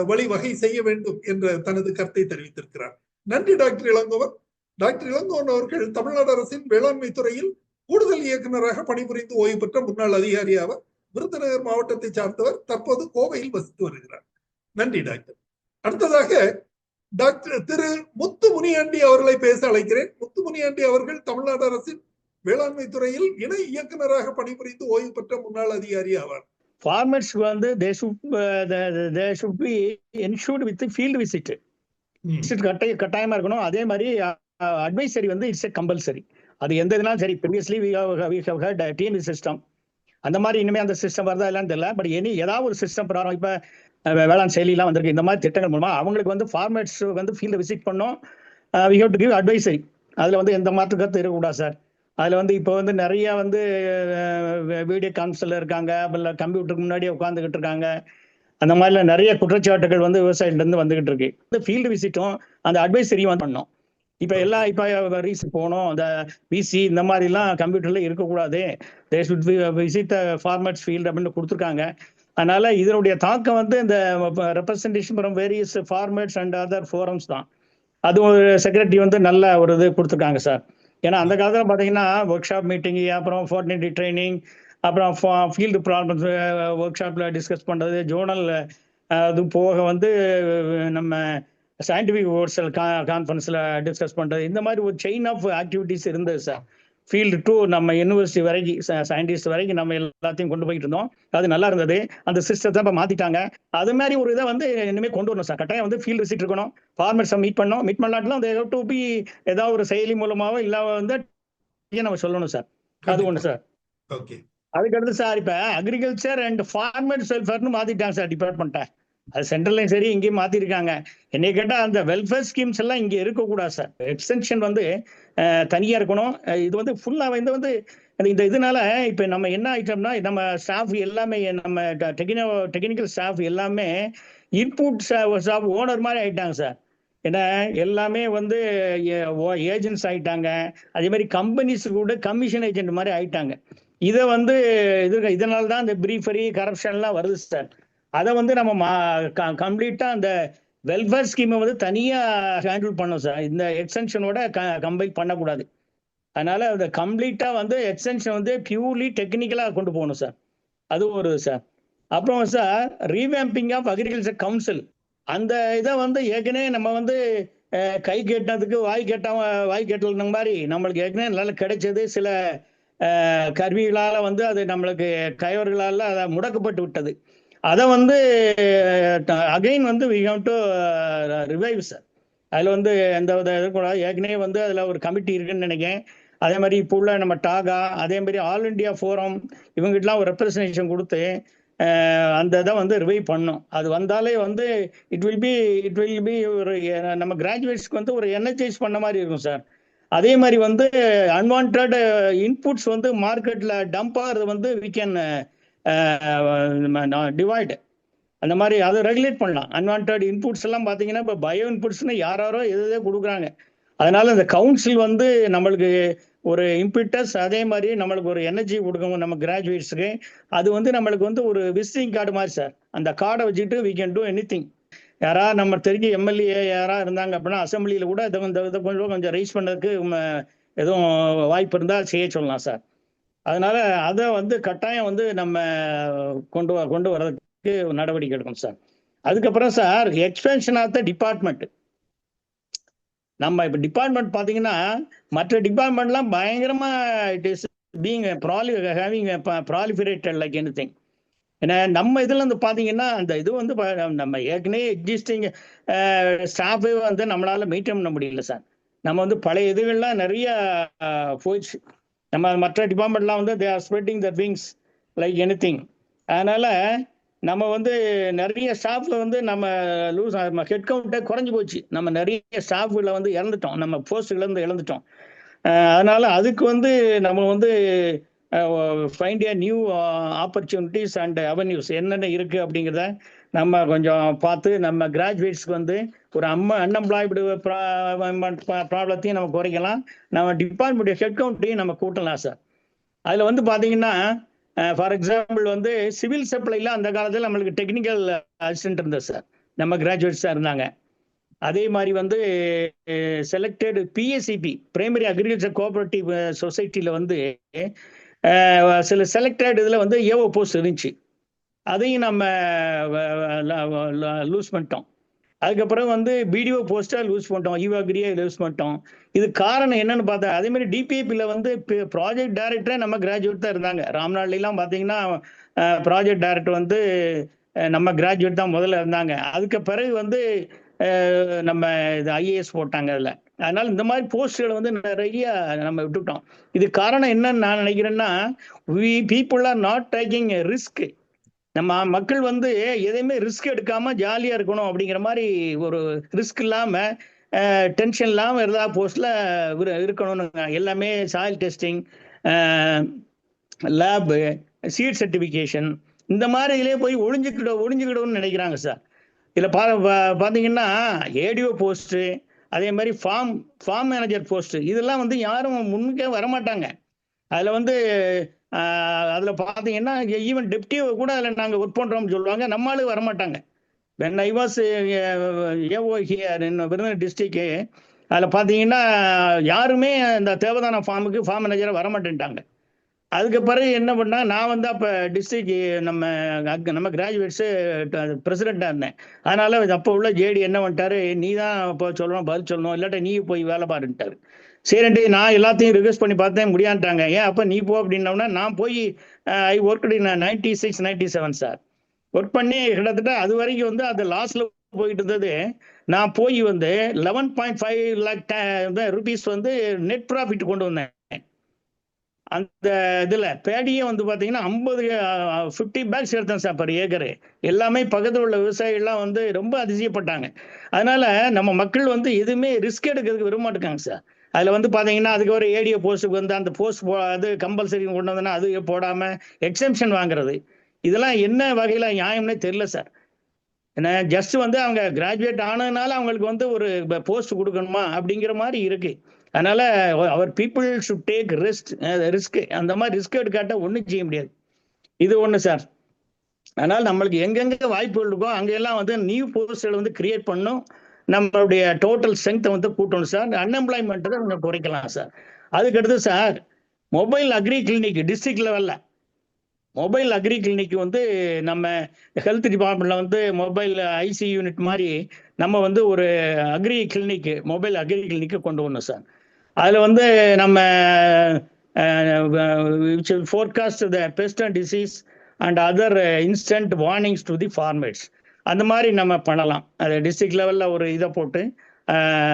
வழிவகை செய்ய வேண்டும் என்ற தனது கருத்தை தெரிவித்திருக்கிறார். நன்றி டாக்டர் இளங்கோவன். டாக்டர் இளங்கோவன் அவர்கள் தமிழ்நாடு அரசின் வேளாண்மை துறையில் கூடுதல் இயக்குநராக பணிபுரிந்து ஓய்வு பெற்ற முன்னாள் அதிகாரி ஆவர். விருதுநகர் மாவட்டத்தை சார்ந்தவர். தற்போது கோவையில் வசித்து வருகிறார். நன்றி டாக்டர். அடுத்ததாக டாக்டர் திரு முத்து முனியாண்டி அவர்களை பேச அழைக்கிறேன். முத்து முனியாண்டி அவர்கள் தமிழ்நாடு அரசின் வேளாண்மை துறையில் இணை இயக்குநராக பணிபுரிந்து ஓய்வு பெற்ற முன்னாள் அதிகாரி ஆவார். Farmers வந்து they should be ensured with field visit. கட்டாயமா இருக்கணும். அதே மாதிரி அட்வைசரி வந்து இட்ஸ் எ கம்பல்சரி. அது எந்த இதனாலும் சரி. Previously we have had TNV system. அந்த மாதிரி இனிமே அந்த சிஸ்டம் வருதா இல்லைன்னு தெரியல. பட் ஏதாவது ஒரு சிஸ்டம் பிரகாரம் இப்ப வேளாண் செயலிலாம் வந்திருக்கு. இந்த மாதிரி திட்டங்கள் மூலமா அவங்களுக்கு வந்து ஃபார்மர்ஸ் வந்து ஃபீல்டை விசிட் பண்ணோம். we have to give advisory. அதுல வந்து எந்த மாற்று கருத்து இருக்கக்கூடாது சார். அதில் வந்து இப்போ வந்து நிறைய வந்து வீடியோ கான்ஃபரன்ஸில் இருக்காங்க, இல்லை கம்ப்யூட்டருக்கு முன்னாடியே உட்காந்துக்கிட்டு இருக்காங்க. அந்த மாதிரிலாம் நிறைய குற்றச்சாட்டுகள் வந்து விவசாயிலேருந்து வந்துகிட்டு இருக்கு. இந்த ஃபீல்டு விசிட்டும் அந்த அட்வைசரியும் வந்து பண்ணோம். இப்போ ரீசெண்ட் போனோம், அந்த பிசி இந்த மாதிரிலாம் கம்ப்யூட்டர்ல இருக்கக்கூடாது. They should visit farmers field அப்படின்னு கொடுத்துருக்காங்க. அதனால இதனுடைய தாக்கம் வந்து இந்த representation from various farmers and other forums தான். அது ஒரு செக்ரட்டரி வந்து நல்ல ஒரு இது கொடுத்துருக்காங்க சார். ஏன்னா அந்த காலத்தில் பார்த்தீங்கன்னா ஒர்க் ஷாப் மீட்டிங், அப்புறம் ஃபோர்ட்னிட்டி ட்ரைனிங், அப்புறம் ஃபீல்டு ப்ராப்ளம்ஸ் ஒர்க் ஷாப்பில் டிஸ்கஸ் பண்ணுறது, ஜோனல் அது போக வந்து நம்ம சயின்டிஃபிக் ஓர்சல் கான்ஃபரன்ஸில் டிஸ்கஸ் பண்ணுறது, இந்த மாதிரி ஒரு செயின் ஆஃப் ஆக்டிவிட்டிஸ் இருந்தது சார். ஃபீல்டு டு நம்ம யூனிவர்சிட்டி வரைக்கும் சயின்டிஸ்ட் வரைக்கும் நம்ம எல்லாத்தையும் கொண்டு போயிட்டு இருந்தோம். அது நல்லா இருந்தது. அந்த சிஸ்டத்தை இப்போ மாற்றிட்டாங்க. அது மாதிரி ஒரு இதை வந்து இனிமேல் கொண்டு வரணும் சார். கட்டாயம் வந்து ஃபீல்டு விசிட் இருக்கணும். ஃபார்மர்ஸை மீட் பண்ணாட்டிலும் அந்த டு பி ஏதாவது ஒரு செயலி மூலமாகவோ இல்லை வந்து முறையை நம்ம சொல்லணும் சார். அது ஒண்ணு சார். ஓகே. அதுக்கடுத்து சார் இப்ப அக்ரிகல்ச்சர் அண்ட் ஃபார்மர்ஸ் வெல்ஃபேர்னு மாத்திட்டாங்க சார் டிபார்ட்மெண்ட்டை. அது சென்ட்ரல்லையும் சரி இங்கேயும் மாத்திருக்காங்க. என்னை கேட்டா அந்த வெல்ஃபேர் ஸ்கீம்ஸ் எல்லாம் இங்க இருக்கக்கூடாது சார். எக்ஸ்டென்ஷன் வந்து தனியா இருக்கணும். இது வந்து ஃபுல்லா வந்து இந்த இதனால இப்ப நம்ம என்ன ஆயிட்டோம்னா நம்ம ஸ்டாஃப் எல்லாமே நம்ம டெக்னிக்கல் ஸ்டாஃப் எல்லாமே இன்புட் ஸ்டாஃப் ஓனர் மாதிரி ஆயிட்டாங்க சார். ஏன்னா எல்லாமே வந்து ஏஜென்ட்ஸ் ஆயிட்டாங்க. அதே மாதிரி கம்பெனிஸ் கூட கமிஷன் ஏஜென்ட் மாதிரி ஆயிட்டாங்க. இதை வந்து இதனால தான் இந்த பிரீஃபரி கரப்ஷன்லாம் வருது சார். அதை வந்து நம்ம கம்ப்ளீட்டா அந்த வெல்ஃபேர் ஸ்கீமை வந்து தனியா ஹேண்டில் பண்ணோம் சார். இந்த எக்ஸ்டென்ஷனோட கம்பைன் பண்ணக்கூடாது. அதனால அந்த கம்ப்ளீட்டா வந்து எக்ஸ்டென்ஷன் வந்து பியூர்லி டெக்னிக்கலா கொண்டு போகணும் சார். அது ஒரு சார். அப்புறம் சார் ரீவேம்பிங் ஆஃப் அக்ரிகல்ச்சர் கவுன்சில் அந்த இதை வந்து ஏற்கனவே நம்ம வந்து கை கேட்டதுக்கு வாய் கேட்டல் மாதிரி நம்மளுக்கு ஏற்கனவே நல்லா கிடைச்சது. சில கருவிகளால வந்து அது நம்மளுக்கு கைவர்களால் அதை முடக்கப்பட்டு விட்டது. அதை வந்து அகைன் வந்து we have to revive sir. அதில் வந்து எந்த வித இது கூட ஏற்கனவே வந்து அதில் ஒரு கமிட்டி இருக்குன்னு நினைக்கிறேன். அதே மாதிரி இப்போ உள்ள நம்ம டாகா அதே மாதிரி ஆல் இண்டியா ஃபோரம் இவங்ககிட்டலாம் ஒரு ரெப்ரசன்டேஷன் கொடுத்து அந்த இதை வந்து ரிவைவ் பண்ணும். அது வந்தாலே வந்து இட் வில் பி ஒரு நம்ம கிராஜுவேட்ஸ்க்கு வந்து ஒரு எனர்ஜைஸ் பண்ண மாதிரி இருக்கும் சார். அதே மாதிரி வந்து அன்வான்ட் இன்புட்ஸ் வந்து மார்க்கெட்ல டம்ப் ஆகிறது வந்து வி கேன் டிவைட் அந்த மாதிரி அதை ரெகுலேட் பண்ணலாம். அன்வான்ட் இன்புட்ஸ் எல்லாம் பார்த்தீங்கன்னா இப்போ பயோ இன்புட்ஸ்னு யாரோ எதோ கொடுக்குறாங்க. அதனால இந்த கவுன்சில் வந்து நம்மளுக்கு ஒரு இம்பிட்டஸ் அதே மாதிரி நம்மளுக்கு ஒரு எனர்ஜி கொடுக்கணும் நம்ம கிராஜுவேட்ஸுக்கு. அது வந்து நம்மளுக்கு வந்து ஒரு விசிட்டிங் கார்டு மாதிரி சார். அந்த கார்டை வச்சுக்கிட்டு we can do any thing. யாராவது நம்ம தெரிஞ்ச எம்எல்ஏ யாராவது இருந்தாங்க அப்படின்னா அசம்பிளியில் கூட இதை கொஞ்சம் ரைஸ் பண்ணதுக்கு எதுவும் வாய்ப்பு இருந்தால் செய்ய சொல்லலாம் சார். அதனால அதை வந்து கட்டாயம் வந்து நம்ம கொண்டு வர்றதுக்கு நடவடிக்கை எடுக்கணும் சார். அதுக்கப்புறம் sir expansion of the department. நம்ம இப்போ டிபார்ட்மெண்ட் பார்த்தீங்கன்னா மற்ற டிபார்ட்மெண்ட்லாம் பயங்கரமா it is being having proliferated like any thing. ஏன்னா நம்ம இதில் வந்து பார்த்தீங்கன்னா அந்த இது வந்து நம்ம ஏற்கனவே எக்ஸிஸ்டிங் ஸ்டாஃபே வந்து நம்மளால மெயின்டைன் பண்ண முடியல சார். நம்ம வந்து பழைய இதுகள்லாம் நிறைய போயிடுச்சு. நம்ம மற்ற டிபார்ட்மெண்ட்லாம் வந்து they are spreading the wings like any thing. அதனால நம்ம வந்து நிறைய ஸ்டாஃப்ல வந்து நம்ம ஹெட் கவுண்டே குறைஞ்சி போச்சு. நம்ம நிறைய ஸ்டாஃப்ல வந்து இழந்துட்டோம். நம்ம போஸ்ட்ல இருந்து இழந்துட்டோம். அதனால அதுக்கு வந்து நம்ம வந்து find a new opportunities and avenues என்னென்ன இருக்கு அப்படிங்கிறத நம்ம கொஞ்சம் பார்த்து நம்ம கிராஜுவேட்ஸ்க்கு வந்து ஒரு அன்எம்ப்ளாய்டு ப்ராப்ளத்தையும் நம்ம குறைக்கலாம். நம்ம டிபார்ட்மெண்ட் ஹெட் கவுண்ட்டையும் நம்ம கூட்டலாம் சார். அதில் வந்து பார்த்தீங்கன்னா ஃபார் எக்ஸாம்பிள் வந்து சிவில் சப்ளைல அந்த காலத்தில் நம்மளுக்கு டெக்னிக்கல் அசிஸ்டன்ட் இருந்தது சார். நம்ம கிராஜுவேட்ஸாக இருந்தாங்க. அதே மாதிரி வந்து செலக்டட் பிஎஸ்சிபி பிரைமரி அக்ரிகல்ச்சர் கோஆபரேட்டிவ் சொசைட்டியில் வந்து சில செலக்டட் இதில் வந்து ஏஓ போஸ்ட் இருந்துச்சு. அதையும் நம்ம லூஸ் பண்ணிட்டோம். அதுக்கப்புறம் வந்து பிடிஓ போஸ்ட்டை லூஸ் பண்ணிட்டோம். ஈவாகிரியை லூஸ் பண்ணிட்டோம். இது காரணம் என்னன்னு பார்த்தா அதே மாதிரி டிபிஐபியில் வந்து ப்ராஜெக்ட் டைரக்டரே நம்ம கிராஜுவேட் தான் இருந்தாங்க. ராம்நாட்லாம் பார்த்தீங்கன்னா ப்ராஜெக்ட் டைரக்டர் வந்து நம்ம கிராஜுவேட் தான் முதல்ல இருந்தாங்க. அதுக்கு பிறகு வந்து நம்ம இது ஐஏஎஸ் போட்டாங்க அதில். அதனால இந்த மாதிரி போஸ்ட்களை வந்து நிறைய நம்ம விட்டுட்டோம். இது காரணம் என்னன்னு நான் நினைக்கிறேன்னா people are not taking risk. நம்ம மக்கள் வந்து எதையுமே ரிஸ்க் எடுக்காம ஜாலியா இருக்கணும் அப்படிங்கிற மாதிரி ஒரு ரிஸ்க் இல்லாம டென்ஷன் இல்லாம எல்லா போஸ்ட்ல இருக்கணும்னு எல்லாமே soil testing lab seat certification இந்த மாதிரி இதிலே போய் ஒழிஞ்சுக்கிடணும்னு நினைக்கிறாங்க சார். இதில் பார்த்தீங்கன்னா ஏடிஓ போஸ்ட்டு அதே மாதிரி ஃபார்ம் மேனேஜர் போஸ்ட்டு இதெல்லாம் வந்து யாரும் முன்னுக்கே வரமாட்டாங்க. அதில் வந்து அதில் பார்த்தீங்கன்னா ஈவன் டெப்டிஓ கூட அதில் நாங்கள் ஒர்க் பண்ணுறோம்னு சொல்லுவாங்க. நம்மளும் வரமாட்டாங்க. When I was AO here in Virudhunagar district அதில் பார்த்தீங்கன்னா யாருமே இந்த தேவதான ஃபார்முக்கு ஃபார்ம் மேனேஜராக வரமாட்டேன்ட்டாங்க. அதுக்கு பிறகு என்ன பண்ணா நான் வந்து அப்போ டிஸ்ட்ரிக்ட் நம்ம கிராஜுவேட்ஸு பிரசிடெண்ட்டாக இருந்தேன். அதனால அப்போ உள்ள ஜேடி என்ன பண்ணிட்டாரு, நீ தான் இப்போ சொல்லணும் பதில் சொல்லணும் இல்லாட்ட நீ போய் வேலை பாருன்ட்டாரு. சரின்ட்டு நான் எல்லாத்தையும் ரிக்வெஸ்ட் பண்ணி பார்த்தேன் முடியான்ட்டாங்க. ஏன் அப்போ நீ போ அப்படின்னோம்னா நான் போய் I work in 96, 97 sir work பண்ணி கிட்டத்தட்ட அது வரைக்கும் வந்து அது லாஸ்ட்ல போயிட்டு இருந்தது. நான் போய் வந்து 11.5 lakh ரூபீஸ் வந்து நெட் ப்ராஃபிட் கொண்டு வந்தேன். அந்த இதுல பேடியே வந்து பாத்தீங்கன்னா 50 பேக்ஸ் எடுத்தேன் சார் பர் ஏக்கரு. எல்லாமே பக்கத்தில் உள்ள விவசாயிகள்லாம் வந்து ரொம்ப அதிசயப்பட்டாங்க. அதனால நம்ம மக்கள் வந்து எதுவுமே ரிஸ்க் எடுக்கிறதுக்கு விரும்ப மாட்டேங்காங்க சார். அதுல வந்து பாத்தீங்கன்னா அதுக்கு ஒரு ஏடிஓ போஸ்ட்டுக்கு வந்து அந்த போஸ்ட் அது கம்பல்சரி கொண்டு வந்தோன்னா அது போடாம எக்ஸம்ஷன் வாங்குறது, இதெல்லாம் என்ன வகையில நியாயம்னே தெரியல சார். ஏன்னா ஜஸ்ட் வந்து அவங்க கிராஜுவேட் ஆனதுனால அவங்களுக்கு வந்து ஒரு போஸ்ட் கொடுக்கணுமா அப்படிங்கிற மாதிரி இருக்கு. அதனால our people should take risk. அந்த மாதிரி ரிஸ்க் எடுக்காட்ட ஒன்றும் செய்ய முடியாது. இது ஒன்று சார். அதனால நம்மளுக்கு எங்கெங்க வாய்ப்புகள் இருக்கோ அங்கெல்லாம் வந்து நியூ போஸ்ட்களை வந்து கிரியேட் பண்ணும். நம்மளுடைய டோட்டல் ஸ்ட்ரென்த்தை வந்து கூட்டணும் சார். அன்எம்ப்ளாய்மெண்ட்டை கொஞ்சம் குறைக்கலாம் சார். அதுக்கடுத்து sir, mobile agri clinic district லெவலில் மொபைல் அக்ரி கிளினிக் வந்து நம்ம ஹெல்த் டிபார்ட்மெண்ட்ல வந்து மொபைல் ஐசி யூனிட் மாதிரி நம்ம வந்து ஒரு மொபைல் அக்ரி கிளினிக்கு கொண்டு வரணும் சார். அதில் வந்து நம்ம forecast the pest and disease and other instant warnings to the farmers, அந்த மாதிரி நம்ம பண்ணலாம். அது டிஸ்ட்ரிக்ட் லெவலில் ஒரு இதை போட்டு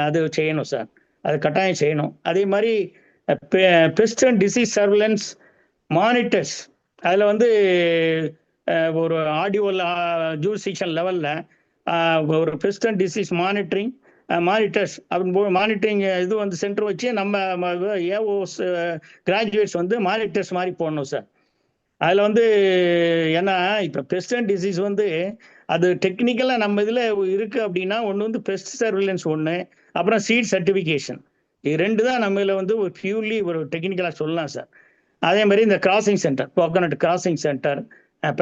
அது செய்யணும் சார். அது கட்டாயம் செய்யணும். அதே மாதிரி pest and disease surveillance monitors, அதில் வந்து ஒரு ஆடியோவில் ஜூரிஸ்டிக்ஷன் லெவலில் ஒரு பெஸ்ட் அண்ட் டிசீஸ் மானிட்டர்ஸ் அப்படின்னு மானிட்டரிங் இது வந்து சென்டர் வச்சு நம்ம ஏஓஸ் கிராஜுவேட்ஸ் வந்து மானிட்டர்ஸ் மாதிரி போடணும் சார். அதில் வந்து ஏன்னா இப்போ பெஸ்ட் அண்ட் டிசீஸ் வந்து அது டெக்னிக்கலாக நம்ம இதில் இருக்குது அப்படின்னா ஒன்று வந்து பெஸ்ட் சர்வேலன்ஸ் ஒன்று, அப்புறம் சீட் சர்டிஃபிகேஷன், இது 2 தான் நம்ம இதில் வந்து ஒரு பியூர்லி ஒரு டெக்னிக்கலாக சொல்லலாம் சார். அதே மாதிரி இந்த crossing centre, coconut crossing centre,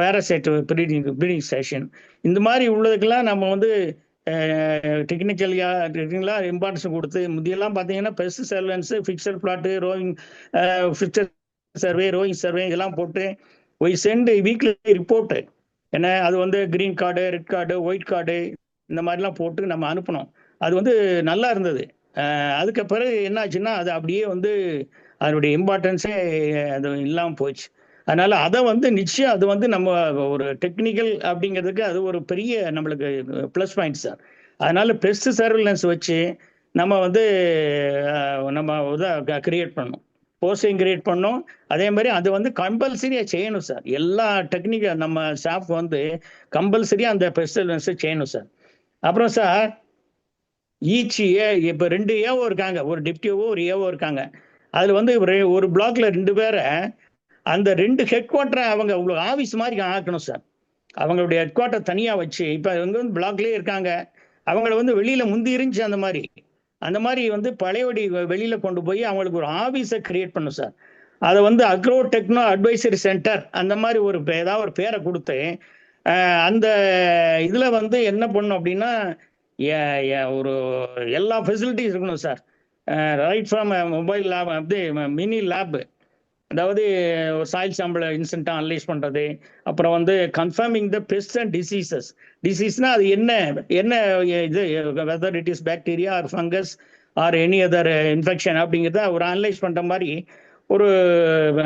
parasite breeding station, இந்த மாதிரி உள்ளதுக்கெல்லாம் நம்ம வந்து டெக்னிக்கலாக இம்பார்ட்டன்ஸ் கொடுத்து, முந்தியெல்லாம் பார்த்தீங்கன்னா pest surveillance, fixed plot, fixed survey, roving survey இதெல்லாம் போட்டு சென்ட் வீக்லி ரிப்போர்ட்டு என்ன, அது வந்து green card, red card, white card இந்த மாதிரிலாம் போட்டு நம்ம அனுப்பணும். அது வந்து நல்லா இருந்தது. அதுக்கு பிறகு என்ன ஆச்சுன்னா அது அப்படியே வந்து அதனுடைய இம்பார்ட்டன்ஸே அது இல்லாமல் போச்சு. அதனால அதை வந்து நிச்சயம் அது வந்து நம்ம ஒரு டெக்னிக்கல் அப்படிங்கிறதுக்கு அது ஒரு பெரிய நம்மளுக்கு ப்ளஸ் பாயிண்ட் சார். அதனால பெஸ்ட் சர்வேலன்ஸ் வச்சு நம்ம வந்து நம்ம இதை கிரியேட் பண்ணணும், போஸ்டிங் கிரியேட் பண்ணணும். அதே மாதிரி அது வந்து கம்பல்சரியாக செய்யணும் சார். எல்லா டெக்னிக்கல் நம்ம ஸ்டாஃப் வந்து கம்பல்சரியாக அந்த பெஸ்ட் சர்வேலன்ஸை செய்யணும் சார். அப்புறம் சார், ஈச் இப்போ 2 ஏஓ இருக்காங்க, ஒரு டிப்டிஓ ஒரு ஏஓ இருக்காங்க. அதில் வந்து ஒரு பிளாக்ல 2 பேரை அந்த 2 ஹெட் குவார்ட்டரை அவங்க உங்களுக்கு ஆஃபீஸ் மாதிரி ஆக்கணும் சார். அவங்களுடைய ஹெட் குவார்ட்டர் தனியாக வச்சு, இப்போ இவங்க வந்து பிளாக்லேயே இருக்காங்க, அவங்கள வந்து வெளியில் முந்தி இருந்துச்சு அந்த மாதிரி வந்து பழையபடி வெளியில் கொண்டு போய் அவங்களுக்கு ஒரு ஆஃபீஸை கிரியேட் பண்ணும் சார். அதை வந்து அக்ரோ டெக்னோ அட்வைசரி சென்டர் அந்த மாதிரி ஏதாவது ஒரு பேரை கொடுத்து அந்த இதில் வந்து என்ன பண்ணும் அப்படின்னா ஒரு எல்லா ஃபெசிலிட்டிஸ் இருக்கணும் sir. Right from mobile lab, அப்படி மினி லேப், அதாவது சாயில் சாம்பிள் இன்ஸ்டன்ட்டாக அனலைஸ் பண்ணுறது, அப்புறம் வந்து கன்ஃபார்மிங் த பெஸ்ட் அண்ட் டிசீஸ்னா அது என்ன இது, whether it is bacteria or fungus or any other infection அப்படிங்கிறத ஒரு அனலைஸ் பண்ணுற மாதிரி ஒரு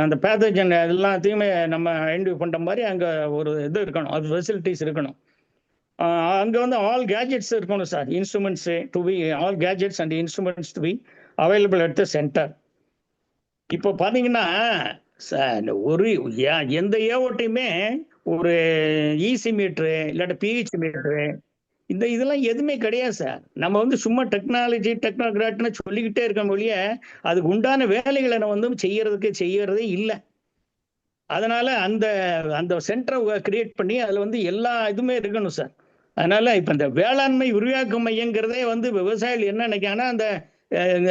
அந்த பேத்தஜன் எல்லாத்தையுமே நம்ம ஐடென்டிஃபை பண்ணுற மாதிரி அங்கே ஒரு இது இருக்கணும், அது ஃபெசிலிட்டிஸ் இருக்கணும். அங்கே வந்து ஆல் கேஜெட்ஸ் இருக்கணும் sir, instruments to be all gadgets and instruments to be available at the centre. இப்போ பார்த்தீங்கன்னா எந்த ஏஓட்டையுமே ஒரு இசி மீட்ரு இல்லாட்ட பிஹெச் மீட்ரு இதெல்லாம் எதுவுமே கிடையாது சார். நம்ம வந்து சும்மா டெக்னாலஜி டெக்னோகிராட்னு சொல்லிக்கிட்டே இருக்க மொழிய அதுக்கு உண்டான வேலைகளை நம்ம வந்து செய்யறதே இல்லை. அதனால அந்த சென்டரை கிரியேட் பண்ணி அதில் வந்து எல்லா இதுவுமே இருக்கணும் சார். அதனால இப்போ இந்த வேளாண்மை விரிவாக்க மையங்கிறதே வந்து விவசாயிகள் என்ன நினைக்கிறாங்கன்னா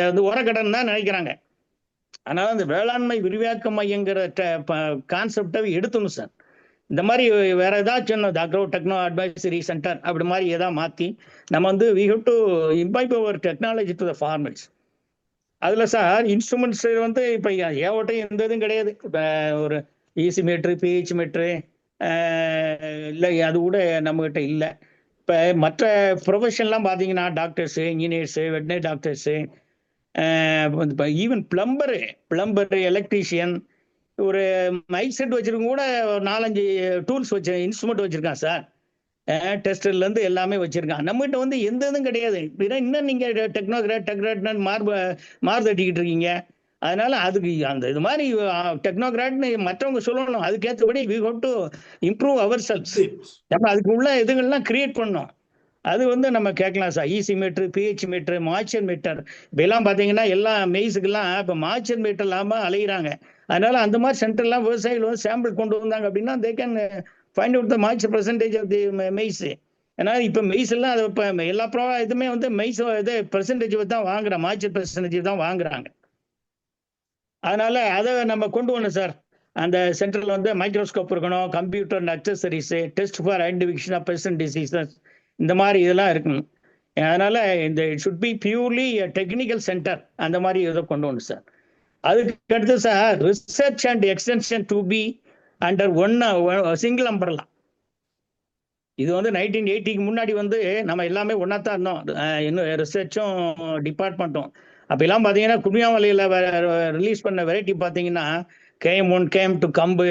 அந்த உரக்கடன் தான் நினைக்கிறாங்க. அதனால அந்த வேளாண்மை விரிவாக்க மையங்கிற கான்செப்டை எடுத்துணும் சார். இந்த மாதிரி வேற ஏதாச்சும் அக்ரோ டெக்னோ அட்வைசரி சென்டர் அப்படி மாதிரி ஏதாவது மாற்றி நம்ம வந்து we have to imbibe our technology to the farmers. அதில் சார் இன்ஸ்ட்ருமெண்ட்ஸ் வந்து இப்போ ஏவோட்டையும் எந்த இதுவும் கிடையாது. இப்போ ஒரு இசி மீட்ரு பிஹெச் மீட்ரு இல்லை, அது கூட நம்மகிட்ட இல்லை. இப்போ மற்ற ப்ரொஃபஷன்லாம் பார்த்தீங்கன்னா டாக்டர்ஸு, இன்ஜினியர்ஸு, வெட்னரி டாக்டர்ஸு, இப்போ ஈவன் பிளம்பரு, எலக்ட்ரீஷியன், ஒரு மைக் செட் வச்சிருக்க கூட 4-5 டூல்ஸ் இன்ஸ்ட்ருமெண்ட் வச்சிருக்கான் சார். டெஸ்டர்லேருந்து எல்லாமே வச்சிருக்கான். நம்மகிட்ட வந்து எந்த இதுவும் கிடையாது. இன்னும் நீங்கள் டெக்னோகிராட் மார்பு தட்டிக்கிட்டு இருக்கீங்க. அதனால அதுக்கு அந்த இது மாதிரி டெக்னோகிராட்னு மற்றவங்க சொல்லணும், அதுக்கேற்றபடி we have to improve our cells. நம்ம அதுக்கு உள்ள இதுகள்லாம் கிரியேட் பண்ணோம். அது வந்து நம்ம கேட்கலாம் sir. EC meter, pH meter, moisture meter இப்பெல்லாம் பார்த்தீங்கன்னா எல்லாம் மெய்ஸுக்கெல்லாம் இப்போ மாய்ச்சர் மீட்டர் இல்லாமல் அலைகிறாங்க. அதனால அந்த மாதிரி சென்டர்லாம் விவசாயிகள் வந்து சாம்பிள் கொண்டு வந்தாங்க அப்படின்னா they can find out the moisture percentage of the maize. ஏன்னா இப்போ மெய்ஸ் எல்லாம் அது இப்போ எல்லா இதுவுமே வந்து மெய்ஸ் இது பெர்சன்டேஜ் தான் வாங்குறாங்க, மாய்ச்சர் பெர்சன்டேஜ் தான் வாங்குறாங்க. அதனால அதை நம்ம கொண்டு வரணும் சார். அந்த சென்டரில் வந்து மைக்ரோஸ்கோப் இருக்கணும், computer and accessories, test for identification of percent diseases, இந்த மாதிரி இதெல்லாம் இருக்கணும். அதனால இந்த it should be purely technical centre, அந்த மாதிரி இதை கொண்டு வரணும் சார். அதுக்கு அடுத்து sir research and extension to be under single umbrella. இது வந்து 1980க்கு முன்னாடி வந்து நம்ம எல்லாமே ஒன்றா தான் இருந்தோம், இன்னும் ரிசர்ச்சும் டிபார்ட்மெண்ட்டும். அப்பெல்லாம் பார்த்தீங்கன்னா குமியாமலையில் ரிலீஸ் பண்ண வெரைட்டி பார்த்தீங்கன்னா KM1 KM2 கம்பு,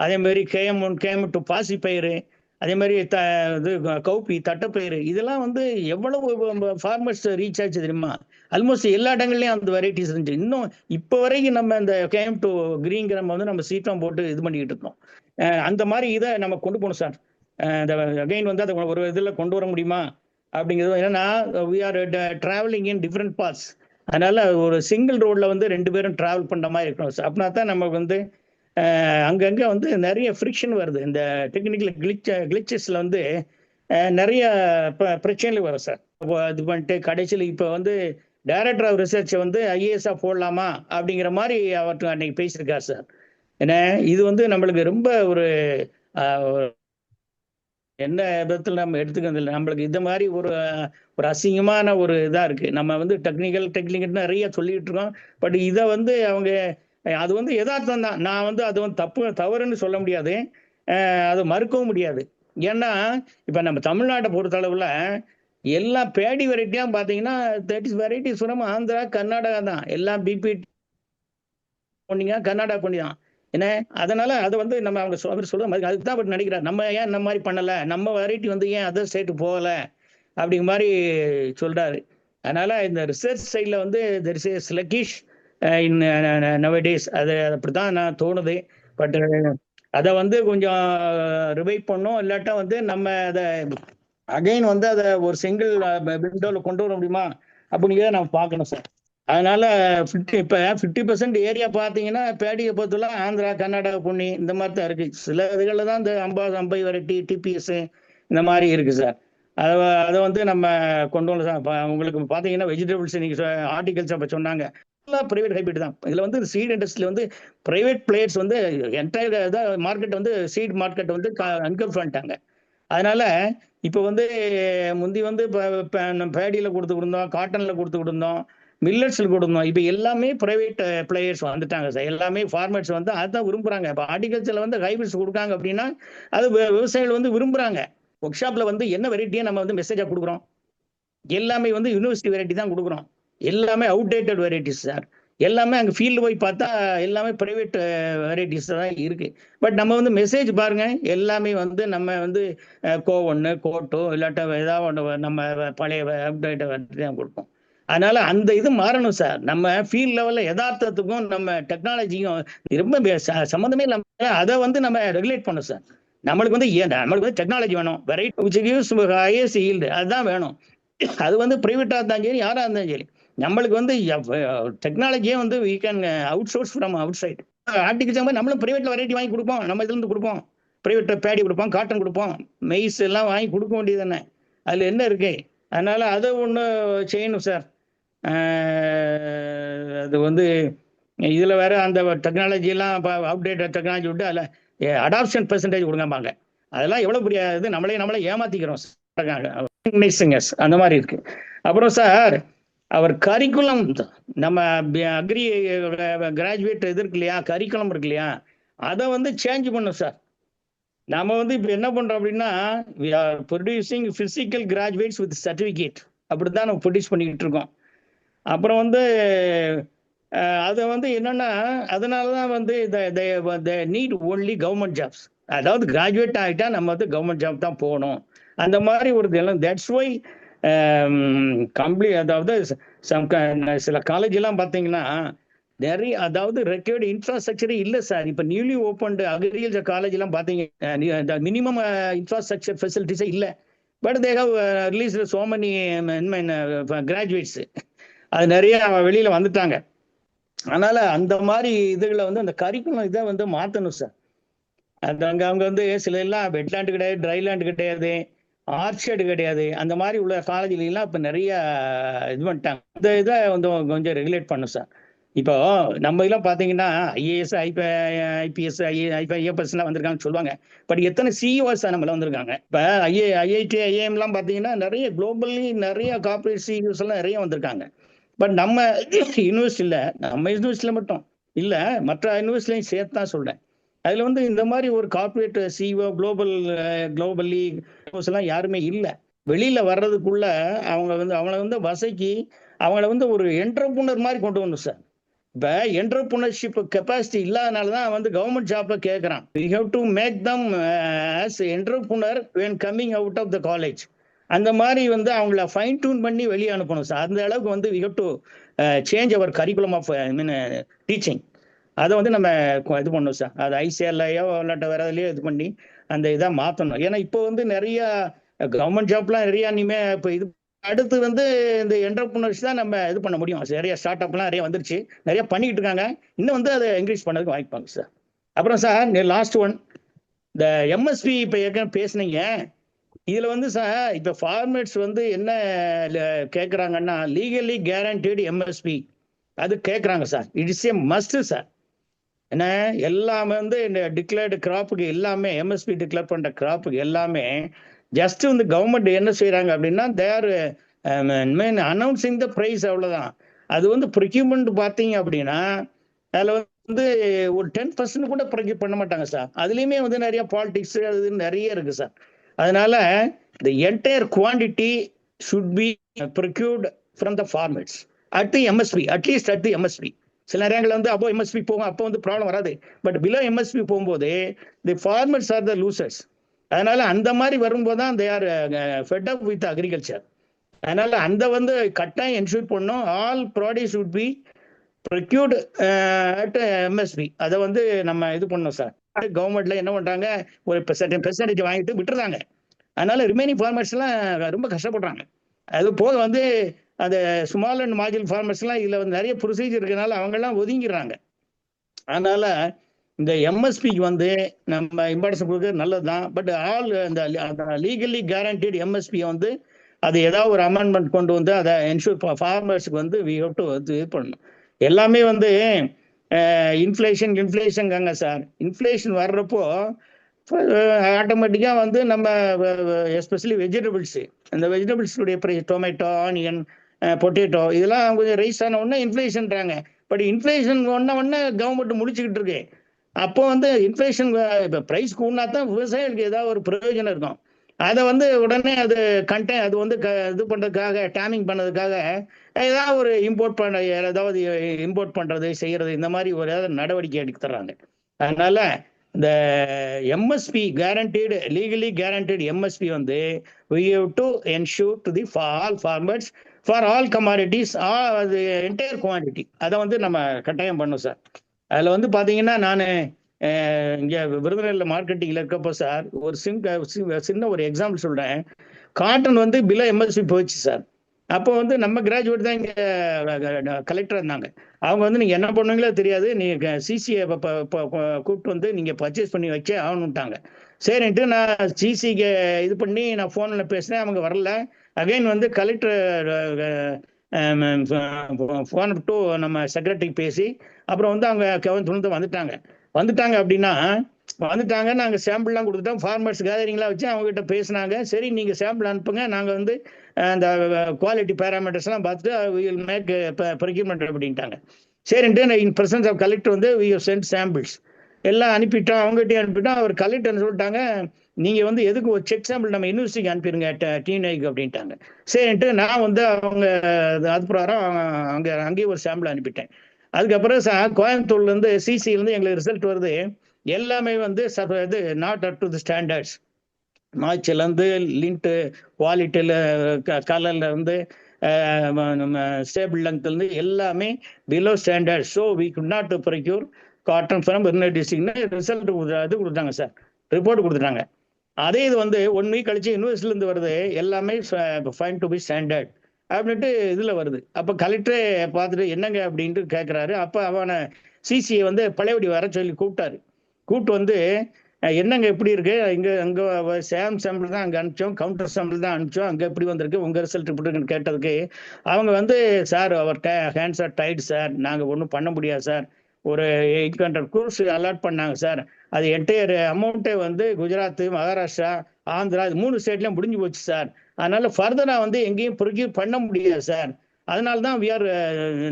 அதே மாதிரி KM1 KM2 பாசிப்பயிறு, அதே மாதிரி இது கவுப்பி தட்டைப்பயிறு, இதெல்லாம் வந்து எவ்வளவு ஃபார்மர்ஸ் ரீச் ஆச்சு தெரியுமா? ஆல்மோஸ்ட் எல்லா இடங்கள்லையும் அந்த வெரைட்டிஸ் இருந்துச்சு. இன்னும் இப்போ வரைக்கும் நம்ம இந்த KM2 கிரீன் கிராம் வந்து நம்ம சீட்டம் போட்டு இது பண்ணிக்கிட்டு இருக்கோம். அந்த மாதிரி இதை நம்ம கொண்டு போகணும் சார். அகைன் வந்து அதை ஒரு இதில் கொண்டு வர முடியுமா அப்படிங்கிறது. என்னன்னா we are travelling in different parts. அதனால ஒரு சிங்கிள் ரோட்ல வந்து 2 பேரும் டிராவல் பண்ணுற மாதிரி இருக்கணும் சார். அப்படின்னா தான் நமக்கு வந்து அங்கங்கே வந்து நிறைய ஃப்ரிக்ஷன் வருது. இந்த டெக்னிக்கல் கிளிச்சஸில் வந்து நிறைய பிரச்சனைகள் வரும் சார். இது பண்ணிட்டு கடைசியில் இப்போ வந்து டைரக்டர் ஆஃப் ரிசர்ச்சை வந்து IAS-ஆ போடலாமா அப்படிங்கிற மாதிரி அவர்கிட்ட அன்னைக்கு பேசியிருக்கார் சார். ஏன்னா இது வந்து நம்மளுக்கு ரொம்ப ஒரு என்ன விதத்தில் நம்ம எடுத்துக்கிறது இல்லை. நம்மளுக்கு இந்த மாதிரி ஒரு அசிங்கமான ஒரு இதாக இருக்குது. நம்ம வந்து டெக்னிக்கல் நிறைய சொல்லிக்கிட்டு இருக்கோம். பட் இதை வந்து அவங்க அது வந்து யதார்த்தம் தான். நான் வந்து அது வந்து தவறுன்னு சொல்ல முடியாது, அது மறுக்கவும் முடியாது. ஏன்னா இப்போ நம்ம தமிழ்நாட்டை பொறுத்தளவில் எல்லா பேடி வெரைட்டியாக பார்த்தீங்கன்னா 30 வெரைட்டிஸ் ஃப்ரம் ஆந்திரா கர்நாடகா தான். எல்லாம் பிபி பண்ணிங்க, கர்நாடகா பண்ணி தான். என்ன அதனால அதை வந்து நம்ம அவங்க சொல்ற மாதிரி அதுக்கு தான் பட் நினைக்கிறார். நம்ம ஏன் இந்த மாதிரி பண்ணலை, நம்ம வெரைட்டி வந்து ஏன் அதர் ஸ்டேட்டு போகலை அப்படிங்கிற மாதிரி சொல்றாரு. அதனால இந்த ரிசர்ச் சைடில் வந்து there is a sluggish in nowadays. அது அப்படித்தான் நான் தோணுது. பட் அதை வந்து கொஞ்சம் ரிவைவ் பண்ணோம். இல்லாட்டா வந்து நம்ம அதை அகைன் வந்து அதை ஒரு சிங்கிள் விண்டோவில் கொண்டு வர முடியுமா அப்படிங்கிறத நம்ம பார்க்கணும் சார். அதனால இப்போ 50% ஏரியா பார்த்தீங்கன்னா பேடியை பொறுத்தவரை ஆந்திரா கர்நாடகா பொன்னி இந்த மாதிரி தான் இருக்கு. சில இதுகளில் தான் இந்த 50 வெரைட்டி TPS இந்த மாதிரி இருக்கு சார். அதை வந்து நம்ம கொண்டு வரணும் சார். உங்களுக்கு பார்த்தீங்கன்னா வெஜிடபிள்ஸ் இன்னைக்கு ஹார்டிகல்ச்சர் அப்போ சொன்னாங்க பிரைவேட் ஹைபிரிட் தான். இதில் வந்து சீட் இண்டஸ்ட்ரியில் வந்து பிரைவேட் பிளேயர்ஸ் வந்து என்டையர் மார்க்கெட் வந்து சீட் மார்க்கெட் வந்து அன்கல்ஃப் பண்ணிட்டாங்க. அதனால இப்போ வந்து முந்தி வந்து பேடியில் கொடுத்துக்கிட்டு இருந்தோம், காட்டனில் கொடுத்துக்கிட்டு இருந்தோம், மில்லட்ஸில் கொடுத்தோம். இப்போ எல்லாமே ப்ரைவேட் பிளேயர்ஸ் வந்துட்டாங்க சார். எல்லாமே ஃபார்மர்ஸ் வந்து அதுதான் விரும்புகிறாங்க. இப்போ ஹார்டிகல்ச்சரில் வந்து ஹைபிரிட்ஸ் கொடுக்காங்க அப்படின்னா அது விவசாயிகள் வந்து விரும்புகிறாங்க. ஒர்க் ஷாப்பில் வந்து என்ன வெரைட்டியை நம்ம வந்து மெசேஜாக கொடுக்குறோம், எல்லாமே வந்து யூனிவர்சிட்டி வெரைட்டி தான் கொடுக்குறோம். எல்லாமே அவுடேட்டட் வெரைட்டிஸ் சார். எல்லாமே அங்கே ஃபீல்டு போய் பார்த்தா எல்லாமே ப்ரைவேட் வெரைட்டிஸ் தான் இருக்குது. பட் நம்ம வந்து மெசேஜ் பாருங்கள், எல்லாமே வந்து நம்ம வந்து கோவொன்று கோட்டோ இல்லாட்ட ஏதாவது ஒன்று நம்ம பழைய அப்டேட்டட் வெரைட்டி தான் கொடுப்போம். அதனால அந்த இது மாறணும் சார். நம்ம ஃபீல்ட் லெவலில் யதார்த்தத்துக்கும் நம்ம டெக்னாலஜிக்கும் ரொம்ப சம்மந்தமே இல்லாமல் அதை வந்து நம்ம ரெகுலேட் பண்ணணும் சார். நம்மளுக்கு வந்து டெக்னாலஜி வேணும், வெரைட்டி ஹையஸ்ட் ஈல்டு அதுதான் வேணும். அது வந்து ப்ரைவேட்டாக இருந்தாலும் சரி யாராக இருந்தாலும் சரி நம்மளுக்கு வந்து டெக்னாலஜியே வந்து we can outsource from outside. Horticulture மாதிரி நம்மளும் ப்ரைவேட்டில் வெரைட்டி வாங்கி கொடுப்போம், நம்ம இதுலேருந்து கொடுப்போம், ப்ரைவேட்டில் பேடி கொடுப்போம், காட்டன் கொடுப்போம், மெய்ஸ் எல்லாம் வாங்கி கொடுக்க வேண்டியது தானே, அதில் என்ன இருக்கு? அதனால அதை ஒன்று செய்யணும் சார். அது வந்து இதில் வேற அந்த டெக்னாலஜிலாம் இப்போ அப்டேட்டட் டெக்னாலஜி விட்டு அதில் அடாப்ஷன் பெர்சன்டேஜ் கொடுங்கம்பாங்க. அதெல்லாம் எவ்வளோ பெரிய இது, நம்மளே ஏமாத்திக்கிறோம் அந்த மாதிரி இருக்கு. அப்புறம் சார் அவர் கரிக்குலம் நம்ம அக்ரி கிராஜுவேட் இது இருக்கு இல்லையா, கரிக்குலம் இருக்கு இல்லையா, அதை வந்து சேஞ்ச் பண்ணும் சார். நம்ம வந்து இப்போ என்ன பண்ணுறோம் அப்படின்னா we are producing physical graduates with certificate, அப்படி தான் நம்ம ப்ரொடியூஸ் பண்ணிக்கிட்டு இருக்கோம். அப்புறம் வந்து அதை வந்து என்னன்னா அதனால தான் வந்து நீட் ஒன்லி கவர்மெண்ட் ஜாப்ஸ். அதாவது கிராஜுவேட் ஆகிட்டா நம்ம வந்து கவர்மெண்ட் ஜாப் தான் போகணும், அந்த மாதிரி ஒரு இதெல்லாம். தட்ஸ் ஒய் அதாவது சில காலேஜெல்லாம் பார்த்தீங்கன்னா நிறைய அதாவது ரெக்யர்டு இன்ஃப்ராஸ்ட்ரக்சரே இல்லை சார். இப்போ நியூலி ஓப்பன்டு அக்ரிகல்ச்சர் காலேஜ் எல்லாம் பார்த்தீங்க, மினிமம் இன்ஃப்ராஸ்ட்ரக்சர் ஃபெசிலிட்டிஸே இல்லை. But they have release so many graduates. அது நிறைய வெளியில வந்துட்டாங்க. அதனால அந்த மாதிரி இதுகளை வந்து அந்த கரிக்குலம் இதை வந்து மாற்றணும் சார். அது அவங்க வந்து சில எல்லாம் வெட்லேண்டு கிடையாது, ட்ரைலேண்டு கிடையாது, ஆர்ச்சர்டு கிடையாது. அந்த மாதிரி உள்ள காலேஜ்லாம் இப்போ நிறைய இது பண்ணிட்டாங்க. இந்த இதை வந்து கொஞ்சம் ரெகுலேட் பண்ணும் சார். இப்போ நம்ம இதெல்லாம் பார்த்தீங்கன்னா ஐஏஎஸ், ஐபிஎஸ், ஐஎஃப்எஸ்லாம் வந்திருக்காங்கன்னு சொல்லுவாங்க. பட் எத்தனை சிஇஓஸ் நம்மள வந்திருக்காங்க. இப்போ ஐஐடி, ஐஏஎம்லாம் பார்த்தீங்கன்னா நிறைய குளோபலி நிறைய கார்பரேட் சிஇஓஸ் எல்லாம் நிறைய வந்திருக்காங்க. பட் நம்ம யூனிவர்சிட்டியில், நம்ம யூனிவர்சிட்டியில் மட்டும் இல்லை, மற்ற யூனிவர்சிட்டிலையும் சேர்த்து தான் சொல்கிறேன். அதில் வந்து இந்த மாதிரி ஒரு கார்பரேட் சிஇஓ குளோபலி எல்லாம் யாருமே இல்லை. வெளியில் வர்றதுக்குள்ள அவங்கள வந்து வசைக்கு அவங்கள வந்து ஒரு என்டர்பிரனர் மாதிரி கொண்டு வரணும் சார். இப்போ என்டர்பிரினர்ஷிப் கெப்பாசிட்டி இல்லாதனால தான் வந்து கவர்மெண்ட் ஜாப்ல கேட்குறான். We have to make them as entrepreneur when coming out of the college. அந்த மாதிரி வந்து அவங்கள ஃபைன் டியூன் பண்ணி வெளியே அனுப்பணும் சார். அந்த அளவுக்கு வந்து we have to change our curriculum of teaching. அதை வந்து நம்ம இது பண்ணணும் சார். அது ஐசிஎல்லையோ இல்லாட்ட வேற இதுலையோ இது பண்ணி அந்த இதை மாற்றணும். ஏன்னா இப்போ வந்து நிறைய கவர்மெண்ட் ஜாப்லாம் நிறையா இனிமேல் இப்போ இது அடுத்து வந்து இந்த என்டர்பிரினர்ஸ் தான் நம்ம இது பண்ண முடியும். நிறைய ஸ்டார்ட் அப்லாம் நிறைய வந்துருச்சு, நிறைய பண்ணிக்கிட்டு இருக்காங்க. இன்னும் வந்து அதை என்கரேஜ் பண்ணதுக்கு வாய்ப்பாங்க சார். அப்புறம் சார் லாஸ்ட் ஒன், இந்த எம்எஸ்பி இப்போ ஏற்கனவே பேசுனீங்க. இதில் வந்து சார் இப்போ ஃபார்மேட்ஸ் வந்து என்ன கேட்குறாங்கன்னா லீகலி கேரண்டீடு எம்எஸ்பி அது கேட்குறாங்க sir. It is a must sir. ஏன்னா எல்லாமே வந்து இந்த டிக்ளேர்டு கிராப்புக்கு எல்லாமே எம்எஸ்பி டிக்ளேர் பண்ணுற கிராப்புக்கு எல்லாமே ஜஸ்ட் வந்து கவர்மெண்ட் என்ன செய்யறாங்க அப்படின்னா தேர் அனௌன்சிங் த ப்ரைஸ், அவ்வளோதான். அது வந்து ப்ரொக்யூர்மெண்ட் பார்த்தீங்க அப்படின்னா அதில் வந்து ஒரு 10% கூட ப்ரொக்யூர் பண்ண மாட்டாங்க சார். அதுலேயுமே வந்து நிறைய பாலிடிக்ஸ் அது நிறைய இருக்கு சார். அதனால the entire quantity should be procured from the farmers at the MSP, at least at the MSP. சில நேரங்கள் வந்து அப்போ எம்எஸ்பி போகும், அப்போ வந்து ப்ராப்ளம் வராது. பட் பிலோ எம்எஸ்பி போகும்போது the farmers are the losers. அதனால அந்த மாதிரி வரும்போது தான் they are fed up with agriculture. அதனால அந்த வந்து கட்டாயம் என்ஷூர் பண்ணோம். All products would be procured at MSP. அதை வந்து நம்ம இது பண்ணோம் சார். கவர்மெண்ட்ல என்ன பண்றாங்க, ஒரு பெர்சன்டேஜ் வாங்கிட்டு விட்டுறாங்க. அதனால ரிமைனிங் ஃபார்மர்ஸ்லாம் ரொம்ப கஷ்டப்படுறாங்க. அது போக வந்து அந்த ஸ்மால் அண்ட் மார்ஜினல் ஃபார்மர்ஸ்லாம் இதில் வந்து நிறைய ப்ரொசீஜர் இருக்கிறதுனால அவங்கெல்லாம் ஒதுங்கிடுறாங்க. அதனால இந்த எம்எஸ்பிக்கு வந்து நம்ம இம்பார்ட்டன்ஸ் கொடுக்குறது நல்லது தான். பட் ஆல் இந்த லீகலி கேரண்டீடு எம்எஸ்பியை வந்து அது ஏதாவது ஒரு அமெண்ட்மெண்ட் கொண்டு வந்து அதை என்ஷூர் ஃபார்மர்ஸுக்கு வந்து வி ஹவ் டு இது பண்ணணும். எல்லாமே வந்து இன்ஃப்ளேஷன்காங்க சார். இன்ஃப்ளேஷன் வர்றப்போ ஆட்டோமேட்டிக்காக வந்து நம்ம எஸ்பெஷலி வெஜிடபிள்ஸு, இந்த வெஜிடபிள்ஸுடைய ப்ரைஸ், டொமேட்டோ, ஆனியன், பொட்டேட்டோ இதெல்லாம் கொஞ்சம் ரைஸ் ஆன உடனே இன்ஃப்ளேஷன்றாங்க. பட் இன்ஃப்ளேஷன் ஒன்று கவர்மெண்ட் முடிச்சுக்கிட்டு இருக்கு. அப்போ வந்து இன்ஃப்ளேஷன் இப்போ ப்ரைஸ் கூடனா தான் விவசாயிகளுக்கு ஏதாவது ஒரு பிரயோஜனம் இருக்கும். அதை வந்து உடனே அது அது வந்து இது பண்ணுறதுக்காக, டேமிங் பண்ணதுக்காக ஏதாவது ஒரு இம்போர்ட் பண்ணுறது செய்கிறது, இந்த மாதிரி ஒரு ஏதாவது நடவடிக்கை எடுத்து தர்றாங்க. அதனால இந்த MSP guaranteed, legally guaranteed MSP வந்து we have to ensure to the all farmers for all commodities, அது என்டையர் குவான்டிட்டி அதை வந்து நம்ம கட்டாயம் பண்ணோம் சார். அதில் வந்து பார்த்தீங்கன்னா நான் இங்கே விருதுநகரில் மார்க்கெட்டிங்கில் இருக்கப்போ சார் ஒரு சின்ன ஒரு எக்ஸாம்பிள் சொல்கிறேன். காட்டன் வந்து பிலோ எம்எஸ்பி போயிடுச்சு சார். அப்போ வந்து நம்ம கிராஜுவேட் தான் இங்கே கலெக்டர் இருந்தாங்க. அவங்க வந்து நீங்கள் என்ன பண்ணுவீங்களோ தெரியாது, நீங்கள் சிசியை கூப்பிட்டு வந்து நீங்கள் பர்ச்சேஸ் பண்ணி வச்சே ஆகணுன்ட்டாங்க. சரின்ட்டு நான் சிசிக்கு இது பண்ணி நான் ஃபோனில் பேசினேன், அவங்க வரல. அகைன் வந்து கலெக்டர் ஃபோன் டு நம்ம செக்ரட்டரிக்கு பேசி அப்புறம் வந்து அவங்க வந்துட்டாங்க அப்படின்னா நாங்கள் சாம்பிள்லாம் கொடுத்துட்டோம். ஃபார்மர்ஸ் கேதரிங்லாம் வச்சு அவங்ககிட்ட பேசினாங்க. சரி நீங்கள் சாம்பிள் அனுப்புங்க, நாங்கள் வந்து அந்த குவாலிட்டி பேராமீட்டர்ஸ்லாம் பார்த்துட்டு வில் மேக் ப்ரொக்யூர்மெண்ட் அப்படின்ட்டாங்க. சரின்ட்டு இன் பிரசன்ஸ் ஆஃப் கலெக்டர் வந்து வி ஹவ் சென்ட் சாம்பிள்ஸ் எல்லாம் அனுப்பிட்டோம். அவங்ககிட்டயே அனுப்பிட்டோம். அவர் கலெக்டர்னு சொல்லிட்டாங்க, நீங்கள் வந்து எதுக்கு ஒரு செக் சாம்பிள் நம்ம யூனிவர்சிட்டிக்கு அனுப்பிடுங்க டிஎன்ஐக்கு அப்படின்ட்டாங்க. சரின்ட்டு நான் வந்து அவங்க அது பிரகாரம் அங்கேயும் ஒரு சாம்பிள் அனுப்பிட்டேன். அதுக்கப்புறம் கோயம்புத்தூர்லேருந்து சிசிலேருந்து எங்களுக்கு ரிசல்ட் வருது. எல்லாமே வந்து இது not up to the standards. மாய்ச்சலேருந்து லிண்ட்டு குவாலிட்டியில் கலர்லேருந்து ஸ்டேபிள் லெங்க்லேருந்து எல்லாமே below standard. So we could not procure cotton from Virudhunagar டிஸ்ட்ரிக்ட்னு ரிசல்ட் இது கொடுத்துட்டாங்க சார், ரிப்போர்ட் கொடுத்துட்டாங்க. அதே இது வந்து 1 வீக் கழிச்சு யூனிவர்சிட்டிலேருந்து வருது, எல்லாமே ஃபைன் டு பி ஸ்டாண்டர்ட் அப்படின்ட்டு இதில் வருது. அப்போ கலெக்டரே பார்த்துட்டு என்னங்க அப்படின்ட்டு கேட்குறாரு. அப்போ அவனை சிசியை வந்து பழையபடி வர சொல்லி கூப்பிட்டு வந்து என்னங்க எப்படி இருக்கு, அங்கே சாம்பிள் தான் அங்கே அனுப்பிச்சோம், கவுண்டர் சாம்பிள் தான் அனுப்பிச்சோம், அங்கே எப்படி வந்திருக்கு, உங்கள் ரிசல்ட் எப்படி இருக்குன்னு கேட்டதுக்கு அவங்க வந்து sir our hands are tight sir, நாங்கள் ஒன்றும் பண்ண முடியாது சார், ஒரு 800 crores அலாட் பண்ணாங்க சார், அது என்டையர் அமௌண்ட்டே வந்து குஜராத், மகாராஷ்டிரா, ஆந்திரா இது 3 ஸ்டேட்லையும் முடிஞ்சு போச்சு சார், அதனால ஃபர்தரா வந்து எங்கேயும் ப்ரொக்யூர் பண்ண முடியாது சார், அதனால தான் வி ஆர்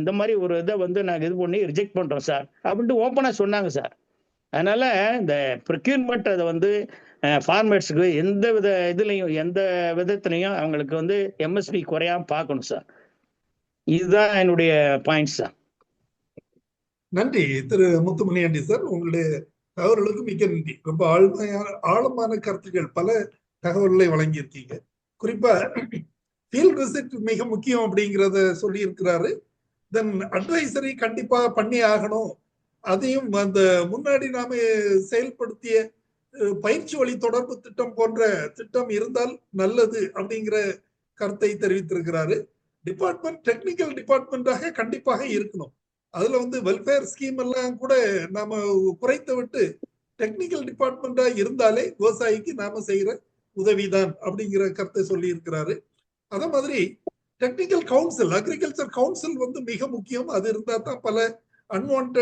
இந்த மாதிரி ஒரு இதை வந்து நாங்கள் இது பண்ணி ரிஜெக்ட் பண்ணுறோம் சார் அப்படின்ட்டு ஓப்பனாக சொன்னாங்க சார். அதனால இந்த ப்ரொக்யூர்மெண்ட் அதை வந்து ஃபார்மேட்ஸுக்கு எந்த விதத்துலையும் அவங்களுக்கு வந்து எம்எஸ்பி குறையாம பார்க்கணும் சார். இதுதான் என்னுடைய பாயிண்ட் சார். நன்றி திரு முத்துமணியாண்டி சார், உங்களுடைய தகவல்களுக்கு மிக்க நன்றி. ரொம்ப ஆழமான கருத்துக்கள், பல தகவல்களை வழங்கியிருக்கீங்க. குறிப்பா ஃபீல்ட் விசிட் மிக முக்கியம் அப்படிங்கிறத சொல்லி இருக்கிறாரு. தென் அட்வைசரி கண்டிப்பா பண்ணி ஆகணும், அதையும் அந்த முன்னாடி நாம செயல்படுத்திய பயிற்சி வழி தொடர்பு திட்டம் போன்ற திட்டம் இருந்தால் நல்லது அப்படிங்கிற கருத்தை தெரிவித்திருக்கிறாரு. டிபார்ட்மெண்ட் டெக்னிக்கல் டிபார்ட்மெண்டாக கண்டிப்பாக இருக்கணும். அதுல வந்து வெல்ஃபேர் ஸ்கீம் எல்லாம் கூட நாம குறைத்து விட்டு டெக்னிக்கல் டிபார்ட்மெண்டா இருந்தாலே விவசாயிக்கு நாம செய்யற உதவிதான் அப்படிங்கிற கருத்தை சொல்லி இருக்கிறாரு. அதே மாதிரி டெக்னிக்கல் கவுன்சில், அக்ரிகல்ச்சர் கவுன்சில் வந்து மிக முக்கியம். அது இருந்தா தான் பல அன்வான்ட்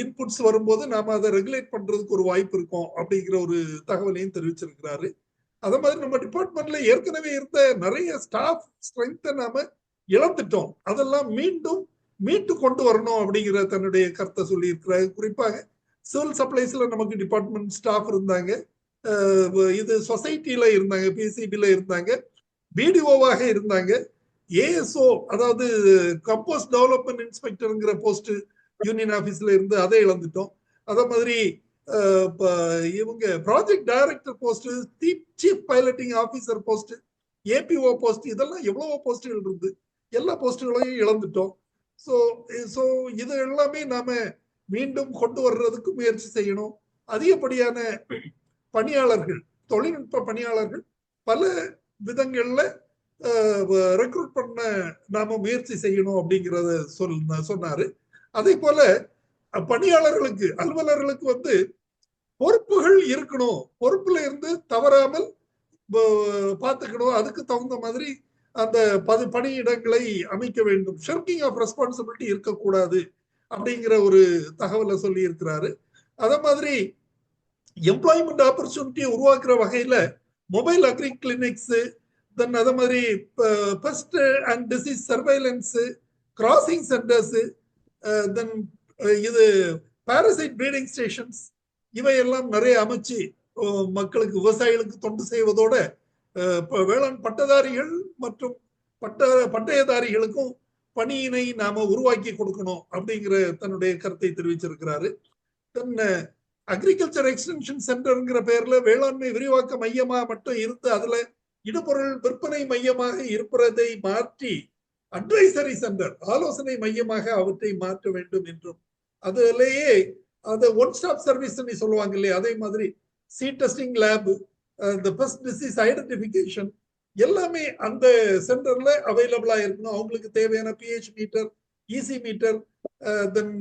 இன்புட்ஸ் வரும்போது நாம அதை ரெகுலேட் பண்றதுக்கு ஒரு வாய்ப்பு இருக்கும் அப்படிங்கிற ஒரு தகவலையும் தெரிவிச்சிருக்கிறாரு. அதே மாதிரி நம்ம டிபார்ட்மெண்ட்ல ஏற்கனவே இருந்த நிறைய ஸ்டாஃப் ஸ்ட்ரென்த்தை நாம இழந்துட்டோம், அதெல்லாம் மீட்டு கொண்டு வரணும் அப்படிங்கிற தன்னுடைய கருத்தை சொல்லி இருக்கிறாரு. குறிப்பாக சிவில் சப்ளைஸ்ல நமக்கு டிபார்ட்மெண்ட் ஸ்டாஃப் இருந்தாங்க, இது சொசைட்டில இருந்தாங்க, பிசிபில இருந்தாங்க, பிடிஓவாக இருந்தாங்க, ஏஎஸ்ஓ அதாவது கம்போஸ்ட் டெவலப்மெண்ட் இன்ஸ்பெக்டருங்கிற போஸ்ட் யூனியன் ஆபீஸ்ல இருந்து அதை இழந்துட்டோம். அதே மாதிரி இவங்க project director post, chief piloting officer post, ABO post, இதெல்லாம் எவ்வளவோ போஸ்டுகள் இருந்து எல்லா போஸ்டுகளையும் இழந்துட்டோம். ஸோ இது எல்லாமே நாம மீண்டும் கொண்டு வர்றதுக்கு முயற்சி செய்யணும். அதிகப்படியான பணியாளர்கள், தொழில்நுட்ப பணியாளர்கள் பல விதங்கள்ல ரெக்ரூட் பண்ண நாம முயற்சி செய்யணும் அப்படிங்கிறத சொன்னாரு. அதே போல பணியாளர்களுக்கு, அலுவலர்களுக்கு வந்து பொறுப்புகள் இருக்கணும், பொறுப்புல இருந்து தவறாமல் பார்த்துக்கணும், அதுக்கு தகுந்த மாதிரி அந்த பணியிடங்களை அமைக்க வேண்டும், ஷிர்கிங் ஆஃப் ரெஸ்பான்சிபிலிட்டி இருக்கக்கூடாது அப்படிங்கிற ஒரு தகவலை சொல்லி இருக்கிறாரு. அதே மாதிரி எம்ப்ளாய்மெண்ட் ஆப்பர்ச்சுனிட்டியை உருவாக்குற வகையில மொபைல் அக்ரி கிளினிக்ஸ், தென் அதே மாதிரி pest and disease surveillance, crossing centres, then இது பாரசைட் ப்ரீடிங் ஸ்டேஷன்ஸ், இவையெல்லாம் நிறைய அமைச்சு மக்களுக்கு, விவசாயிகளுக்கு தொண்டு செய்வதோட வேளாண் பட்டதாரிகள் மற்றும் பட்டயதாரிகளுக்கும் பணியினை நாம உருவாக்கி கொடுக்கணும் அப்படிங்கிற தன்னுடைய கருத்தை தெரிவிச்சிருக்கிறாரு. தென் அக்ரிகல்ச்சர் எக்ஸ்டென்ஷன் சென்டர்ங்கிற பேர்ல வேளாண்மை விரிவாக்க மையமா மட்டும் இருந்து அதுல இடுபொருள் விற்பனை மையமாக இருப்பதை மாற்றி அட்வைசரி சென்டர், ஆலோசனை மையமாக அவற்றை மாற்ற வேண்டும் என்றும், அதுலயே அது ஒன் ஸ்டாப் சர்வீஸ் சொல்லுவாங்க இல்லையா, அதே மாதிரி சீட் டெஸ்டிங் லேப், இந்த பெஸ்ட் டிசீஸ் ஐடென்டிபிகேஷன் எல்லாமே அந்த சென்டர்ல அவைலபிளா இருக்கணும். அவங்களுக்கு தேவையான பிஹெச் மீட்டர், இசி மீட்டர், தென்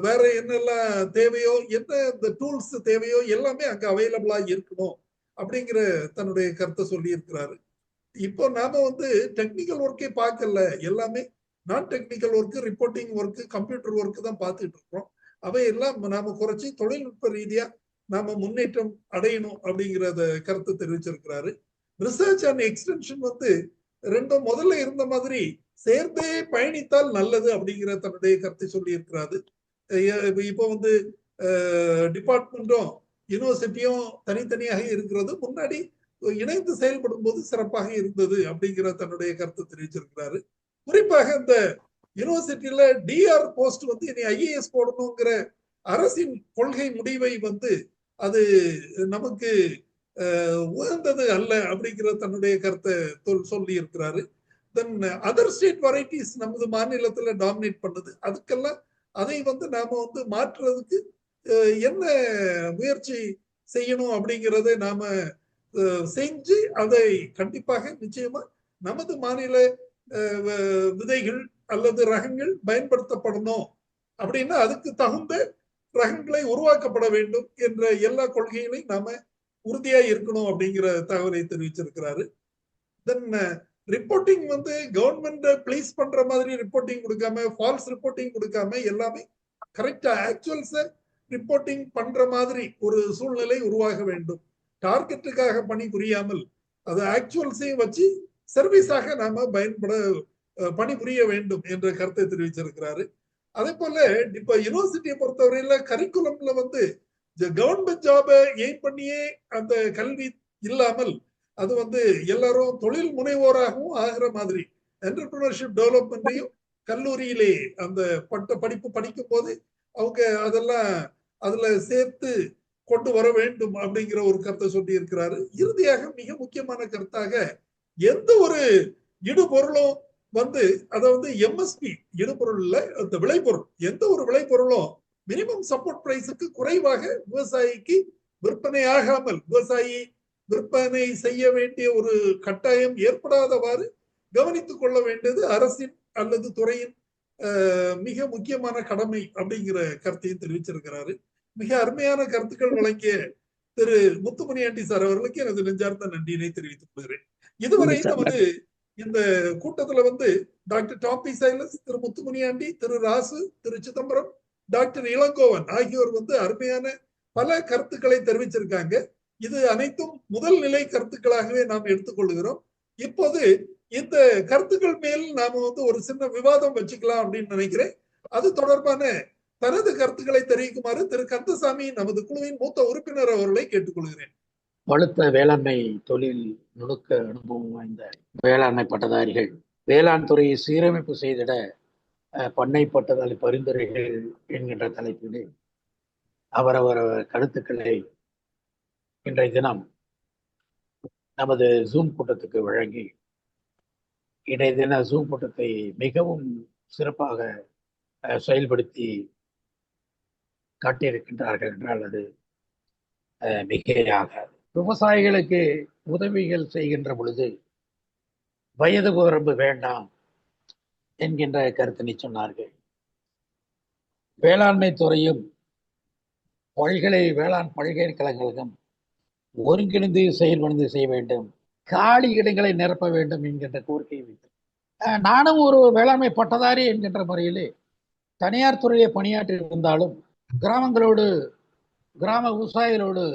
வேற என்னெல்லாம் தேவையோ, என்ன இந்த டூல்ஸ் தேவையோ எல்லாமே அங்க அவைலபிளா இருக்கணும் அப்படிங்கிற தன்னுடைய கருத்தை சொல்லி இருக்கிறாரு. இப்போ நாம வந்து டெக்னிக்கல் ஒர்க்கே பார்க்கல, எல்லாமே நான் technical work, reporting work, computer work தான் பார்த்துட்டு இருக்கிறோம். அவையெல்லாம் நாம குறைச்சி தொழில்நுட்ப ரீதியா நாம முன்னேற்றம் அடையணும் அப்படிங்கிறத கருத்தை தெரிவிச்சிருக்கிறாரு. ரிசர்ச் அண்ட் எக்ஸ்டென்ஷன் வந்து ரெண்டும் முதல்ல இருந்த மாதிரி சேர்ந்தே பயணித்தால் நல்லது அப்படிங்கிற தன்னுடைய கருத்தை சொல்லி இருக்கிறாரு. இப்போ வந்து டிபார்ட்மெண்ட்டும் யூனிவர்சிட்டியும் தனித்தனியாக இருக்கிறது முன்னாடி இணைந்து செயல்படும் போது சிறப்பாக இருந்தது அப்படிங்கிற தன்னுடைய கருத்தை தெரிவிச்சிருக்கிறாரு. குறிப்பாக இந்த யூனிவர்சிட்டியில டிஆர் போஸ்ட் வந்து இனி ஐஏஎஸ் போடணுங்கிற அரசின் கொள்கை முடிவை வந்து அது நமக்கு உகந்தது அல்ல அப்படிங்கிற தன்னுடைய கருத்தை சொல்லி இருக்கிறாரு. தென் அதர் ஸ்டேட் வெரைட்டிஸ் நமது மாநிலத்துல டாமினேட் பண்ணுது. அதுக்கெல்லாம் அதை நாம மாற்றுறதுக்கு என்ன முயற்சி செய்யணும் அப்படிங்கிறத நாம செஞ்சு அதை கண்டிப்பாக நிச்சயமா நமது மாநில விதைகள் அல்லது ரகங்கள் பயன்படுத்தப்படணும் அப்படின்னா அதுக்கு தகுந்த ரகங்களை உருவாக்கப்பட வேண்டும் என்ற எல்லா கொள்கைகளையும் நாம உறுதியா இருக்கணும் அப்படிங்கிற தகவலை தெரிவிச்சிருக்கிறாரு. தென் ரிப்போர்ட்டிங் கவர்மெண்ட் பிளீஸ் பண்ற மாதிரி ரிப்போர்ட்டிங் கொடுக்காம, ஃபால்ஸ் ரிப்போர்ட்டிங் கொடுக்காம எல்லாமே கரெக்டா ஆக்சுவல்ஸ ரிப்போர்ட்டிங் பண்ற மாதிரி ஒரு சூழ்நிலை உருவாக வேண்டும். டார்கெட்டுக்காக பணி புரியாமல் அது ஆக்சுவல்ஸையும் வச்சு சர்வீஸாக நாம பணிபுரிய வேண்டும் என்ற கருத்தை தெரிவிச்சிருக்கிறாரு. அதே போல இப்ப யூனிவர்சிட்டியை பொறுத்தவரையில கரிக்குலம்ல கவர்மெண்ட் ஜாப எய்ம் பண்ணியே அந்த கல்வி இல்லாமல் அது எல்லாரும் தொழில் முனைவோராகவும் ஆகிற மாதிரி என்டர்பிரினர்ஷிப் டெவலப்மெண்ட்டையும் கல்லூரியிலே அந்த படிப்பு படிக்கும் போது அவங்க அதெல்லாம் அதுல சேர்த்து கொண்டு வர வேண்டும் அப்படிங்கிற ஒரு கருத்தை சொல்லி இருக்கிறாரு. இறுதியாக மிக முக்கியமான கருத்தாக எந்த ஒரு இடுபொருளும் அதை எம்எஸ்பி இடுபொருள் இல்ல, அந்த விளைபொருள், எந்த ஒரு விளைபொருளும் மினிமம் சப்போர்ட் பிரைஸுக்கு குறைவாக விவசாயிக்கு விற்பனை ஆகாமல் விவசாயி விற்பனை செய்ய வேண்டிய ஒரு கட்டாயம் ஏற்படாதவாறு கவனித்துக் கொள்ள வேண்டியது அரசின் அல்லது துறையின் மிக முக்கியமான கடமை அப்படிங்கிற கருத்தையும் தெரிவிச்சிருக்கிறாரு. மிக அருமையான கருத்துக்கள் வழங்கிய திரு முத்துமணியாண்டி சார் அவர்களுக்கு எனது நெஞ்சார்ந்த நன்றியினை தெரிவித்துக் கொள்கிறேன். இதுவரை இந்த கூட்டத்துல டாக்டர் டாம்பி சைலஸ், திரு முத்துமணியாண்டி, திரு ராசு, திரு சிதம்பரம், டாக்டர் இளங்கோவன் ஆகியோர் அருமையான பல கருத்துக்களை தெரிவிச்சிருக்காங்க. இது அனைத்தும் முதல் நிலை கருத்துக்களாகவே நாம் எடுத்துக்கொள்கிறோம். இப்போது இந்த கருத்துக்கள் மேல் நாம ஒரு சின்ன விவாதம் வச்சுக்கலாம் அப்படின்னு நினைக்கிறேன். அது தொடர்பான தனது கருத்துக்களை தெரிவிக்குமாறு திரு கந்தசாமி நமது குழுவின் மூத்த உறுப்பினர் அவர்களை கேட்டுக்கொள்கிறேன். வலுத்த வேளாண்மை தொழில் நுணுக்க அனுபவம் வாய்ந்த வேளாண்மை பட்டதாரிகள் வேளாண் துறையை சீரமைப்பு செய்திட பண்ணை பட்டதாரி பரிந்துரைகள் என்கின்ற தலைப்பிலே அவரவர் கருத்துக்களை இன்றைய தினம் நமது ஜூம் கூட்டத்துக்கு வழங்கி இன்றைய தின ஜூம் கூட்டத்தை மிகவும் சிறப்பாக செயல்படுத்தி காட்டியிருக்கின்றார்கள் என்றால் அது மிகையாக. விவசாயிகளுக்கு உதவிகள் செய்கின்ற பொழுது வயது வரம்பு வேண்டாம் என்கின்ற கருத்தினை சொன்னார்கள். வேளாண்மை துறையும் வேளாண் பல்கலைக்கழகங்களும் ஒருங்கிணைந்து செயல்படுத்தி செய்ய வேண்டும், காலி இடங்களை நிரப்ப வேண்டும் என்கின்ற கோரிக்கையை வைத்து நானும் ஒரு வேளாண்மை பட்டதாரி என்கின்ற முறையிலே தனியார் துறையை பணியாற்றி இருந்தாலும் கிராமங்களோடு கிராம விவசாயிகளோடு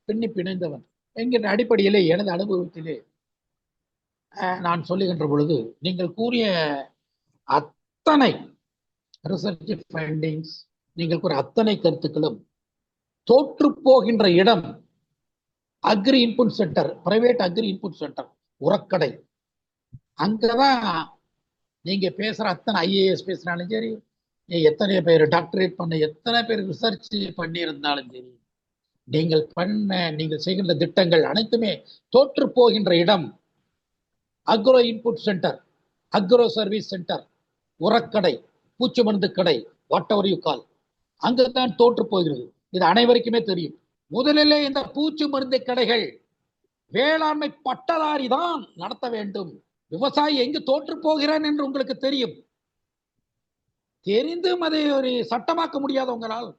பிணைந்தவன் என்கின்ற அடிப்படையிலே எனது அனுபவத்திலே நான் சொல்லுகின்ற பொழுது நீங்கள் கூறிய அத்தனை ரிசர்ச் ஃபைண்டிங்ஸ், நீங்கள் கூறிய அத்தனை கருத்துக்களும் தோற்று போகின்ற இடம் agri input centre, private agri input centre, உரக்கடை. அங்கதான் நீங்க பேசுற அத்தனை ஐஏஎஸ் பேசினாலும் சரி, எத்தனை பேர் டாக்டரேட் பண்ண, எத்தனை பேர் ரிசர்ச் பண்ணி இருந்தாலும் சரி, நீங்கள் செய்கின்ற திட்டங்கள் அனைத்துமே தோற்று போகின்ற இடம் agro input centre, agro service centre, உரக்கடை, பூச்சி மருந்து கடை, வாட் எவர் யூ கால், அங்குதான் தோற்று போகிறது. இது அனைவருக்குமே தெரியும். முதலிலே இந்த பூச்சி மருந்து கடைகள் வேளாண்மை பட்டதாரி தான் நடத்த வேண்டும். விவசாயி எங்கு தோற்று போகிறான் என்று உங்களுக்கு தெரியும். தெரிந்தும் அதை ஒரு சட்டமாக்க முடியாத உங்களால்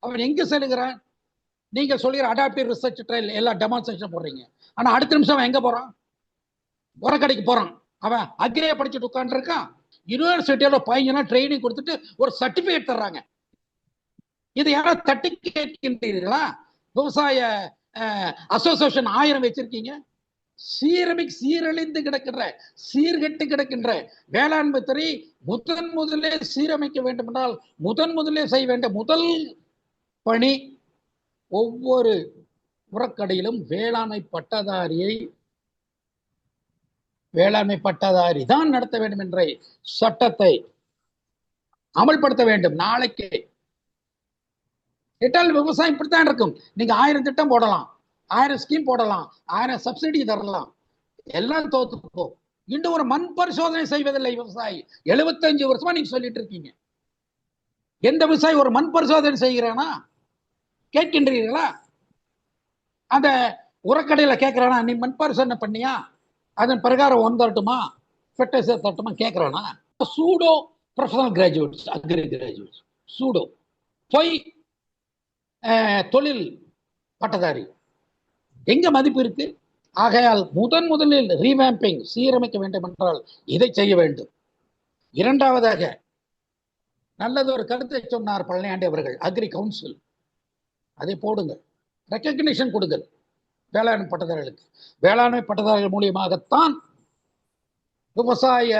அவன் எங்கு செல்கிறான்? நீங்க சொல்லிற அடாப்டிவ் ரிசர்ச் ட்ரையல் எல்லாம் டெமான்ஸ்ட்ரேஷன் போடுறீங்க. ஆனா அடுத்த நிமிஷம் அவன் எங்க போறான்? உரக்கடைக்கு போறான். அவன் அக்ரியை படிச்சுட்டு உட்காந்துருக்கான். யூனிவர்சிட்டியோட பையனா ட்ரைனிங் கொடுத்துட்டு ஒரு சர்டிபிகேட் தர்றாங்க. இது யாராவது தட்டி கேட்கின்றீர்களா? விவசாய அசோசியேஷன் 1000 வச்சிருக்கீங்க. சீரழிந்து கிடக்கின்ற, சீர்கெட்டு கிடக்கின்ற வேளாண்மை துறை முதலே சீரமைக்க வேண்டும் என்றால் முதலே செய்ய வேண்டிய முதல் பணி ஒவ்வொரு உரக்கடையிலும் வேளாண்மை பட்டதாரி தான் நடத்த வேண்டும் என்ற சட்டத்தை அமல்படுத்த வேண்டும். நாளைக்கு கேட்டால் விவசாயம் இப்படித்தான் இருக்கும். நீங்க 1000 திட்டம் போடலாம், 1000 ஸ்கீம் போடலாம், 1000 சப்சிடி தரலாம், எல்லாம் தோத்து போ. இன்னும் ஒரு மண் பரிசோதனை செய்வதில்லை விவசாயி. 75 வருஷமா நீங்க சொல்லிட்டு இருக்கீங்க. எந்த விவசாயி ஒரு மண் பரிசோதனை செய்கிறானா? கேட்கின்றீர்களா? அந்த உரக்கடையில கேட்கிறானா, நீ மண் பரிசோதனை பண்ணியா, அதன் பிரகாரம் ஒன் தரட்டுமா, ஃபெர்டிலைசர் தரட்டுமா கேட்கிறானா? Pseudo professional graduates, agri graduates, pseudo போய் தொழில் பட்டதாரி எங்க மதிப்பு இருக்கு? ஆகையால் முதலில் ரீவேம்பிங், சீரமைக்க வேண்டும் என்றால் இதை செய்ய வேண்டும். இரண்டாவதாக நல்லது ஒரு கருத்தை சொன்னார் பழனியாண்டி அவர்கள், அக்ரி கவுன்சில், அதை போடுங்க, ரெக்கக்னிஷன் கொடுங்கள் வேளாண் பட்டதாரிகளுக்கு. வேளாண்மை பட்டதாரிகள் மூலியமாகத்தான் விவசாய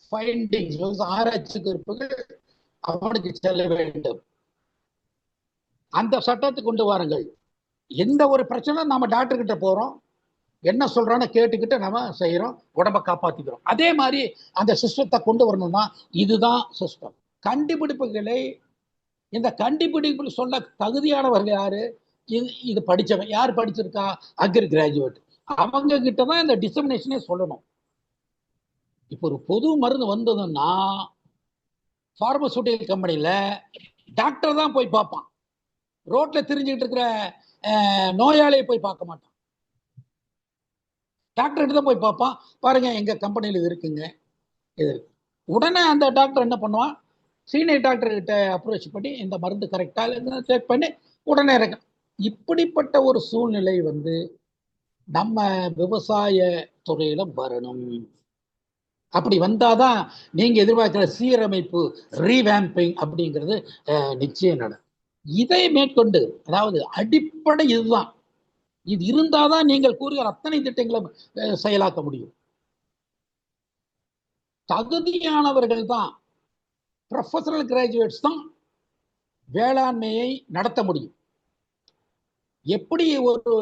ஃபைண்டிங்ஸ், விவசாய ஆராய்ச்சி குறிப்புகள் அவனுக்கு செல்ல வேண்டும். அந்த சட்டத்தை கொண்டு வாருங்கள். எந்த ஒரு பிரச்சனை நாம டாக்டர் கிட்ட போறோம், என்ன சொல்றான்னு கேட்டுக்கிட்டு நம்ம செய்யறோம், உடம்ப காப்பாத்திக்கிறோம். அதே மாதிரி அந்த சிஸ்டத்தை கொண்டு வரணும்னா இதுதான் சிஸ்டம். கண்டுபிடிப்புகளை, இந்த கண்டுபிடிப்பு சொல்ல தகுதியானவர்கள் யாரு? இது படிச்சவன். யார் படிச்சிருக்கா? Agri graduate. அவங்க கிட்டதான் இந்த டிசமினேஷனே சொல்லணும். இப்போ ஒரு பொது மருந்து வந்ததுன்னா பார்மசூட்டிக்கல் கம்பெனியில டாக்டர் தான் போய் பார்ப்பான், ரோட்ல திரிஞ்சுக்கிட்டு இருக்கிற நோயாளியை போய் பார்க்க மாட்டான். டாக்டர் தான் போய் பார்ப்பான், பாருங்க எங்க கம்பெனியில் இது இருக்குங்க, இது. உடனே அந்த டாக்டர் என்ன பண்ணுவான், சீனியர் டாக்டர் கிட்ட அப்ரோச் பண்ணி இந்த மருந்து கரெக்டா செக் பண்ணி உடனே இறக்க. இப்படிப்பட்ட ஒரு சூழ்நிலை நம்ம விவசாய துறையில வரணும். அப்படி வந்தாதான் நீங்க எதிர்பார்க்கிற சீரமைப்பு, ரீவேம்பிங் அப்படிங்கிறது நிச்சயம் நடக்கும். இதை மேற்கொண்டு, அதாவது அடிப்படை இதுதான், இது இருந்தாதான் நீங்கள் கூறுகிற அத்தனை திட்டங்களும் செயலாக்க முடியும். தகுதியானவர்கள் தான், ப்ரொஃபஷனல் கிராஜுவேட்ஸ் தான் வேளாண்மையை நடத்த முடியும். எப்படி ஒரு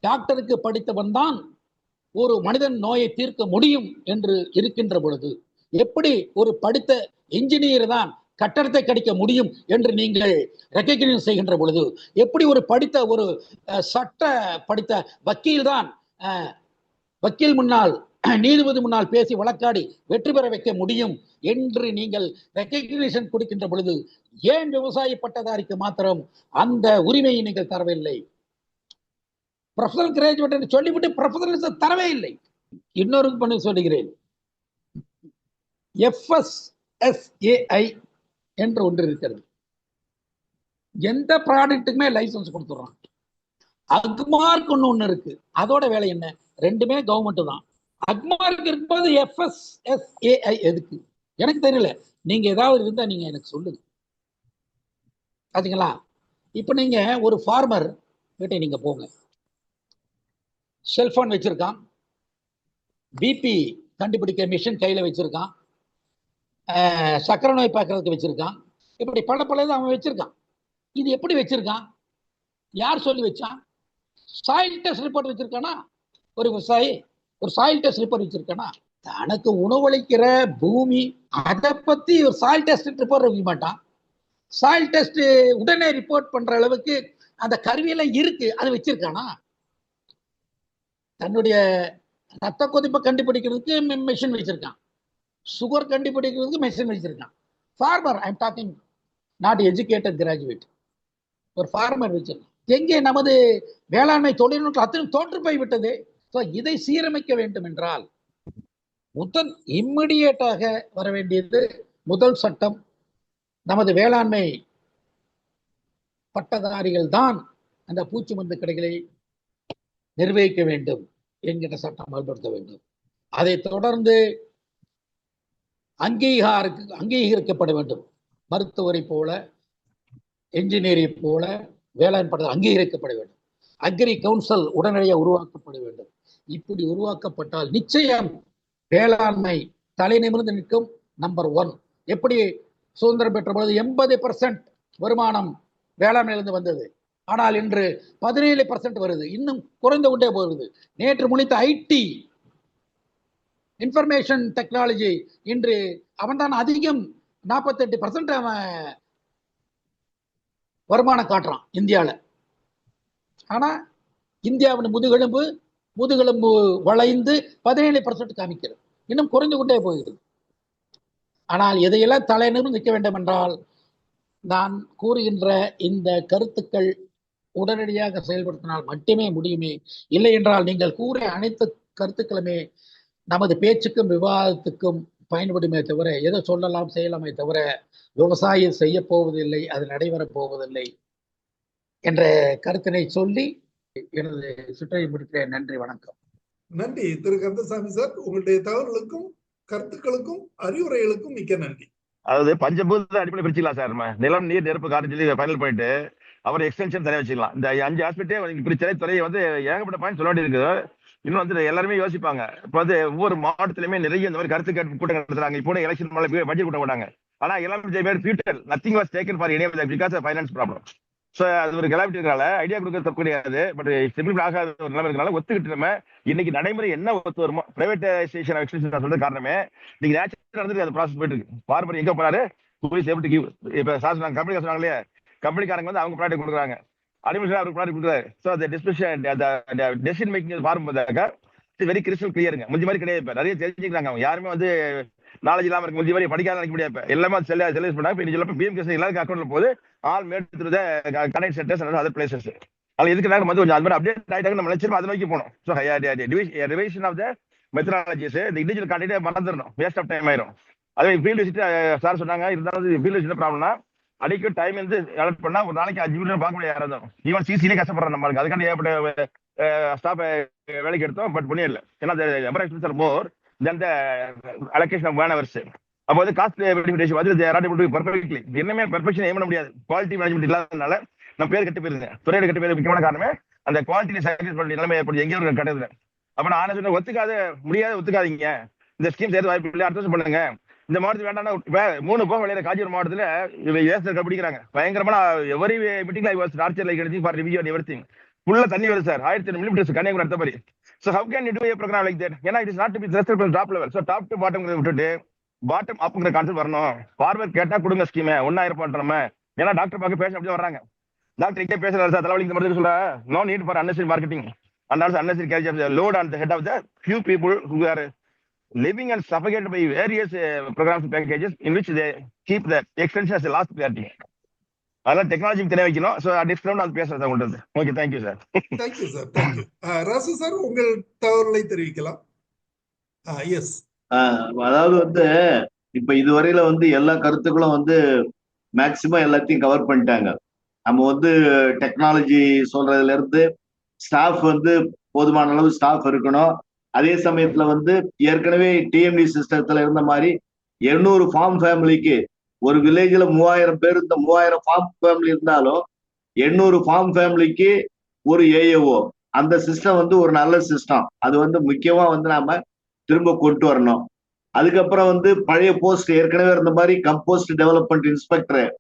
டாக்டருக்கு படித்தவன் தான் ஒரு மனிதன் நோயை தீர்க்க முடியும் என்று இருக்கின்ற பொழுது, எப்படி ஒரு படித்த இன்ஜினியர் தான் கட்டடத்தை கடிக்க முடியும் என்று நீங்கள் ரெக்கக்னைஸ் செய்கின்ற பொழுது, எப்படி ஒரு படித்த ஒரு சட்ட படித்த வக்கீல் தான் வக்கீல் முன்னால், நீதிபதி முன்னால் பேசி வழக்காடி வெற்றி பெற வைக்க முடியும் என்று நீங்கள் ரெக்கக்னிஷன் கொடுக்கின்ற பொழுது, ஏன் விவசாய பட்டதாரிக்கு மாத்திரம் அந்த உரிமையை நீங்கள் தரவில்லை? ப்ரொஃபஷனல் கிராஜுவேட் என்று சொல்லிவிட்டு ப்ரொஃபஷனலிசம் தரவே இல்லை. இன்னொரு பண்ணி சொல்லுகிறேன், FSSAI என்று ஒன்று இருக்கிறது. எந்த ப்ராடக்ட்டுக்குமே லைசன்ஸ் கொடுத்துடுறான். அக்மார்க் ஒண்ணு இருக்கு, அதோட வேலை என்ன? ரெண்டுமே கவர்மெண்ட் தான். அக்மார்க் இருக்கும்போது FSSAI எதுக்கு எனக்கு தெரியல. நீங்க ஏதாவது இருந்தா நீங்க எனக்கு சொல்லுங்க. பாத்தீங்களா? இப்ப நீங்க ஒரு ஃபார்மர் கிட்ட நீங்க போங்க, செல்போன் வச்சிருக்கான், பிபி கண்டுபிடிக்க மிஷின் கையில வச்சிருக்கான், சக்கரை நோய் பார்க்கறதுக்கு வச்சிருக்கான், இப்படி பல அவன் வச்சிருக்கான். இது எப்படி வச்சிருக்கான்? யார் சொல்லி வச்சான்? சாயில் டெஸ்ட் ரிப்போர்ட் வச்சிருக்கானா? ஒரு விவசாயி ஒரு சாயில் டெஸ்ட் ரிப்போர்ட் வச்சிருக்கானா? தனக்கு உணவளிக்கிற பூமி, அதை பத்தி ஒரு சாயில் டெஸ்ட் ரிப்போர்ட் வைக்க மாட்டான். சாயில் டெஸ்ட் உடனே ரிப்போர்ட் பண்ற அளவுக்கு அந்த கருவியெல்லாம் இருக்கு, அது வச்சிருக்கானா? தன்னுடைய ரத்த கொதிப்பை கண்டுபிடிக்கிறதுக்கு மெஷின் வச்சிருக்கான், சுகர் கண்டுபிடிக்கிறதுக்கு மெஷின் வச்சிருக்கான். Farmer, I am talking not educated graduate, ஒரு ஃபார்மர் வச்சிருக்கான். எங்கே நமது வேளாண்மை தொழில்நுட்பம் அத்தனை தோற்று போய்விட்டது. இதை சீரமைக்க வேண்டும் என்றால் முதல் இம்மிடியேட்டாக வர வேண்டியது முதல் சட்டம், நமது வேளாண்மை பட்டதாரிகள் தான் அந்த பூச்சி மருந்து கடைகளை நிர்வகிக்க வேண்டும் என்கிற சட்டம் அமல்படுத்த வேண்டும். அதை தொடர்ந்து அங்கீகரிக்கப்பட வேண்டும். மருத்துவரை போல, என்ஜினியரை போல வேளாண் பட்டதாரி அங்கீகரிக்கப்பட வேண்டும். அக்ரி கவுன்சில் உடனடியாக உருவாக்கப்பட வேண்டும். இப்படி உருவாக்கப்பட்டால் நிச்சயம் வேளாண்மை தலை நிமிர்ந்து நிற்கும். நம்பர் 1, எப்படி சுதந்திரம் பெற்ற பொழுது 80% வருமானம் வேளாண்மையிலிருந்து வந்தது, ஆனால் இன்று 17% வருது, இன்னும் குறைந்து கொண்டே போகிறது. நேற்று முடித்த ஐடி, இன்ஃபர்மேஷன் டெக்னாலஜி, இன்று அவன் தான் அதிகம், 48% அவன் வருமானம் காட்டுறான் இந்தியாவில். ஆனால் இந்தியாவின் முதுகெலும்பு வளைந்து 17% காமிக்கிறது, இன்னும் குறைந்து கொண்டே போகிறது. ஆனால் இதையெல்லாம் தலைநிமிர்ந்து நிற்க வேண்டும் என்றால் நான் கூறுகின்ற இந்த கருத்துக்கள் உடனடியாக செயல்படுத்தினால் மட்டுமே முடியுமே. இல்லை என்றால் நீங்கள் கூறிய அனைத்து கருத்துக்களுமே நமது பேச்சுக்கும் விவாதத்துக்கும் பயன்படுமே தவிர, எதை சொல்லலாம் செய்யலாமே தவிர விவசாயம் செய்ய போவதில்லை, அது நடைபெறப் போவதில்லை என்ற கருத்தினை சொல்லி எனது சுற்றை முடிக்கிறேன். நன்றி, வணக்கம். நன்றி திரு கந்தசாமி சார். உங்களுடைய தகவல்களுக்கும் கருத்துக்களுக்கும் அறிவுரைகளுக்கும் மிக்க நன்றி. அதாவது பஞ்சபூத அடிப்படை பிரிச்சுக்கலாம் சார். நிலம், நீர், நெருப்பு, காற்று சொல்லி ஃபைனல் பாயிண்ட் அவர் எக்ஸ்டென்ஷன் தனியாக வச்சுக்கலாம். இந்த 5 ஆஸ்பெக்டே பிரிச்சலை துறையை வந்து ஏகப்பட்ட பாயிண்ட் சொல்ல வேண்டியிருக்குது. இன்னும் வந்து எல்லாருமே யோசிப்பாங்க. இப்போ வந்து ஒவ்வொரு மாவட்டத்திலுமே நிறைய இந்த மாதிரி கருத்து கேட்பு கூட்டம் நடத்துறாங்க. இப்போ எலெக்ஷன் பட்ஜெட் கூட்டம் போட்டாங்க. ஆனா எல்லாமே future nothing was taken for any because finance problem. So அது ஒரு கலாபிட்டி இருக்கிறனால ஐடியா கொடுக்க தப்பு கிடையாது. பட் சிம்பிள் ஆகாத ஒரு நிலைமை இருக்கிறனால ஒத்துக்கிட்டு நம்ம இன்னைக்கு நடைமுறை என்ன ஒத்து வருமோ பிரைவேடைசேஷன் எக்ஸ்டென்ஷன் சொல்றது காரணமே நீங்க நேச்சுரல் நடந்துருக்கு. அந்த ப்ராசஸ் போயிட்டு இருக்கு. பாரம்பரியம் எங்க போறாரு இப்ப சாசனம் கம்பெனி சொன்னாங்க இல்லையா, கம்பெனிக்காரங்க வந்து அவங்க ப்ராடக்ட் கொடுக்குறாங்க, அடிமேஷன் அவருக்கு ப்ராடக்ட் கொடுக்குறாரு. ஸோ அந்த டெசிஷன் மேக்கிங் பார்க்கும்போது வெரி கிறிஸ்டல் கிளியருங்க. முந்தி மாதிரி கிடையாது. இப்ப நிறைய தெரிஞ்சுக்கிறாங்க. அவங்க யாருமே வந்து நாலேஜ் இல்லாம இருக்கு. முந்தி மாதிரி படிக்காத நினைக்க முடியாது. இப்ப எல்லாமே செலக்ட் பண்ணாங்க. இப்போ பிஎம்கேஎஸ் எல்லாருக்கும் அக்கௌண்ட்ல போது all mat through the connect centres and other places. அது எதுக்கு நாங்கள் வந்து கொஞ்சம் அது மாதிரி அப்டேட் ஆகிட்டாங்க. நம்ம நினைச்சிருப்போம் அதை நோக்கி போகணும். ஸோ ரிவைஷன் ஆஃப் த மெத்தடாலஜிஸ் இந்த இண்டிவிஜுவல் கான்டெக்டே மறந்துடணும். வேஸ்ட் ஆஃப் டைம் ஆயிரும். அதே ஃபீல்டு விசிட் சார் சொன்னாங்க. இருந்தாலும் ஃபீல்டு விசிட் ப்ராப்ளம்னா அடிக்க டைம் வந்து அலர்ட் பண்ணா ஒரு நாளைக்கு 5 மினிட் பார்க்க முடியாது. யாரும் இருந்தாலும் ஈவன் சிசிலே கஷ்டப்படுறோம். நம்மளுக்கு அதுக்கான ஏற்பட்ட ஸ்டாஃப் வேலைக்கு எடுத்தோம். பட் பண்ணி இல்லை. ஏன்னா மோர் தென் த அலோகேஷன் ஆஃப் வேன் ஹவர்ஸ். அப்போ வந்து காஸ்ட் பெனிஃபிட் வந்து பர்ஃபெக்ட்லி என்னமே பெர்ஃபெக்ஷன் ஏன் பண்ண முடியாது. குவாலிட்டி மேனேஜ்மெண்ட் இல்லாதனால நம்ம பேர் கட்டு போயிருங்க. துறையோட கட்டு பேர் முக்கியமான காரணமே அந்த குவாலிட்டி சாக்ரிஃபைஸ் பண்ணி நிலைமை ஏற்படுத்தி எங்கேயும் கிடையாது. அப்ப நான் சொன்ன ஒத்துக்காதீங்க. இந்த ஸ்கீம் சேர்த்து வாய்ப்பு இல்லை, அடுத்த வருஷம் பண்ணுங்க. இந்த மாவட்டத்தில் வேண்டாம்னா 3 போக விளையாட காஞ்சிபுரம் மாவட்டத்தில் கண்டுபிடிக்கிறாங்க. பயங்கரமான எவரி மீட்டிங்ல டார்ச்சர் லைக் எடுத்து ஃபார் ரிவ்யூ அண்ட் எவ்ரிதிங். ஃபுல்லா தண்ணி வருது சார். 1200 மில்லிமீட்டர்ஸ் கன்னியாகுமரி அடுத்த மாதிரி. So how can you do a programme like that? ஏன்னா it is not to be restricted from top level. So top to bottom விட்டுட்டு பாட்டம் அப்ங்கிற கான்செப்ட் வரணும். ஃபார்வர்ட் கேட்டா கொடுங்க ஸ்கீம் 1000 பண்றோம். ஏன்னா டாக்டர் பார்க்க பேச அப்படியே வர்றாங்க. டாக்டர் இங்கே பேசுறாரு சார், தலைவலி இந்த மாதிரி சொல்ல no need for unnecessary marketing and also unnecessary carriage of the load on the head of the few people who are living and suffocated by various programs and packages in which they keep the extension as the last priority. அதெல்லாம் டெக்னாலஜி தெரிய வைக்கணும். ஸோ டிஸ்கவுண்ட் அது பேசுறது உங்களுக்கு. Okay, thank you sir. Thank you sir. Thank you. Rasu sir, உங்கள் தகவல்களை தெரிவிக்கலாம். எஸ், அதாவது வந்து இப்ப இதுவரையில வந்து எல்லா கருத்துக்களும் வந்து மேக்சிமம் எல்லாத்தையும் கவர் பண்ணிட்டாங்க. நம்ம வந்து டெக்னாலஜி சொல்றதுல இருந்து ஸ்டாஃப் வந்து போதுமான அளவு ஸ்டாஃப் இருக்கணும். அதே சமயத்துல வந்து ஏற்கனவே டிஎம்டி சிஸ்டத்துல இருந்த மாதிரி 800 ஃபார்ம் ஃபேமிலிக்கு ஒரு வில்லேஜ்ல 3000 பேர், இந்த 3000 ஃபார்ம் ஃபேமிலி இருந்தாலும் 800 ஃபார்ம் ஃபேமிலிக்கு ஒரு ஏஏஓ, அந்த சிஸ்டம் வந்து ஒரு நல்ல சிஸ்டம். அது வந்து முக்கியமா வந்து நாம திரும்ப கொண்டு வரணும். அதுக்கப்புறம் வந்து பழைய போஸ்ட் ஏற்கனவே இருந்த மாதிரி கம்போஸ்ட் டெவலப்மெண்ட் இன்ஸ்பெக்டர்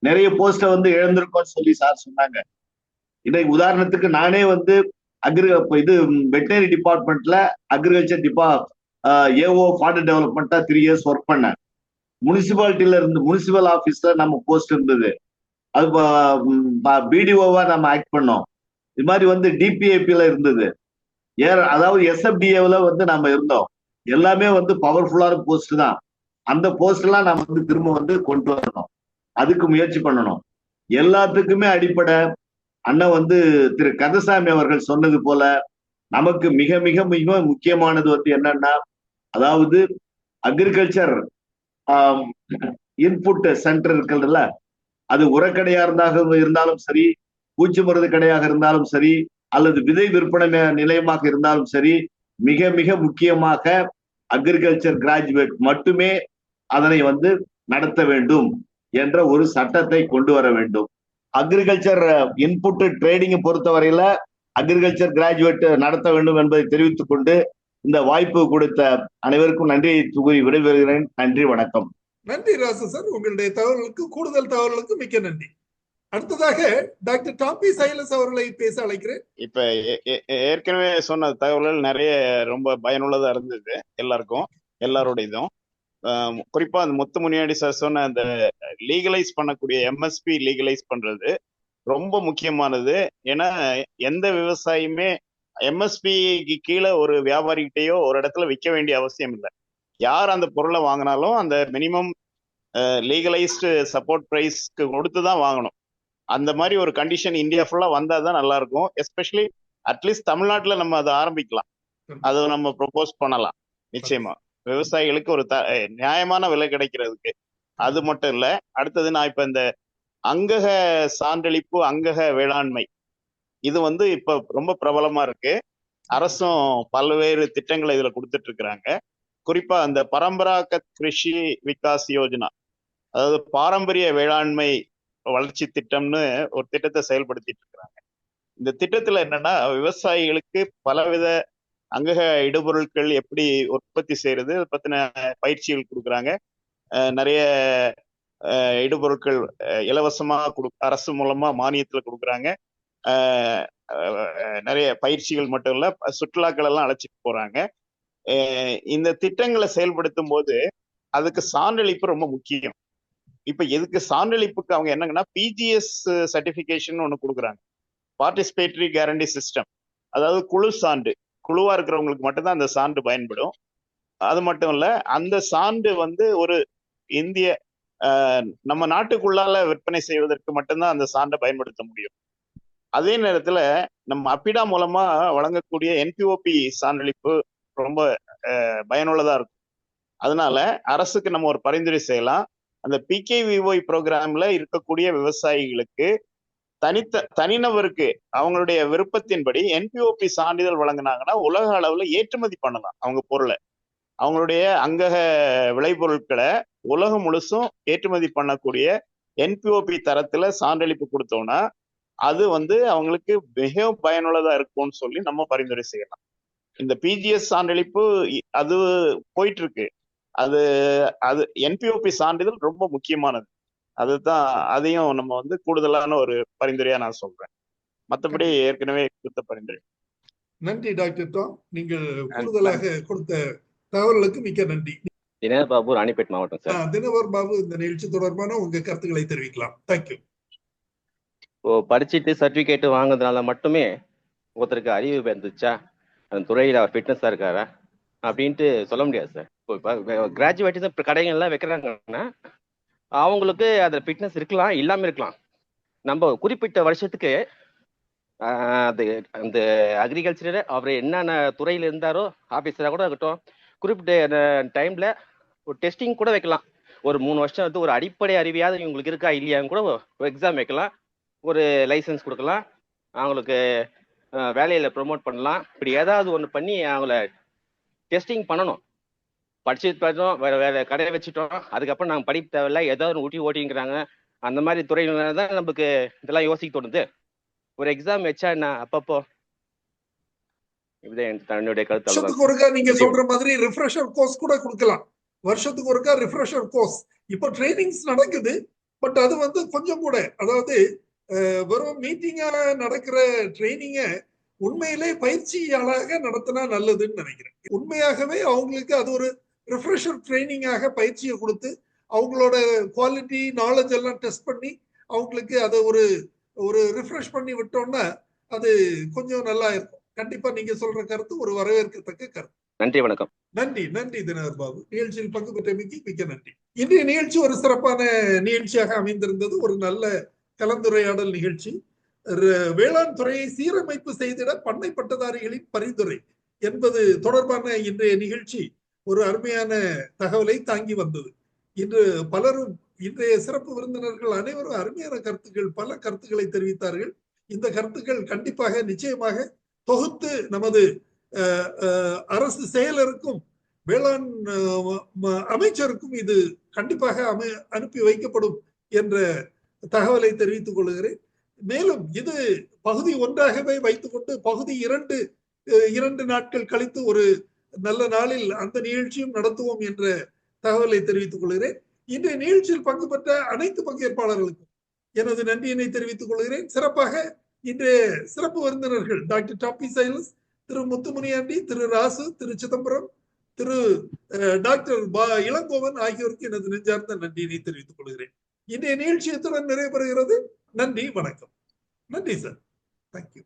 நிறைய போஸ்ட வந்து இழந்திருக்கோம்னு சொல்லி சார் சொன்னாங்க. இன்னைக்கு உதாரணத்துக்கு நானே வந்து வெட்டனரி டிபார்ட்மெண்ட்ல அக்ரிகல்ச்சர் ஏஓ ஃபார்டர் டெவலப்மெண்ட்டா 3 இயர்ஸ் ஒர்க் பண்ணேன். முனிசிபாலிட்டியில இருந்து முனிசிபல் ஆபீஸ்ல நம்ம போஸ்ட் இருந்தது. அது பிடிஓவா நம்ம ஆக்ட் பண்ணோம். இது மாதிரி வந்து டிபிஐபில இருந்தது. அதாவது எஸ்எஃப்டிஏல வந்து நம்ம இருந்தோம். எல்லாமே வந்து பவர்ஃபுல்லான போஸ்ட் தான். அந்த போஸ்ட் எல்லாம் நம்ம வந்து திரும்ப வந்து கொண்டு வரணும். அதுக்கு முயற்சி பண்ணணும். எல்லாத்துக்குமே அடிப்படை அண்ணன் வந்து திரு கந்தசாமி அவர்கள் சொன்னது போல நமக்கு மிக மிக மிக முக்கியமானது வந்து என்னன்னா, அதாவது அக்ரிகல்ச்சர் இன்புட் சென்டர் இருக்கிறதுல, அது உரக்கடையா இருந்தாலும் சரி, பூச்சி மருந்து கடையாக இருந்தாலும் சரி, அல்லது விதை விற்பனை நிலையமாக இருந்தாலும் சரி, மிக மிக முக்கியமாக அக்ரிகல்ச்சர் கிராஜுவேட் மட்டுமே அதனை வந்து நடத்த வேண்டும் என்ற ஒரு சட்டத்தை கொண்டு வர வேண்டும். அக்ரிகல்ச்சர் இன்புட் ட்ரேடிங் பொறுத்தவரையில அக்ரிகல்ச்சர் கிராஜுவேட் நடத்த வேண்டும் என்பதை தெரிவித்துக் கொண்டு இந்த வாய்ப்பு கொடுத்த அனைவருக்கும் நன்றியை கூறி விடைபெறுகிறேன். நன்றி, வணக்கம். நன்றி ராசு சார். உங்களுடைய தகவல்களுக்கு, கூடுதல் தகவல்களுக்கு மிக்க நன்றி. அடுத்ததாக டாக்டர் டாம்பி சைலஸ் அவர்களை பேச அழைக்கிறேன். இப்ப ஏற்கனவே சொன்ன தகவல்கள் நிறைய ரொம்ப பயனுள்ளதா இருந்தது எல்லாருக்கும், எல்லாரோட இதுவும். குறிப்பா அந்த முத்துமுனியாண்டி சார் சொன்ன அந்த லீகலைஸ் பண்ணக்கூடிய எம்எஸ்பி லீகலைஸ் பண்றது ரொம்ப முக்கியமானது. ஏன்னா எந்த விவசாயியுமே எம்எஸ்பிக்கு கீழே ஒரு வியாபாரிகிட்டயோ ஒரு இடத்துல விற்க வேண்டிய அவசியம் இல்லை. யார் அந்த பொருளை வாங்கினாலும் அந்த மினிமம் லீகலைஸ்டு சப்போர்ட் ப்ரைஸ்க்கு கொடுத்து தான் வாங்கணும். அந்த மாதிரி ஒரு கண்டிஷன் இந்தியா ஃபுல்லா வந்தா தான் நல்லா இருக்கும். எஸ்பெஷலி அட்லீஸ்ட் தமிழ்நாட்டுல நம்ம அதை ஆரம்பிக்கலாம், அதை நம்ம ப்ரொபோஸ் பண்ணலாம். நிச்சயமா விவசாயிகளுக்கு ஒரு நியாயமான விலை கிடைக்கிறதுக்கு. அது மட்டும் இல்ல, அடுத்தது நான் இப்ப இந்த அங்கக சான்றளிப்பு, அங்கக வேளாண்மை, இது இப்ப ரொம்ப பிரபலமா இருக்கு. அரசும் பல்வேறு திட்டங்களை இதுல கொடுத்துட்டு இருக்கிறாங்க. குறிப்பா அந்த பரம்பராகத் கிருஷி விகாஸ் யோஜனா, அதாவது பாரம்பரிய வேளாண்மை வளர்ச்சி திட்டம்னு ஒரு திட்டத்தை செயல்படுத்திட்டு இருக்கிறாங்க. இந்த திட்டத்துல என்னன்னா, விவசாயிகளுக்கு பலவித அங்கக இடுபொருட்கள் எப்படி உற்பத்தி செய்யறது பத்தின பயிற்சிகள் கொடுக்குறாங்க. நிறைய இடுபொருட்கள் இலவசமா அரசு மூலமா மானியத்துல கொடுக்குறாங்க. நிறைய பயிற்சிகள் மட்டும் இல்ல, சுற்றுலாக்கள் எல்லாம் அழைச்சிட்டு போறாங்க. இந்த திட்டங்களை செயல்படுத்தும் போது அதுக்கு சான்றளிப்பு ரொம்ப முக்கியம். இப்ப எதுக்கு சான்றளிப்புக்கு அவங்க என்னங்கன்னா பிஜிஎஸ் சர்டிபிகேஷன் ஒண்ணு கொடுக்குறாங்க, பார்ட்டிசிபேட்டரி கேரண்டி சிஸ்டம். அதாவது குழு சான்று, குழுவா இருக்கிறவங்களுக்கு மட்டும்தான் அந்த சான்று பயன்படும். அது மட்டும் இல்ல, அந்த சான்று ஒரு இந்திய நம்ம நாட்டுக்குள்ளால விற்பனை செய்வதற்கு மட்டும்தான் அந்த சான்றை பயன்படுத்த முடியும். அதே நேரத்துல நம்ம அப்பிடா மூலமா வழங்கக்கூடிய என்பிஓபி சான்றளிப்பு ரொம்ப பயனுள்ளதா இருக்கும். அதனால அரசுக்கு நம்ம ஒரு பரிந்துரை செய்யலாம். அந்த பிகேவிஒய் ப்ரோக்ராம்ல இருக்கக்கூடிய விவசாயிகளுக்கு தனிநபருக்கு அவங்களுடைய விருப்பத்தின்படி என்பிஓபி சான்றிதழ் வழங்கினாங்கன்னா உலக அளவுல ஏற்றுமதி பண்ணலாம். அவங்க பொருளை, அவங்களுடைய அங்கக விளைபொருட்களை உலகம் முழுசும் ஏற்றுமதி பண்ணக்கூடிய என்பிஓபி தரத்துல சான்றளிப்பு கொடுத்தோம்னா அது அவங்களுக்கு மிகவும் பயனுள்ளதா இருக்கும்னு சொல்லி நம்ம பரிந்துரை செய்யலாம். இந்த பிஜிஎஸ் சான்றளிப்பு அது போயிட்டு இருக்கு. அது என்பிஓபி சான்றிதழ் ரொம்ப முக்கியமானது. அதுதான், அதையும் நம்ம கூடுதலான ஒரு பரிந்துரையா நான் சொல்றேன். மற்றபடி ஏற்கனவே கொடுத்த பரிந்துரை. நன்றி டாக்டர் டாம், நீங்கள் கூடுதலாக கொடுத்த தகவல்களுக்கு மிக்க நன்றி. தினகர் பாபு, ராணிப்பேட் மாவட்டம் சார். தினகர் பாபு, இந்த நிகழ்ச்சி தொடர்பான உங்க கருத்துக்களை தெரிவிக்கலாம். தேங்க்யூ. படிச்சுட்டு சர்டிபிகேட் வாங்குறதுனால மட்டுமே ஒருத்தருக்கு அறிவு வந்துச்சா, அந்த துறையில அவர் ஃபிட்னஸா இருக்காரா அப்படின்ட்டு சொல்ல முடியாது சார். இப்போ கிராஜுவேட் இப்போ கடைகள்லாம் வைக்கிறாங்கன்னா அவங்களுக்கு அதில் ஃபிட்னஸ் இருக்கலாம், இல்லாமல் இருக்கலாம். நம்ம குறிப்பிட்ட வருஷத்துக்கு அது அந்த அக்ரிகல்ச்சரில் அவர் என்னென்ன துறையில் இருந்தாரோ, ஆஃபீஸராக கூட இருக்கட்டும், குறிப்பிட்ட டைமில் ஒரு டெஸ்டிங் கூட வைக்கலாம். ஒரு 3 வருஷம் ஒரு அடிப்படை அறிவியாவது இவங்களுக்கு இருக்கா இல்லையான்னு கூட ஒரு எக்ஸாம் வைக்கலாம், ஒரு லைசன்ஸ் கொடுக்கலாம், அவங்களுக்கு வேலையில் ப்ரொமோட் பண்ணலாம். இப்படி ஏதாவது ஒன்று பண்ணி அவங்கள டெஸ்டிங் பண்ணணும். படிச்சுட்டு பார்த்தோம், வேற கடையை வச்சுட்டோம், அதுக்கப்புறம் நாங்கள் படிப்பு தேவையில்ல, ஏதாவது ஓட்டிங்கிறாங்க. அந்த மாதிரி துறையில தான் நமக்கு இதெல்லாம் யோசிக்க தோணுது. ஒரு எக்ஸாம் வச்சா என்ன அப்பப்போ, இதுதான் தன்னுடைய கருத்து. வருஷத்துக்கு ஒருக்கா நீங்க சொல்ற மாதிரி ரிஃப்ரெஷர் கோர்ஸ் கூட கொடுக்கலாம். வருஷத்துக்கு ஒருக்கா ரிஃப்ரெஷர் கோர்ஸ் இப்போ ட்ரைனிங்ஸ் நடக்குது. பட் அது கொஞ்சம் கூட, அதாவது வெறும் மீட்டிங்கால நடக்கிற ட்ரைனிங்க உண்மையிலே பயிற்சியாளாக நடத்தினா நல்லதுன்னு நினைக்கிறேன். உண்மையாகவே அவங்களுக்கு அது ஒரு ரிஃப்ரெஷர் ட்ரைனிங்காக பயிற்சியை கொடுத்து அவங்களோட குவாலிட்டி நாலேஜ் எல்லாம் டெஸ்ட் பண்ணி அவங்களுக்கு அதை ஒரு ரிஃப்ரெஷ் பண்ணி விட்டோம்னா அது கொஞ்சம் நல்லா இருக்கும். கண்டிப்பா நீங்க சொல்ற கருத்து ஒரு வரவேற்கத்தக்க கருத்து. நன்றி, வணக்கம். நன்றி தினகர் பாபு. நிகழ்ச்சியில் பங்கு பெற்றமைக்கு மிக்க நன்றி. இன்றைய நிகழ்ச்சி ஒரு சிறப்பான நிகழ்ச்சியாக அமைந்திருந்தது. ஒரு நல்ல கலந்துரையாடல் நிகழ்ச்சி. வேளாண் துறையை சீரமைப்பு செய்திட பண்ணை பட்டதாரிகளின் பரிந்துரை என்பது தொடர்பான இன்றைய நிகழ்ச்சி ஒரு அருமையான தகவலை தாங்கி வந்தது. இன்று பலரும், இன்றைய சிறப்பு விருந்தினர்கள் அனைவரும் அருமையான கருத்துக்கள், பல கருத்துக்களை தெரிவித்தார்கள். இந்த கருத்துக்கள் கண்டிப்பாக நிச்சயமாக தொகுத்து நமது அரசு செயலருக்கும் வேளாண் அமைச்சருக்கும் இது கண்டிப்பாக அனுப்பி வைக்கப்படும் என்ற தகவலை தெரிவித்துக் கொள்கிறேன். மேலும் இது பகுதி 1ஆகவே வைத்துக்கொண்டு பகுதி 2 நாட்கள் கழித்து ஒரு நல்ல நாளில் அந்த நிகழ்ச்சியும் நடத்துவோம் என்ற தகவலை தெரிவித்துக் கொள்கிறேன். இன்றைய நிகழ்ச்சியில் பங்கு பெற்ற அனைத்து பங்கேற்பாளர்களுக்கும் எனது நன்றியினை தெரிவித்துக் கொள்கிறேன். சிறப்பாக இன்றைய சிறப்பு விருந்தினர்கள் டாக்டர் டாப்பி சைலஸ், திரு முத்துமுனியாண்டி, திரு ராசு, திரு சிதம்பரம், திரு டாக்டர் இளங்கோவன் ஆகியோருக்கு எனது நெஞ்சார்ந்த நன்றியினை தெரிவித்துக் கொள்கிறேன். இன்றைய நிகழ்ச்சியத்துடன் நிறைவு பெறுகிறது. நன்றி, வணக்கம். நன்றி சார். தேங்க்யூ.